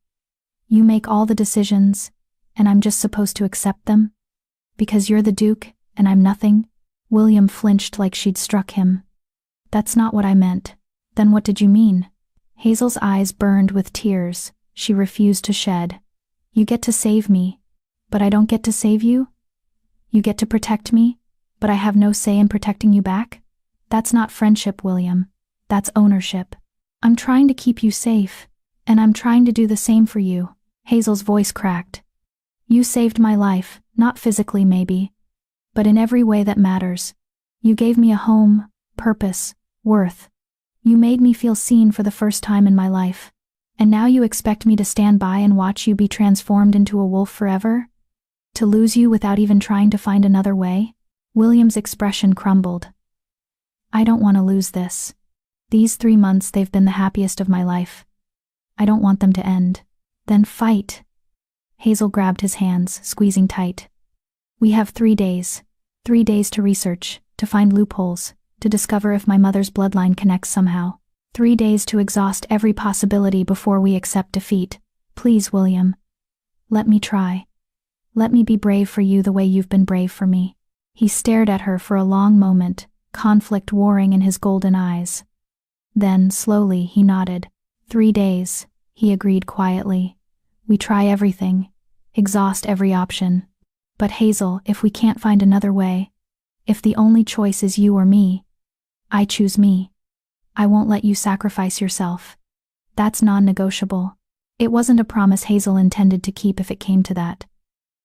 You make all the decisions, and I'm just supposed to accept them? Because you're the Duke, and I'm nothing? William flinched like she'd struck him. That's not what I meant. Then what did you mean? Hazel's eyes burned with tears. She refused to shed. You get to save me, but I don't get to save you? You get to protect me, but I have no say in protecting you back? That's not friendship, William. That's ownership. I'm trying to keep you safe, and I'm trying to do the same for you. Hazel's voice cracked. You saved my life, not physically maybe, but in every way that matters. You gave me a home, purpose, worth. You made me feel seen for the first time in my life. And now you expect me to stand by and watch you be transformed into a wolf forever? To lose you without even trying to find another way? William's expression crumbled. I don't want to lose this. These 3 months, they've been the happiest of my life. I don't want them to end. Then fight. Hazel grabbed his hands, squeezing tight. We have 3 days. 3 days to research, to find loopholes, to discover if my mother's bloodline connects somehow. 3 days to exhaust every possibility before we accept defeat. Please, William. Let me try. Let me be brave for you the way you've been brave for me. He stared at her for a long moment, conflict warring in his golden eyes. Then, slowly, he nodded. 3 days, he agreed quietly. We try everything, exhaust every option. But Hazel, if we can't find another way, if the only choice is you or me, I choose me. I won't let you sacrifice yourself. That's non-negotiable. It wasn't a promise Hazel intended to keep if it came to that.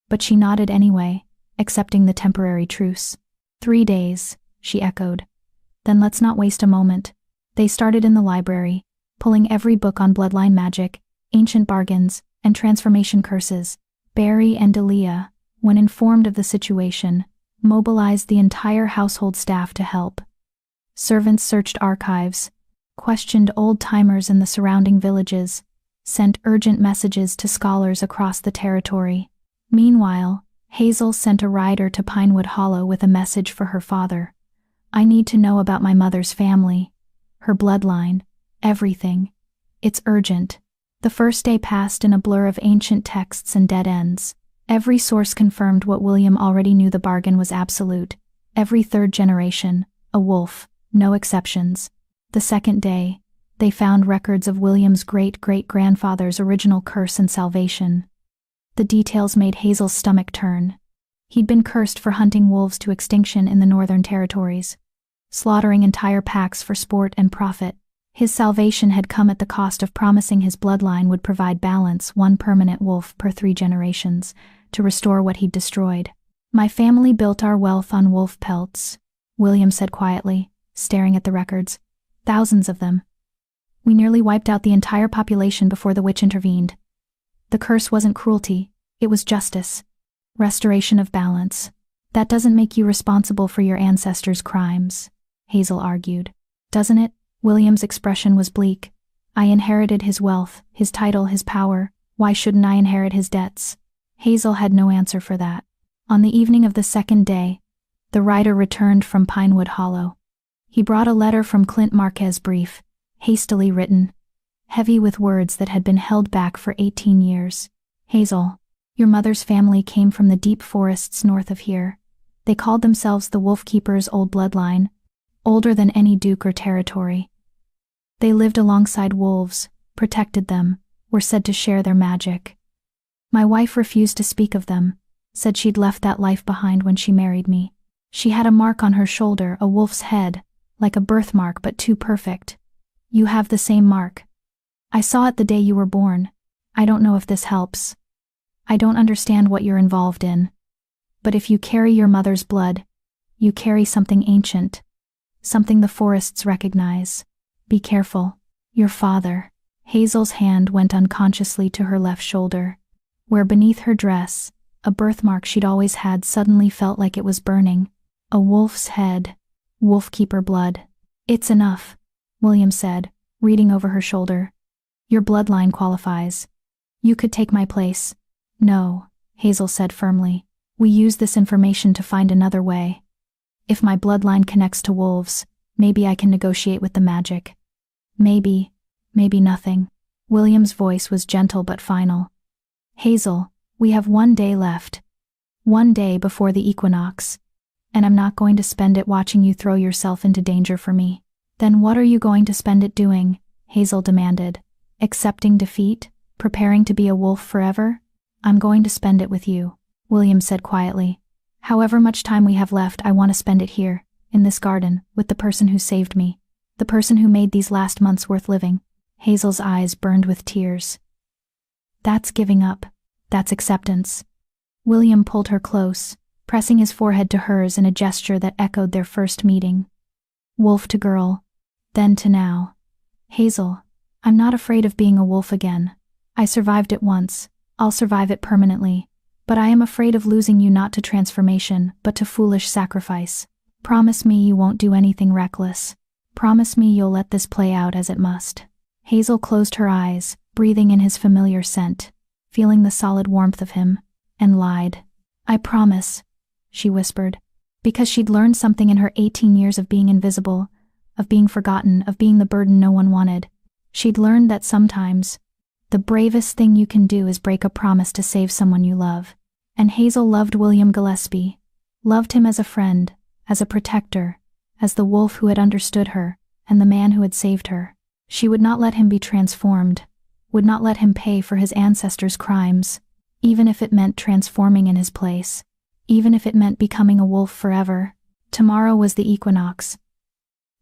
But she nodded anyway, accepting the temporary truce. 3 days, she echoed. Then let's not waste a moment. They started in the library, pulling every book on bloodline magic, ancient bargains, and transformation curses. Barry and Delia, when informed of the situation, mobilized the entire household staff to help. Servants searched archives, questioned old-timers in the surrounding villages, sent urgent messages to scholars across the territory. Meanwhile, Hazel sent a rider to Pinewood Hollow with a message for her father. I need to know about my mother's family, her bloodline, everything. It's urgent. The first day passed in a blur of ancient texts and dead ends. Every source confirmed what William already knew: the bargain was absolute. Every 3rd generation, a wolf. No exceptions. The second day, they found records of William's great-great-grandfather's original curse and salvation. The details made Hazel's stomach turn. He'd been cursed for hunting wolves to extinction in the Northern Territories, slaughtering entire packs for sport and profit. His salvation had come at the cost of promising his bloodline would provide balance, 1 permanent wolf per 3 generations, to restore what he'd destroyed. My family built our wealth on wolf pelts, William said quietly, staring at the records. Thousands of them. We nearly wiped out the entire population before the witch intervened. The curse wasn't cruelty, it was justice. Restoration of balance. That doesn't make you responsible for your ancestors' crimes, Hazel argued. Doesn't it? William's expression was bleak. I inherited his wealth, his title, his power. Why shouldn't I inherit his debts? Hazel had no answer for that. On the evening of the second day, the rider returned from Pinewood Hollow. He brought a letter from Clint Marquez, brief, hastily written, heavy with words that had been held back for 18 years. Hazel, your mother's family came from the deep forests north of here. They called themselves the Wolf Keeper's old bloodline, older than any duke or territory. They lived alongside wolves, protected them, were said to share their magic. My wife refused to speak of them, said she'd left that life behind when she married me. She had a mark on her shoulder, a wolf's head, like a birthmark but too perfect. You have the same mark. I saw it the day you were born. I don't know if this helps. I don't understand what you're involved in. But if you carry your mother's blood, you carry something ancient, something the forests recognize. Be careful. Your father. Hazel's hand went unconsciously to her left shoulder, where beneath her dress, a birthmark she'd always had suddenly felt like it was burning. A wolf's head. Wolfkeeper blood. It's enough, William said, reading over her shoulder. Your bloodline qualifies. You could take my place. No, Hazel said firmly. We use this information to find another way. If my bloodline connects to wolves, maybe I can negotiate with the magic. Maybe nothing. William's voice was gentle but final. Hazel, we have 1 day left. 1 day before the equinox. And I'm not going to spend it watching you throw yourself into danger for me. Then what are you going to spend it doing? Hazel demanded. Accepting defeat? Preparing to be a wolf forever? I'm going to spend it with you, William said quietly. However much time we have left, I want to spend it here, in this garden, with the person who saved me. The person who made these last months worth living. Hazel's eyes burned with tears. That's giving up. That's acceptance. William pulled her close, pressing his forehead to hers in a gesture that echoed their first meeting. Wolf to girl, then to now. Hazel, I'm not afraid of being a wolf again. I survived it once. I'll survive it permanently. But I am afraid of losing you not to transformation, but to foolish sacrifice. Promise me you won't do anything reckless. Promise me you'll let this play out as it must. Hazel closed her eyes, breathing in his familiar scent, feeling the solid warmth of him, and lied. I promise, she whispered, because she'd learned something in her 18 years of being invisible, of being forgotten, of being the burden no one wanted. She'd learned that sometimes, the bravest thing you can do is break a promise to save someone you love. And Hazel loved William Gillespie, loved him as a friend, as a protector, as the wolf who had understood her, and the man who had saved her. She would not let him be transformed, would not let him pay for his ancestors' crimes, even if it meant transforming in his place, even if it meant becoming a wolf forever. Tomorrow was the equinox.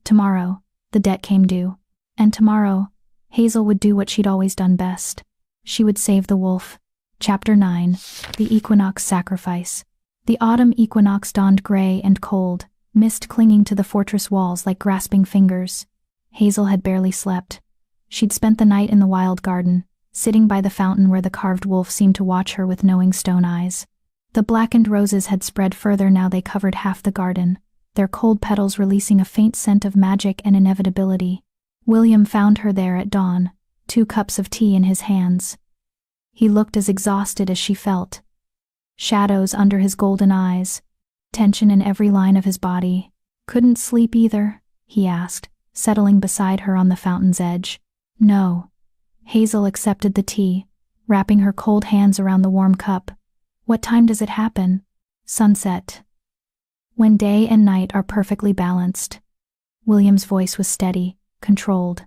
Tomorrow, the debt came due. And tomorrow, Hazel would do what she'd always done best. She would save the wolf. Chapter 9. The Equinox Sacrifice. The autumn equinox dawned gray and cold, mist clinging to the fortress walls like grasping fingers. Hazel had barely slept. She'd spent the night in the wild garden, sitting by the fountain where the carved wolf seemed to watch her with knowing stone eyes. The blackened roses had spread further now they covered half the garden, their cold petals releasing a faint scent of magic and inevitability. William found her there at dawn, 2 cups of tea in his hands. He looked as exhausted as she felt. Shadows under his golden eyes, tension in every line of his body. Couldn't sleep either, he asked, settling beside her on the fountain's edge. No. Hazel accepted the tea, wrapping her cold hands around the warm cup. What time does it happen? Sunset. When day and night are perfectly balanced. William's voice was steady, controlled.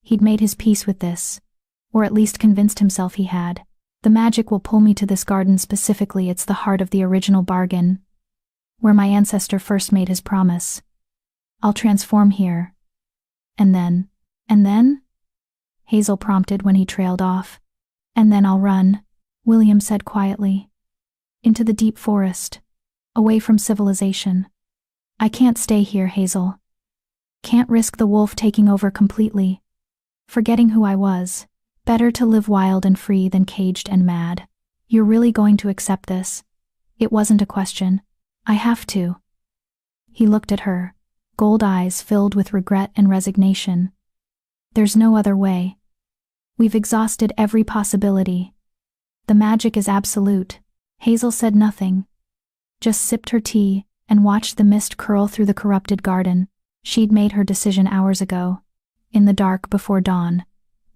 He'd made his peace with this, or at least convinced himself he had. The magic will pull me to this garden specifically. It's the heart of the original bargain, where my ancestor first made his promise. I'll transform here. And then? Hazel prompted when he trailed off. And then I'll run, William said quietly. Into the deep forest, away from civilization. I can't stay here, Hazel. Can't risk the wolf taking over completely. Forgetting who I was. Better to live wild and free than caged and mad. You're really going to accept this? It wasn't a question. I have to. He looked at her, gold eyes filled with regret and resignation. There's no other way. We've exhausted every possibility. The magic is absolute. Hazel said nothing, just sipped her tea and watched the mist curl through the corrupted garden. She'd made her decision hours ago, in the dark before dawn.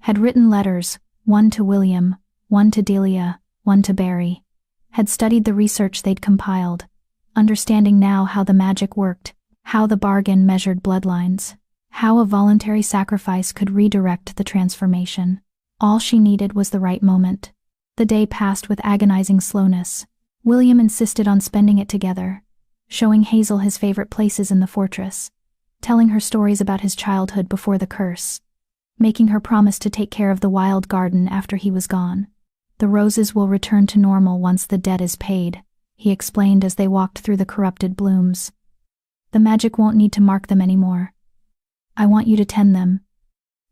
Had written letters, one to William, one to Delia, one to Barry. Had studied the research they'd compiled, understanding now how the magic worked, how the bargain measured bloodlines, how a voluntary sacrifice could redirect the transformation. All she needed was the right moment. The day passed with agonizing slowness. William insisted on spending it together, showing Hazel his favorite places in the fortress, telling her stories about his childhood before the curse, making her promise to take care of the wild garden after he was gone. The roses will return to normal once the debt is paid, he explained as they walked through the corrupted blooms. The magic won't need to mark them anymore. I want you to tend them.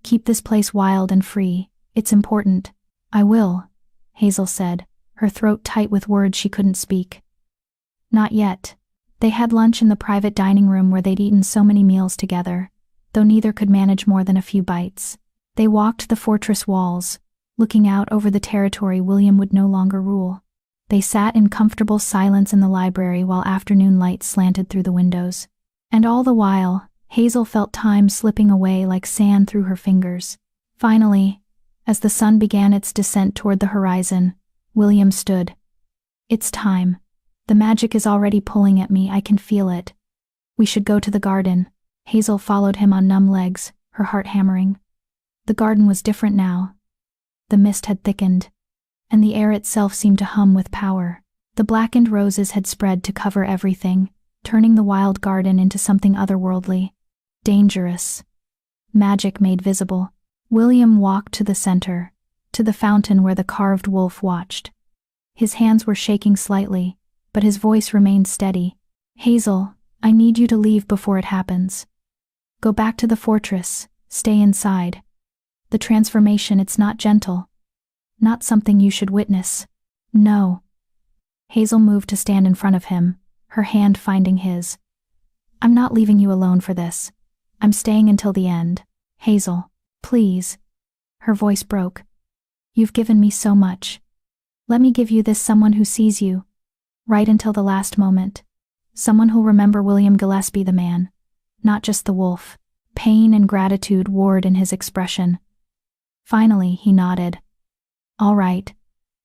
Keep this place wild and free. It's important. I will, Hazel said, her throat tight with words she couldn't speak. Not yet. They had lunch in the private dining room where they'd eaten so many meals together, though neither could manage more than a few bites. They walked the fortress walls, looking out over the territory William would no longer rule. They sat in comfortable silence in the library while afternoon light slanted through the windows. And all the while, Hazel felt time slipping away like sand through her fingers. Finally, as the sun began its descent toward the horizon, William stood. "It's time. The magic is already pulling at me, I can feel it. We should go to the garden." Hazel followed him on numb legs, her heart hammering. The garden was different now. The mist had thickened, and the air itself seemed to hum with power. The blackened roses had spread to cover everything, turning the wild garden into something otherworldly, dangerous. Magic made visible. William walked to the center, to the fountain where the carved wolf watched. His hands were shaking slightly, but his voice remained steady. "Hazel, I need you to leave before it happens. Go back to the fortress, stay inside. The transformation, it's not gentle. Not something you should witness. No." Hazel moved to stand in front of him, her hand finding his. "I'm not leaving you alone for this. I'm staying until the end. Hazel, please." Her voice broke. "You've given me so much. Let me give you this someone who sees you, right until the last moment. Someone who'll remember William Gillespie the man, not just the wolf." Pain and gratitude warred in his expression. Finally, he nodded. "All right,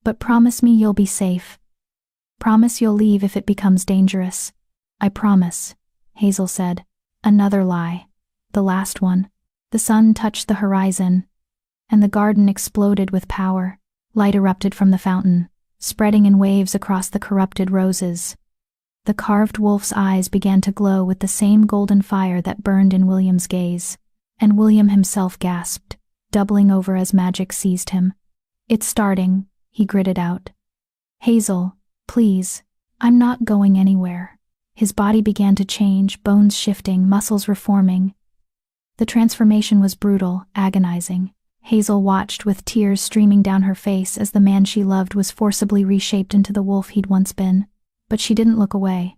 but promise me you'll be safe. Promise you'll leave if it becomes dangerous." "I promise," Hazel said. Another lie. The last one. The sun touched the horizon, and the garden exploded with power. Light erupted from the fountain, spreading in waves across the corrupted roses. The carved wolf's eyes began to glow with the same golden fire that burned in William's gaze, and William himself gasped, doubling over as magic seized him. "It's starting," he gritted out. "Hazel, please, I'm not going anywhere." His body began to change, bones shifting, muscles reforming. The transformation was brutal, agonizing. Hazel watched with tears streaming down her face as the man she loved was forcibly reshaped into the wolf he'd once been. But she didn't look away.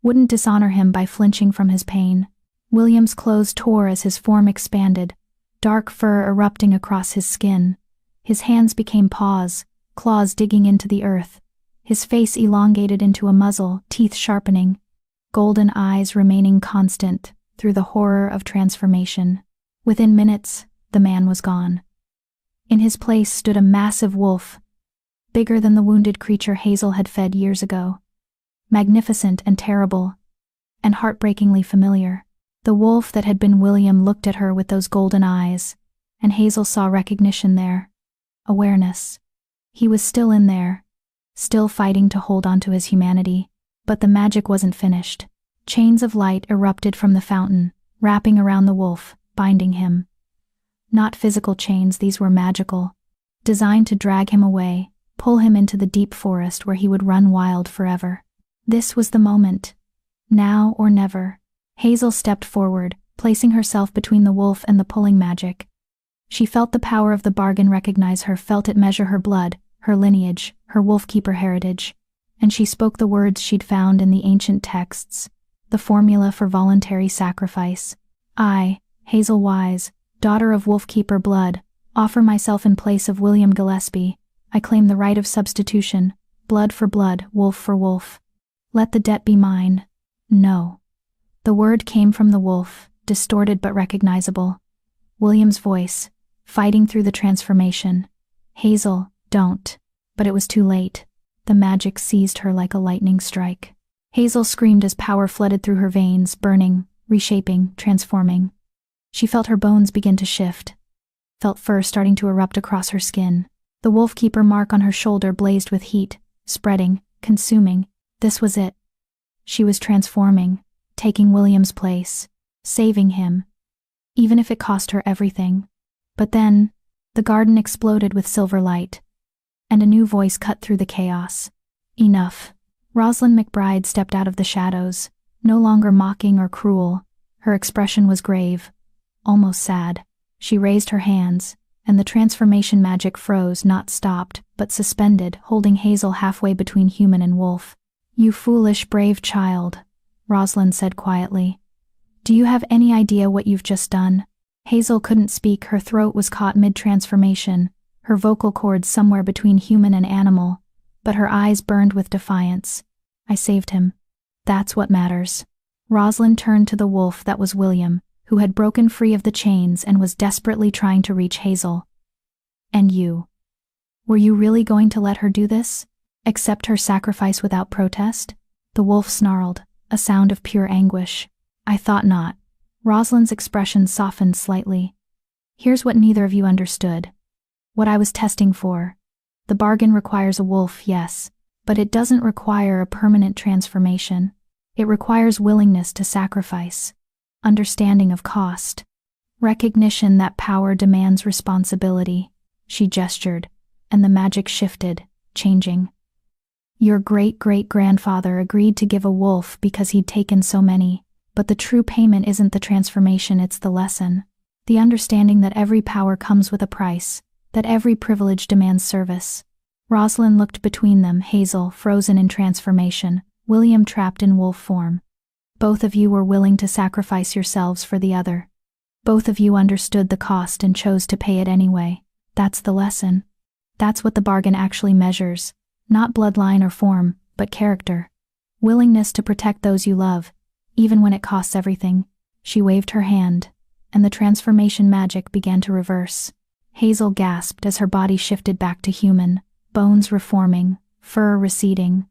Wouldn't dishonor him by flinching from his pain. William's clothes tore as his form expanded, dark fur erupting across his skin. His hands became paws, claws digging into the earth. His face elongated into a muzzle, teeth sharpening, golden eyes remaining constant through the horror of transformation. Within minutes, the man was gone. In his place stood a massive wolf, bigger than the wounded creature Hazel had fed years ago. Magnificent and terrible, and heartbreakingly familiar. The wolf that had been William looked at her with those golden eyes, and Hazel saw recognition there. Awareness. He was still in there, still fighting to hold on to his humanity. But the magic wasn't finished. Chains of light erupted from the fountain, wrapping around the wolf, binding him. Not physical chains, these were magical, designed to drag him away, pull him into the deep forest where he would run wild forever. This was the moment. Now or never. Hazel stepped forward, placing herself between the wolf and the pulling magic. She felt the power of the bargain recognize her, felt it measure her blood, her lineage, her wolfkeeper heritage. And she spoke the words she'd found in the ancient texts, the formula for voluntary sacrifice. "I, Hazel Wise, daughter of wolfkeeper blood, offer myself in place of William Gillespie. I claim the right of substitution, blood for blood, wolf for wolf. Let the debt be mine." No. The word came from the wolf, distorted but recognizable. William's voice, fighting through the transformation. "Hazel, don't." But it was too late. The magic seized her like a lightning strike. Hazel screamed as power flooded through her veins, burning, reshaping, transforming. She felt her bones begin to shift, felt fur starting to erupt across her skin. The wolfkeeper mark on her shoulder blazed with heat, spreading, consuming. This was it. She was transforming, taking William's place, saving him, even if it cost her everything. But then, the garden exploded with silver light, and a new voice cut through the chaos. Enough. Rosalind McBride stepped out of the shadows, no longer mocking or cruel. Her expression was grave, almost sad. She raised her hands, and the transformation magic froze, not stopped, but suspended, holding Hazel halfway between human and wolf. "You foolish, brave child," Rosalind said quietly. "Do you have any idea what you've just done?" Hazel couldn't speak, her throat was caught mid-transformation, her vocal cords somewhere between human and animal. but her eyes burned with defiance. I saved him. That's what matters. Rosalind turned to the wolf that was William, who had broken free of the chains and was desperately trying to reach Hazel. And you? Were you really going to let her do this? Accept her sacrifice without protest? The wolf snarled, a sound of pure anguish. I thought not. Rosalind's expression softened slightly. Here's what neither of you understood. What I was testing for. The bargain requires a wolf, yes, but it doesn't require a permanent transformation. It requires willingness to sacrifice, understanding of cost, recognition that power demands responsibility. She gestured, and the magic shifted, changing. Your great-great-grandfather agreed to give a wolf because he'd taken so many, but the true payment isn't the transformation, it's the lesson. The understanding that every power comes with a price, that every privilege demands service. Rosalind looked between them, Hazel frozen in transformation, William trapped in wolf form. Both of you were willing to sacrifice yourselves for the other. Both of you understood the cost and chose to pay it anyway. That's the lesson. That's what the bargain actually measures. Not bloodline or form, but character. Willingness to protect those you love, even when it costs everything. She waved her hand, and the transformation magic began to reverse. Hazel gasped as her body shifted back to human, bones reforming, fur receding.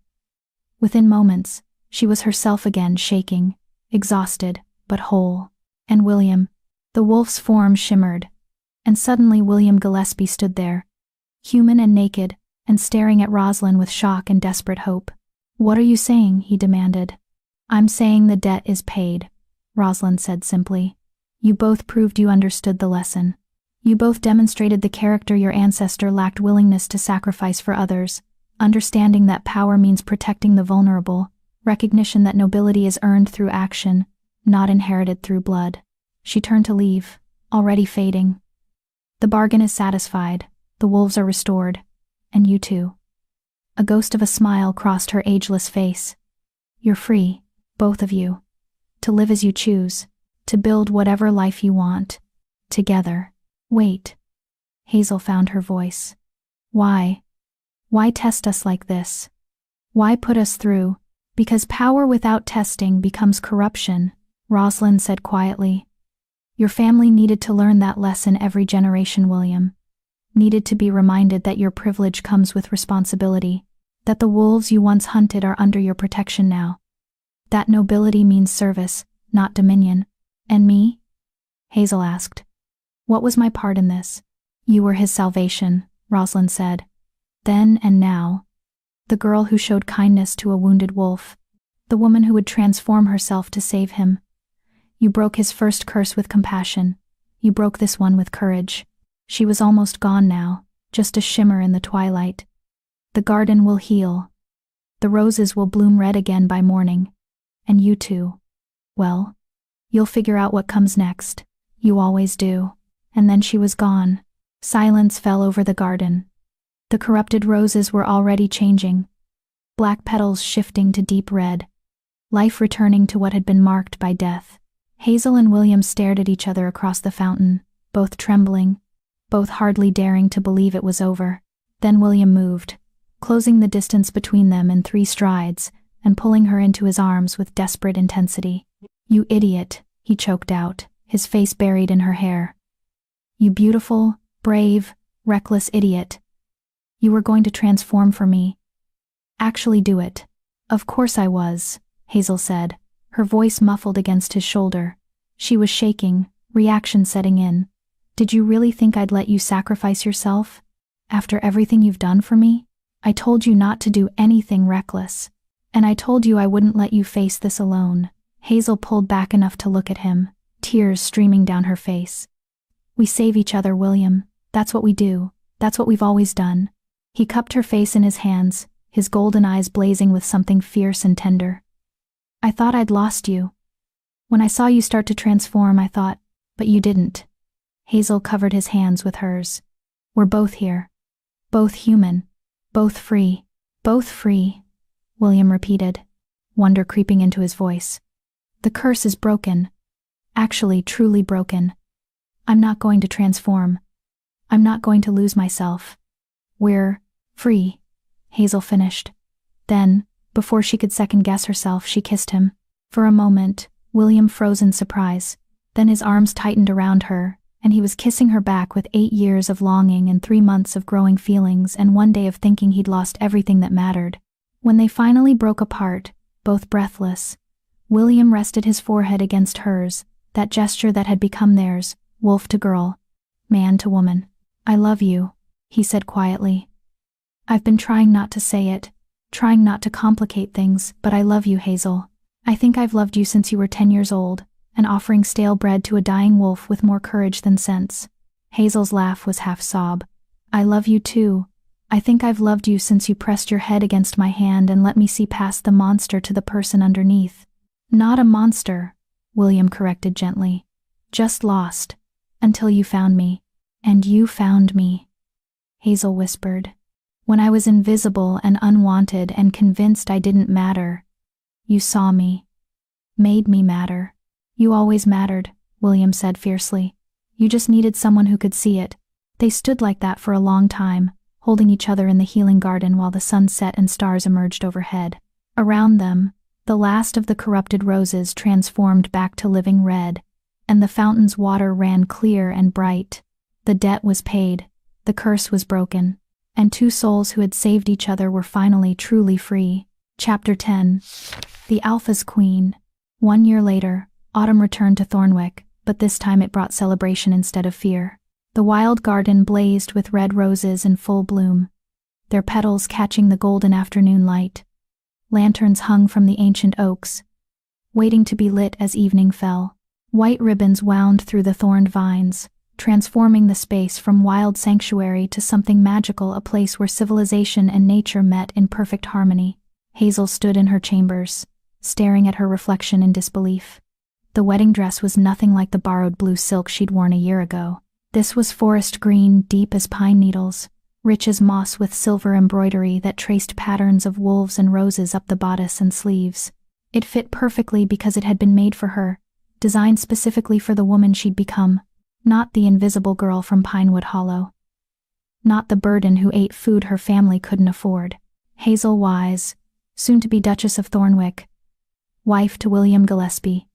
Within moments, she was herself again, shaking, exhausted, but whole. And William, the wolf's form shimmered, and suddenly William Gillespie stood there, human and naked, and staring at Rosalind with shock and desperate hope. What are you saying? He demanded. I'm saying the debt is paid, Rosalind said simply. You both proved you understood the lesson. You both demonstrated the character your ancestor lacked, willingness to sacrifice for others, understanding that power means protecting the vulnerable, recognition that nobility is earned through action, not inherited through blood. She turned to leave, already fading. The bargain is satisfied, the wolves are restored, and you too. A ghost of a smile crossed her ageless face. You're free, both of you, to live as you choose, to build whatever life you want, together. Wait. Hazel found her voice. Why? Why test us like this? Why put us through? Because power without testing becomes corruption, Rosalind said quietly. Your family needed to learn that lesson every generation, William. Needed to be reminded that your privilege comes with responsibility, that the wolves you once hunted are under your protection now. That nobility means service, not dominion. And me? Hazel asked. What was my part in this? You were his salvation, Rosalind said. Then and now. The girl who showed kindness to a wounded wolf. The woman who would transform herself to save him. You broke his first curse with compassion. You broke this one with courage. She was almost gone now, just a shimmer in the twilight. The garden will heal. The roses will bloom red again by morning. And you too. Well, you'll figure out what comes next. You always do. And then she was gone. Silence fell over the garden. The corrupted roses were already changing. Black petals shifting to deep red. Life returning to what had been marked by death. Hazel and William stared at each other across the fountain, both trembling, both hardly daring to believe it was over. Then William moved, closing the distance between them in 3 strides, and pulling her into his arms with desperate intensity. You idiot, he choked out, his face buried in her hair. You beautiful, brave, reckless idiot. You were going to transform for me. Actually do it. Of course I was, Hazel said, her voice muffled against his shoulder. She was shaking, reaction setting in. Did you really think I'd let you sacrifice yourself? After everything you've done for me? I told you not to do anything reckless. And I told you I wouldn't let you face this alone. Hazel pulled back enough to look at him, tears streaming down her face. We save each other, William. That's what we do. That's what we've always done. He cupped her face in his hands, his golden eyes blazing with something fierce and tender. I thought I'd lost you. When I saw you start to transform, I thought, but you didn't. Hazel covered his hands with hers. We're both here. Both human. Both free. Both free, William repeated, wonder creeping into his voice. The curse is broken. Actually, truly broken. I'm not going to transform. I'm not going to lose myself. We're free. Hazel finished. Then, before she could second-guess herself, she kissed him. For a moment, William froze in surprise. Then his arms tightened around her, and he was kissing her back with 8 years of longing and 3 months of growing feelings and 1 day of thinking he'd lost everything that mattered. When they finally broke apart, both breathless, William rested his forehead against hers, that gesture that had become theirs, wolf to girl, man to woman. "I love you," he said quietly. "I've been trying not to say it, trying not to complicate things, but I love you, Hazel. I think I've loved you since you were 10 years old, and offering stale bread to a dying wolf with more courage than sense." Hazel's laugh was half sob. "I love you too. I think I've loved you since you pressed your head against my hand and let me see past the monster to the person underneath." "Not a monster," William corrected gently. "Just lost. Until you found me. And you found me," Hazel whispered. "When I was invisible and unwanted and convinced I didn't matter, you saw me. Made me matter." "You always mattered," William said fiercely. "You just needed someone who could see it." They stood like that for a long time, holding each other in the healing garden while the sun set and stars emerged overhead. Around them, the last of the corrupted roses transformed back to living red, and the fountain's water ran clear and bright. The debt was paid, the curse was broken, and 2 souls who had saved each other were finally truly free. Chapter 10. The Alpha's Queen. 1 year later, autumn returned to Thornwick, but this time it brought celebration instead of fear. The wild garden blazed with red roses in full bloom, their petals catching the golden afternoon light. Lanterns hung from the ancient oaks, waiting to be lit as evening fell. White ribbons wound through the thorned vines, transforming the space from wild sanctuary to something magical, a place where civilization and nature met in perfect harmony. Hazel stood in her chambers, staring at her reflection in disbelief. The wedding dress was nothing like the borrowed blue silk she'd worn a year ago. This was forest green, deep as pine needles, rich as moss with silver embroidery that traced patterns of wolves and roses up the bodice and sleeves. It fit perfectly because it had been made for her, designed specifically for the woman she'd become, not the invisible girl from Pinewood Hollow. Not the burden who ate food her family couldn't afford. Hazel Wise, soon-to-be Duchess of Thornwick, wife to William Gillespie,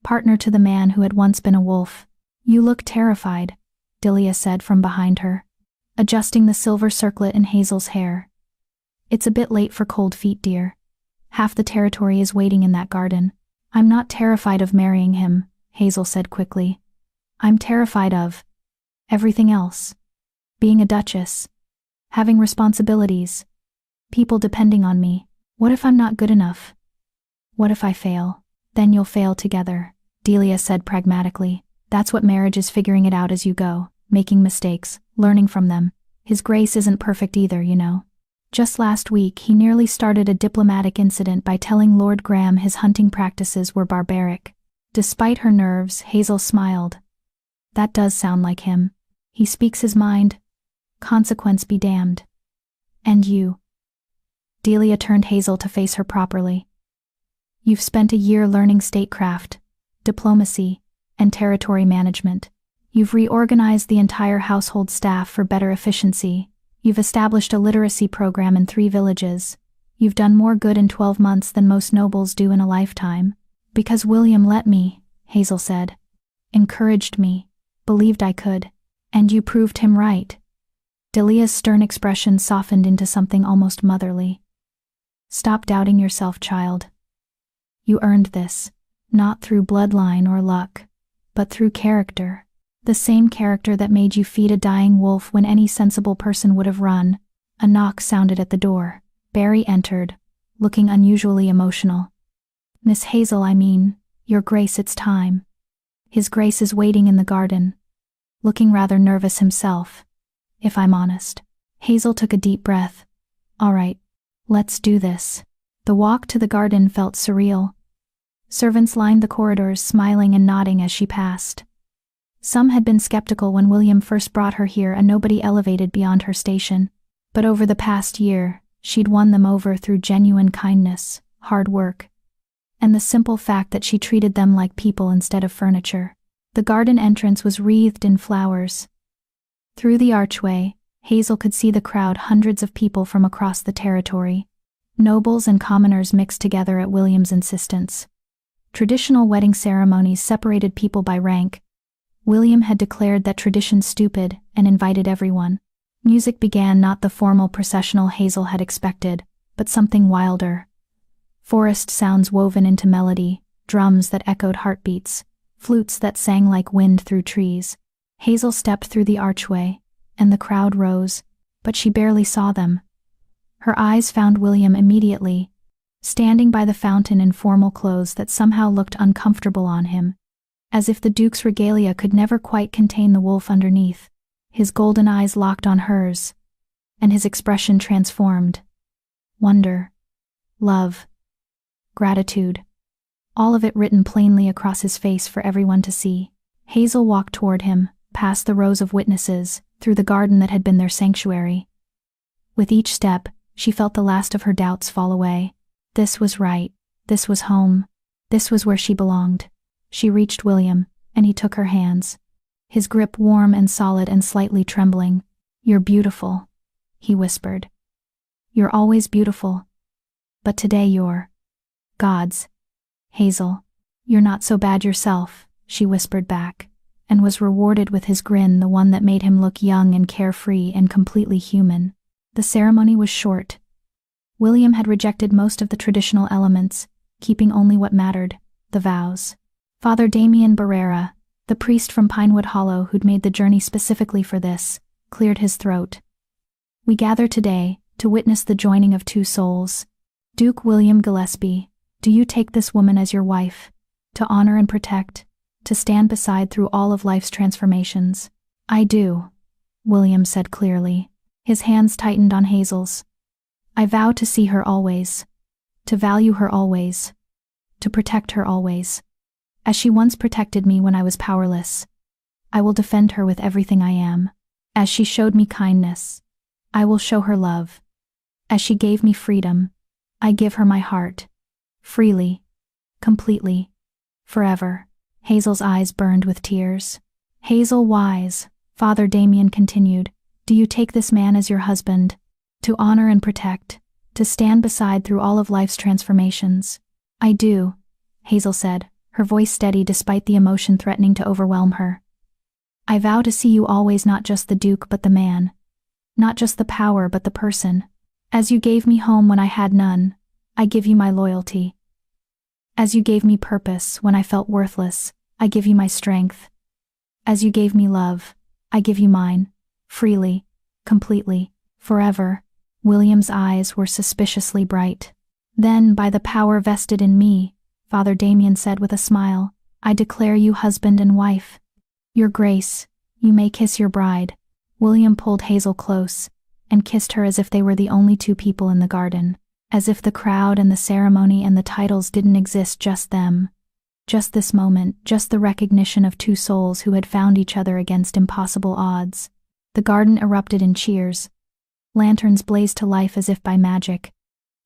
partner to the man who had once been a wolf. "You look terrified," Delia said from behind her, adjusting the silver circlet in Hazel's hair. "It's a bit late for cold feet, dear. Half the territory is waiting in that garden." "I'm not terrified of marrying him," Hazel said quickly. "I'm terrified of everything else. Being a duchess. Having responsibilities. People depending on me. What if I'm not good enough? What if I fail?" "Then you'll fail together," Delia said pragmatically. "That's what marriage is, figuring it out as you go, making mistakes, learning from them. His Grace isn't perfect either, you know. Just last week he nearly started a diplomatic incident by telling Lord Graham his hunting practices were barbaric." Despite her nerves, Hazel smiled. "That does sound like him. He speaks his mind. Consequence be damned." "And you?" Delia turned Hazel to face her properly. "You've spent a year learning statecraft, diplomacy, and territory management. You've reorganized the entire household staff for better efficiency. You've established a literacy program in 3 villages. You've done more good in 12 months than most nobles do in a lifetime." "Because William let me," Hazel said. "Encouraged me, believed I could. And you proved him right." Delia's stern expression softened into something almost motherly. "Stop doubting yourself, child. You earned this, not through bloodline or luck, but through character. The same character that made you feed a dying wolf when any sensible person would have run." A knock sounded at the door. Barry entered, looking unusually emotional. "Miss Hazel, I mean, Your Grace, it's time." His Grace is waiting in the garden, looking rather nervous himself, if I'm honest. Hazel took a deep breath. "All right, let's do this." The walk to the garden felt surreal. Servants lined the corridors, smiling and nodding as she passed. Some had been skeptical when William first brought her here, and nobody elevated beyond her station. But over the past year, she'd won them over through genuine kindness, hard work, and the simple fact that she treated them like people instead of furniture. The garden entrance was wreathed in flowers. Through the archway, Hazel could see the crowd, hundreds of people from across the territory. Nobles and commoners mixed together at William's insistence. Traditional wedding ceremonies separated people by rank. William had declared that tradition stupid and invited everyone. Music began, not the formal processional Hazel had expected, but something wilder. Forest sounds woven into melody, drums that echoed heartbeats, flutes that sang like wind through trees. Hazel stepped through the archway, and the crowd rose, but she barely saw them. Her eyes found William immediately, standing by the fountain in formal clothes that somehow looked uncomfortable on him, as if the Duke's regalia could never quite contain the wolf underneath. His golden eyes locked on hers, and his expression transformed. Wonder, love, gratitude, all of it written plainly across his face for everyone to see. Hazel walked toward him, past the rows of witnesses, through the garden that had been their sanctuary. With each step, she felt the last of her doubts fall away. This was right, this was home, this was where she belonged. She reached William, and he took her hands. His grip warm and solid and slightly trembling. "You're beautiful," he whispered. "You're always beautiful. But today you're God's." "Hazel, you're not so bad yourself," she whispered back, and was rewarded with his grin, the one that made him look young and carefree and completely human. The ceremony was short. William had rejected most of the traditional elements, keeping only what mattered, the vows. Father Damien Barrera, the priest from Pinewood Hollow who'd made the journey specifically for this, cleared his throat. "We gather today to witness the joining of two souls. Duke William Gillespie, do you take this woman as your wife, to honor and protect, to stand beside through all of life's transformations?" "I do," William said clearly. His hands tightened on Hazel's. "I vow to see her always, to value her always, to protect her always. As she once protected me when I was powerless, I will defend her with everything I am. As she showed me kindness, I will show her love. As she gave me freedom, I give her my heart. Freely, completely, forever." Hazel's eyes burned with tears. "Hazel Wise," Father Damien continued, "do you take this man as your husband, to honor and protect, to stand beside through all of life's transformations?" "I do," Hazel said, her voice steady despite the emotion threatening to overwhelm her. "I vow to see you always, not just the Duke but the man, not just the power but the person. As you gave me home when I had none, I give you my loyalty. As you gave me purpose when I felt worthless, I give you my strength. As you gave me love, I give you mine, freely, completely, forever." William's eyes were suspiciously bright. "Then, by the power vested in me," Father Damien said with a smile, "I declare you husband and wife. Your Grace, you may kiss your bride." William pulled Hazel close, and kissed her as if they were the only two people in the garden. As if the crowd and the ceremony and the titles didn't exist, just them. Just this moment, just the recognition of two souls who had found each other against impossible odds. The garden erupted in cheers. Lanterns blazed to life as if by magic.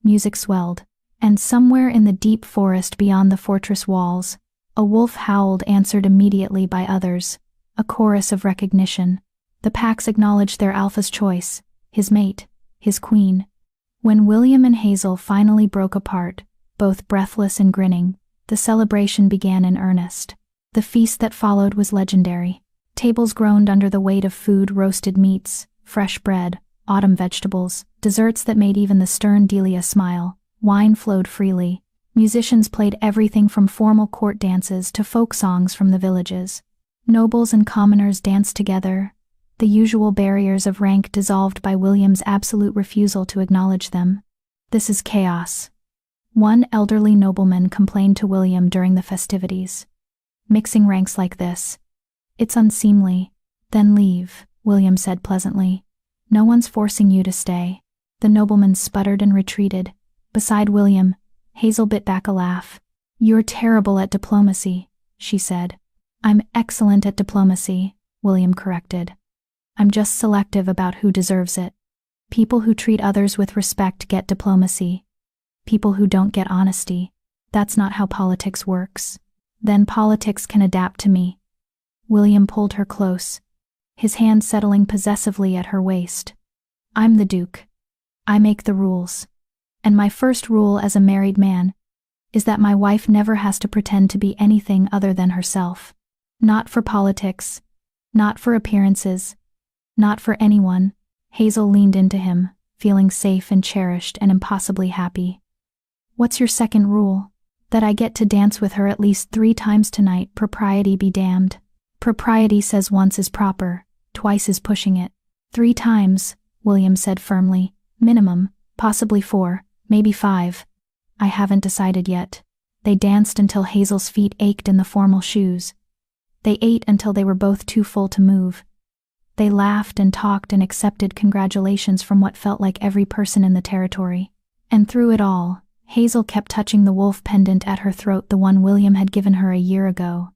Music swelled. And somewhere in the deep forest beyond the fortress walls, a wolf howled, answered immediately by others. A chorus of recognition. The packs acknowledged their alpha's choice, his mate, his queen. When William and Hazel finally broke apart, both breathless and grinning, the celebration began in earnest. The feast that followed was legendary. Tables groaned under the weight of food, roasted meats, fresh bread, autumn vegetables, desserts that made even the stern Delia smile. Wine flowed freely. Musicians played everything from formal court dances to folk songs from the villages. Nobles and commoners danced together, the usual barriers of rank dissolved by William's absolute refusal to acknowledge them. "This is chaos," one elderly nobleman complained to William during the festivities. "Mixing ranks like this. It's unseemly." "Then leave," William said pleasantly. "No one's forcing you to stay." The nobleman sputtered and retreated. Beside William, Hazel bit back a laugh. "You're terrible at diplomacy," she said. "I'm excellent at diplomacy," William corrected. "I'm just selective about who deserves it. People who treat others with respect get diplomacy. People who don't get honesty. That's not how politics works." "Then politics can adapt to me." William pulled her close. his hand settling possessively at her waist. "I'm the Duke. I make the rules. And my first rule as a married man is that my wife never has to pretend to be anything other than herself. Not for politics, not for appearances, not for anyone." Hazel leaned into him, feeling safe and cherished and impossibly happy. "What's your second rule?" "That I get to dance with her at least 3 times tonight, propriety be damned." "Propriety says once is proper, twice is pushing it." 3 times, William said firmly. "Minimum, possibly 4, maybe 5. I haven't decided yet." They danced until Hazel's feet ached in the formal shoes. They ate until they were both too full to move. They laughed and talked and accepted congratulations from what felt like every person in the territory. And through it all, Hazel kept touching the wolf pendant at her throat, the one William had given her a year ago,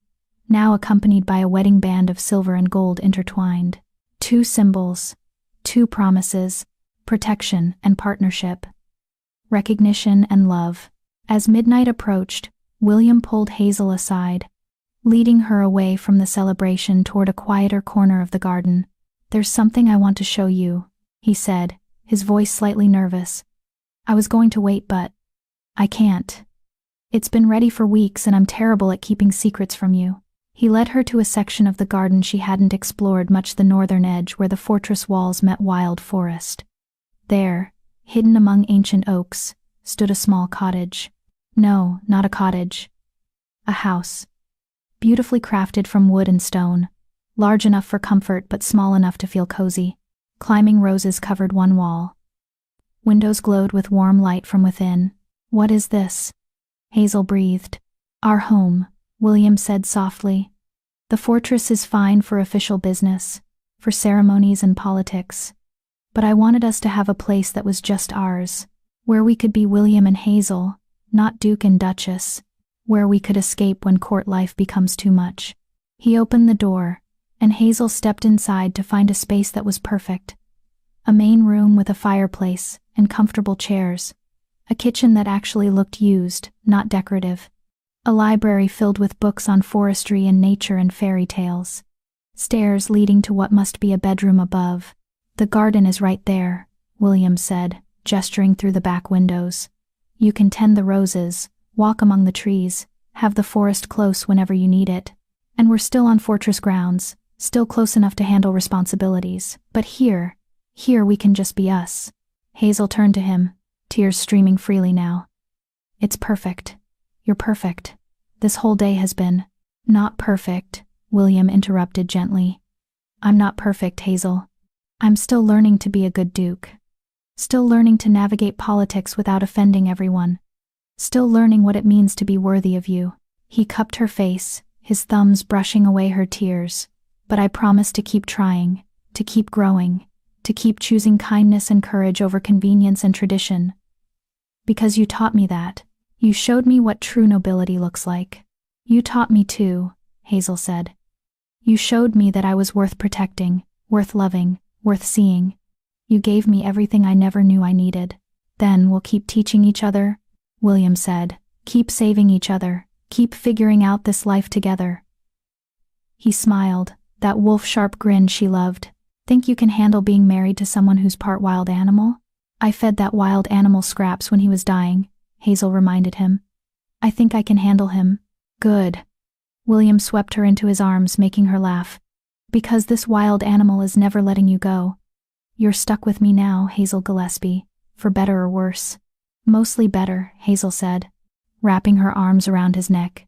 now accompanied by a wedding band of silver and gold intertwined. 2 symbols, 2 promises, protection and partnership, recognition and love. As midnight approached, William pulled Hazel aside, leading her away from the celebration toward a quieter corner of the garden. "There's something I want to show you," he said, his voice slightly nervous. "I was going to wait, but I can't. It's been ready for weeks and I'm terrible at keeping secrets from you." He led her to a section of the garden she hadn't explored much, the northern edge where the fortress walls met wild forest. There, hidden among ancient oaks, stood a small cottage. No, not a cottage. A house. Beautifully crafted from wood and stone, large enough for comfort but small enough to feel cozy. Climbing roses covered one wall. Windows glowed with warm light from within. "What is this?" Hazel breathed. "Our home," William said softly. "The fortress is fine for official business, for ceremonies and politics. But I wanted us to have a place that was just ours, where we could be William and Hazel, not Duke and Duchess, where we could escape when court life becomes too much." He opened the door, and Hazel stepped inside to find a space that was perfect. A main room with a fireplace and comfortable chairs. A kitchen that actually looked used, not decorative. A library filled with books on forestry and nature and fairy tales. Stairs leading to what must be a bedroom above. "The garden is right there," William said, gesturing through the back windows. "You can tend the roses, walk among the trees, have the forest close whenever you need it. And we're still on fortress grounds, still close enough to handle responsibilities. But here we can just be us." Hazel turned to him, tears streaming freely now. "It's perfect. You're perfect. This whole day has been." "Not perfect," William interrupted gently. "I'm not perfect, Hazel. I'm still learning to be a good Duke. Still learning to navigate politics without offending everyone. Still learning what it means to be worthy of you." He cupped her face, his thumbs brushing away her tears. "But I promise to keep trying, to keep growing, to keep choosing kindness and courage over convenience and tradition. Because you taught me that. You showed me what true nobility looks like." "You taught me too," Hazel said. "You showed me that I was worth protecting, worth loving, worth seeing. You gave me everything I never knew I needed." "Then we'll keep teaching each other," William said. "Keep saving each other, keep figuring out this life together." He smiled, that wolf-sharp grin she loved. "Think you can handle being married to someone who's part wild animal?" "I fed that wild animal scraps when he was dying," Hazel reminded him. "I think I can handle him." "Good." William swept her into his arms, making her laugh. "Because this wild animal is never letting you go. You're stuck with me now, Hazel Gillespie, for better or worse." "Mostly better," Hazel said, wrapping her arms around his neck.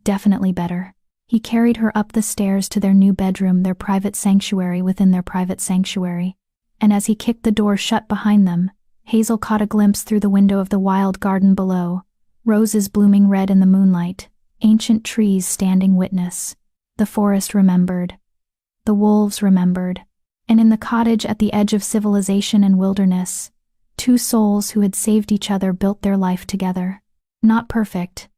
"Definitely better." He carried her up the stairs to their new bedroom, their private sanctuary within their private sanctuary. And as he kicked the door shut behind them, Hazel caught a glimpse through the window of the wild garden below, roses blooming red in the moonlight, ancient trees standing witness. The forest remembered. The wolves remembered. And in the cottage at the edge of civilization and wilderness, 2 souls who had saved each other built their life together. Not perfect.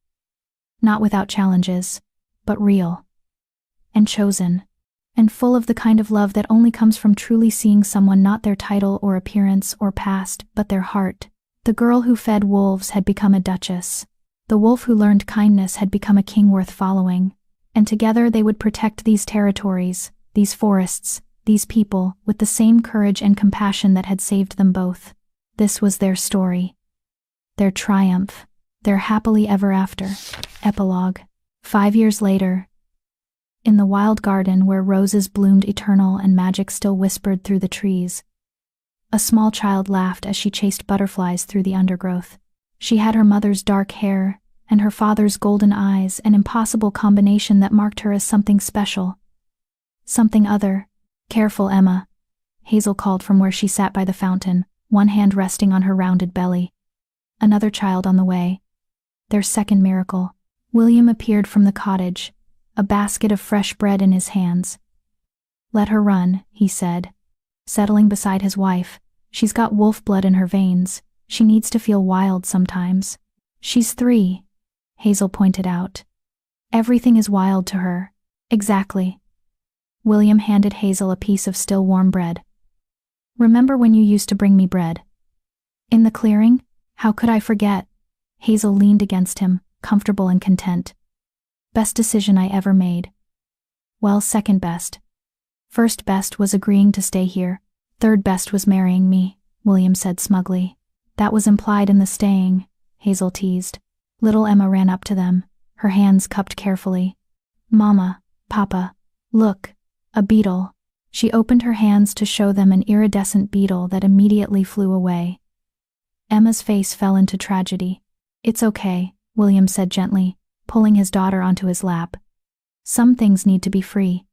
Not without challenges, but real. And chosen. And full of the kind of love that only comes from truly seeing someone, not their title or appearance or past, but their heart. The girl who fed wolves had become a duchess. The wolf who learned kindness had become a king worth following. And together they would protect these territories, these forests, these people, with the same courage and compassion that had saved them both. This was their story. Their triumph. Their happily ever after. Epilogue. 5 years later. In the wild garden where roses bloomed eternal and magic still whispered through the trees, a small child laughed as she chased butterflies through the undergrowth. She had her mother's dark hair and her father's golden eyes, an impossible combination that marked her as something special. Something other. Careful, Emma, Hazel called from where she sat by the fountain, one hand resting on her rounded belly. Another child on the way. Their second miracle. William appeared from the cottage, a basket of fresh bread in his hands. Let her run, he said, settling beside his wife. She's got wolf blood in her veins. She needs to feel wild sometimes. She's 3, Hazel pointed out. Everything is wild to her. Exactly. William handed Hazel a piece of still warm bread. Remember when you used to bring me bread? In the clearing? How could I forget? Hazel leaned against him, comfortable and content. Best decision I ever made. Well, second best. First best was agreeing to stay here. Third best was marrying me, William said smugly. That was implied in the staying, Hazel teased. Little Emma ran up to them, her hands cupped carefully. Mama, Papa, look, a beetle. She opened her hands to show them an iridescent beetle that immediately flew away. Emma's face fell into tragedy. It's okay, William said gently, pulling his daughter onto his lap. Some things need to be free.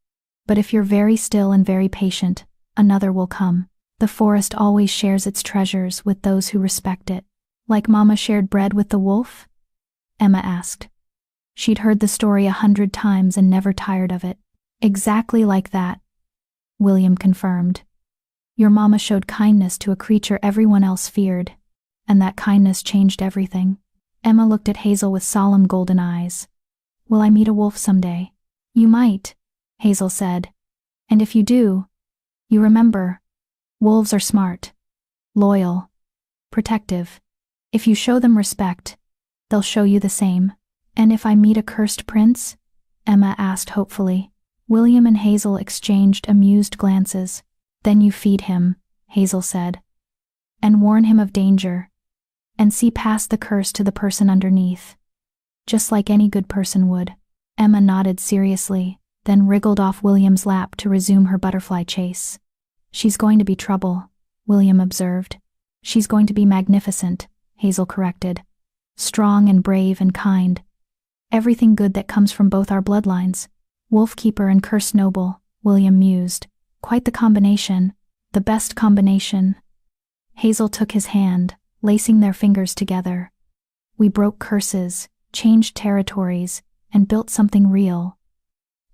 But if you're very still and very patient, another will come. The forest always shares its treasures with those who respect it. Like Mama shared bread with the wolf? Emma asked. She'd heard the story 100 times and never tired of it. Exactly like that, William confirmed. Your mama showed kindness to a creature everyone else feared, and that kindness changed everything. Emma looked at Hazel with solemn golden eyes. Will I meet a wolf someday? You might, Hazel said. And if you do, you remember, wolves are smart, loyal, protective. If you show them respect, they'll show you the same. And if I meet a cursed prince? Emma asked hopefully. William and Hazel exchanged amused glances. Then you feed him, Hazel said. And warn him of danger. And see past the curse to the person underneath. Just like any good person would. Emma nodded seriously, then wriggled off William's lap to resume her butterfly chase. She's going to be trouble, William observed. She's going to be magnificent, Hazel corrected. Strong and brave and kind. Everything good that comes from both our bloodlines. Wolf keeper and cursed noble, William mused. Quite the combination. The best combination. Hazel took his hand, lacing their fingers together. We broke curses, changed territories, and built something real.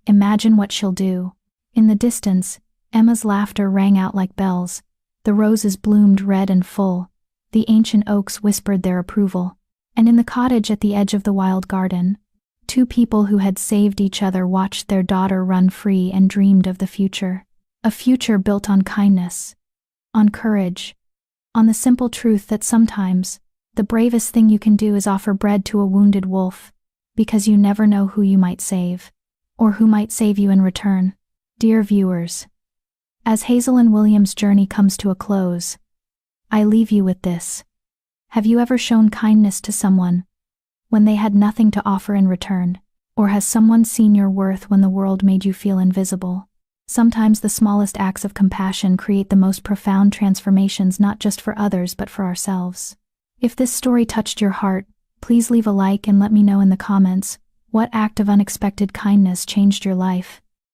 Imagine what she'll do. In the distance, Emma's laughter rang out like bells. The roses bloomed red and full. The ancient oaks whispered their approval. And in the cottage at the edge of the wild garden, 2 people who had saved each other watched their daughter run free and dreamed of the future. A future built on kindness, on courage, on the simple truth that sometimes, the bravest thing you can do is offer bread to a wounded wolf, because you never know who you might save, or who might save you in return. Dear viewers, as Hazel and William's journey comes to a close, I leave you with this. Have you ever shown kindness to someone when they had nothing to offer in return? Or has someone seen your worth when the world made you feel invisible? Sometimes the smallest acts of compassion create the most profound transformations, not just for others but for ourselves. If this story touched your heart, please leave a like and let me know in the comments what act of unexpected kindness changed your life.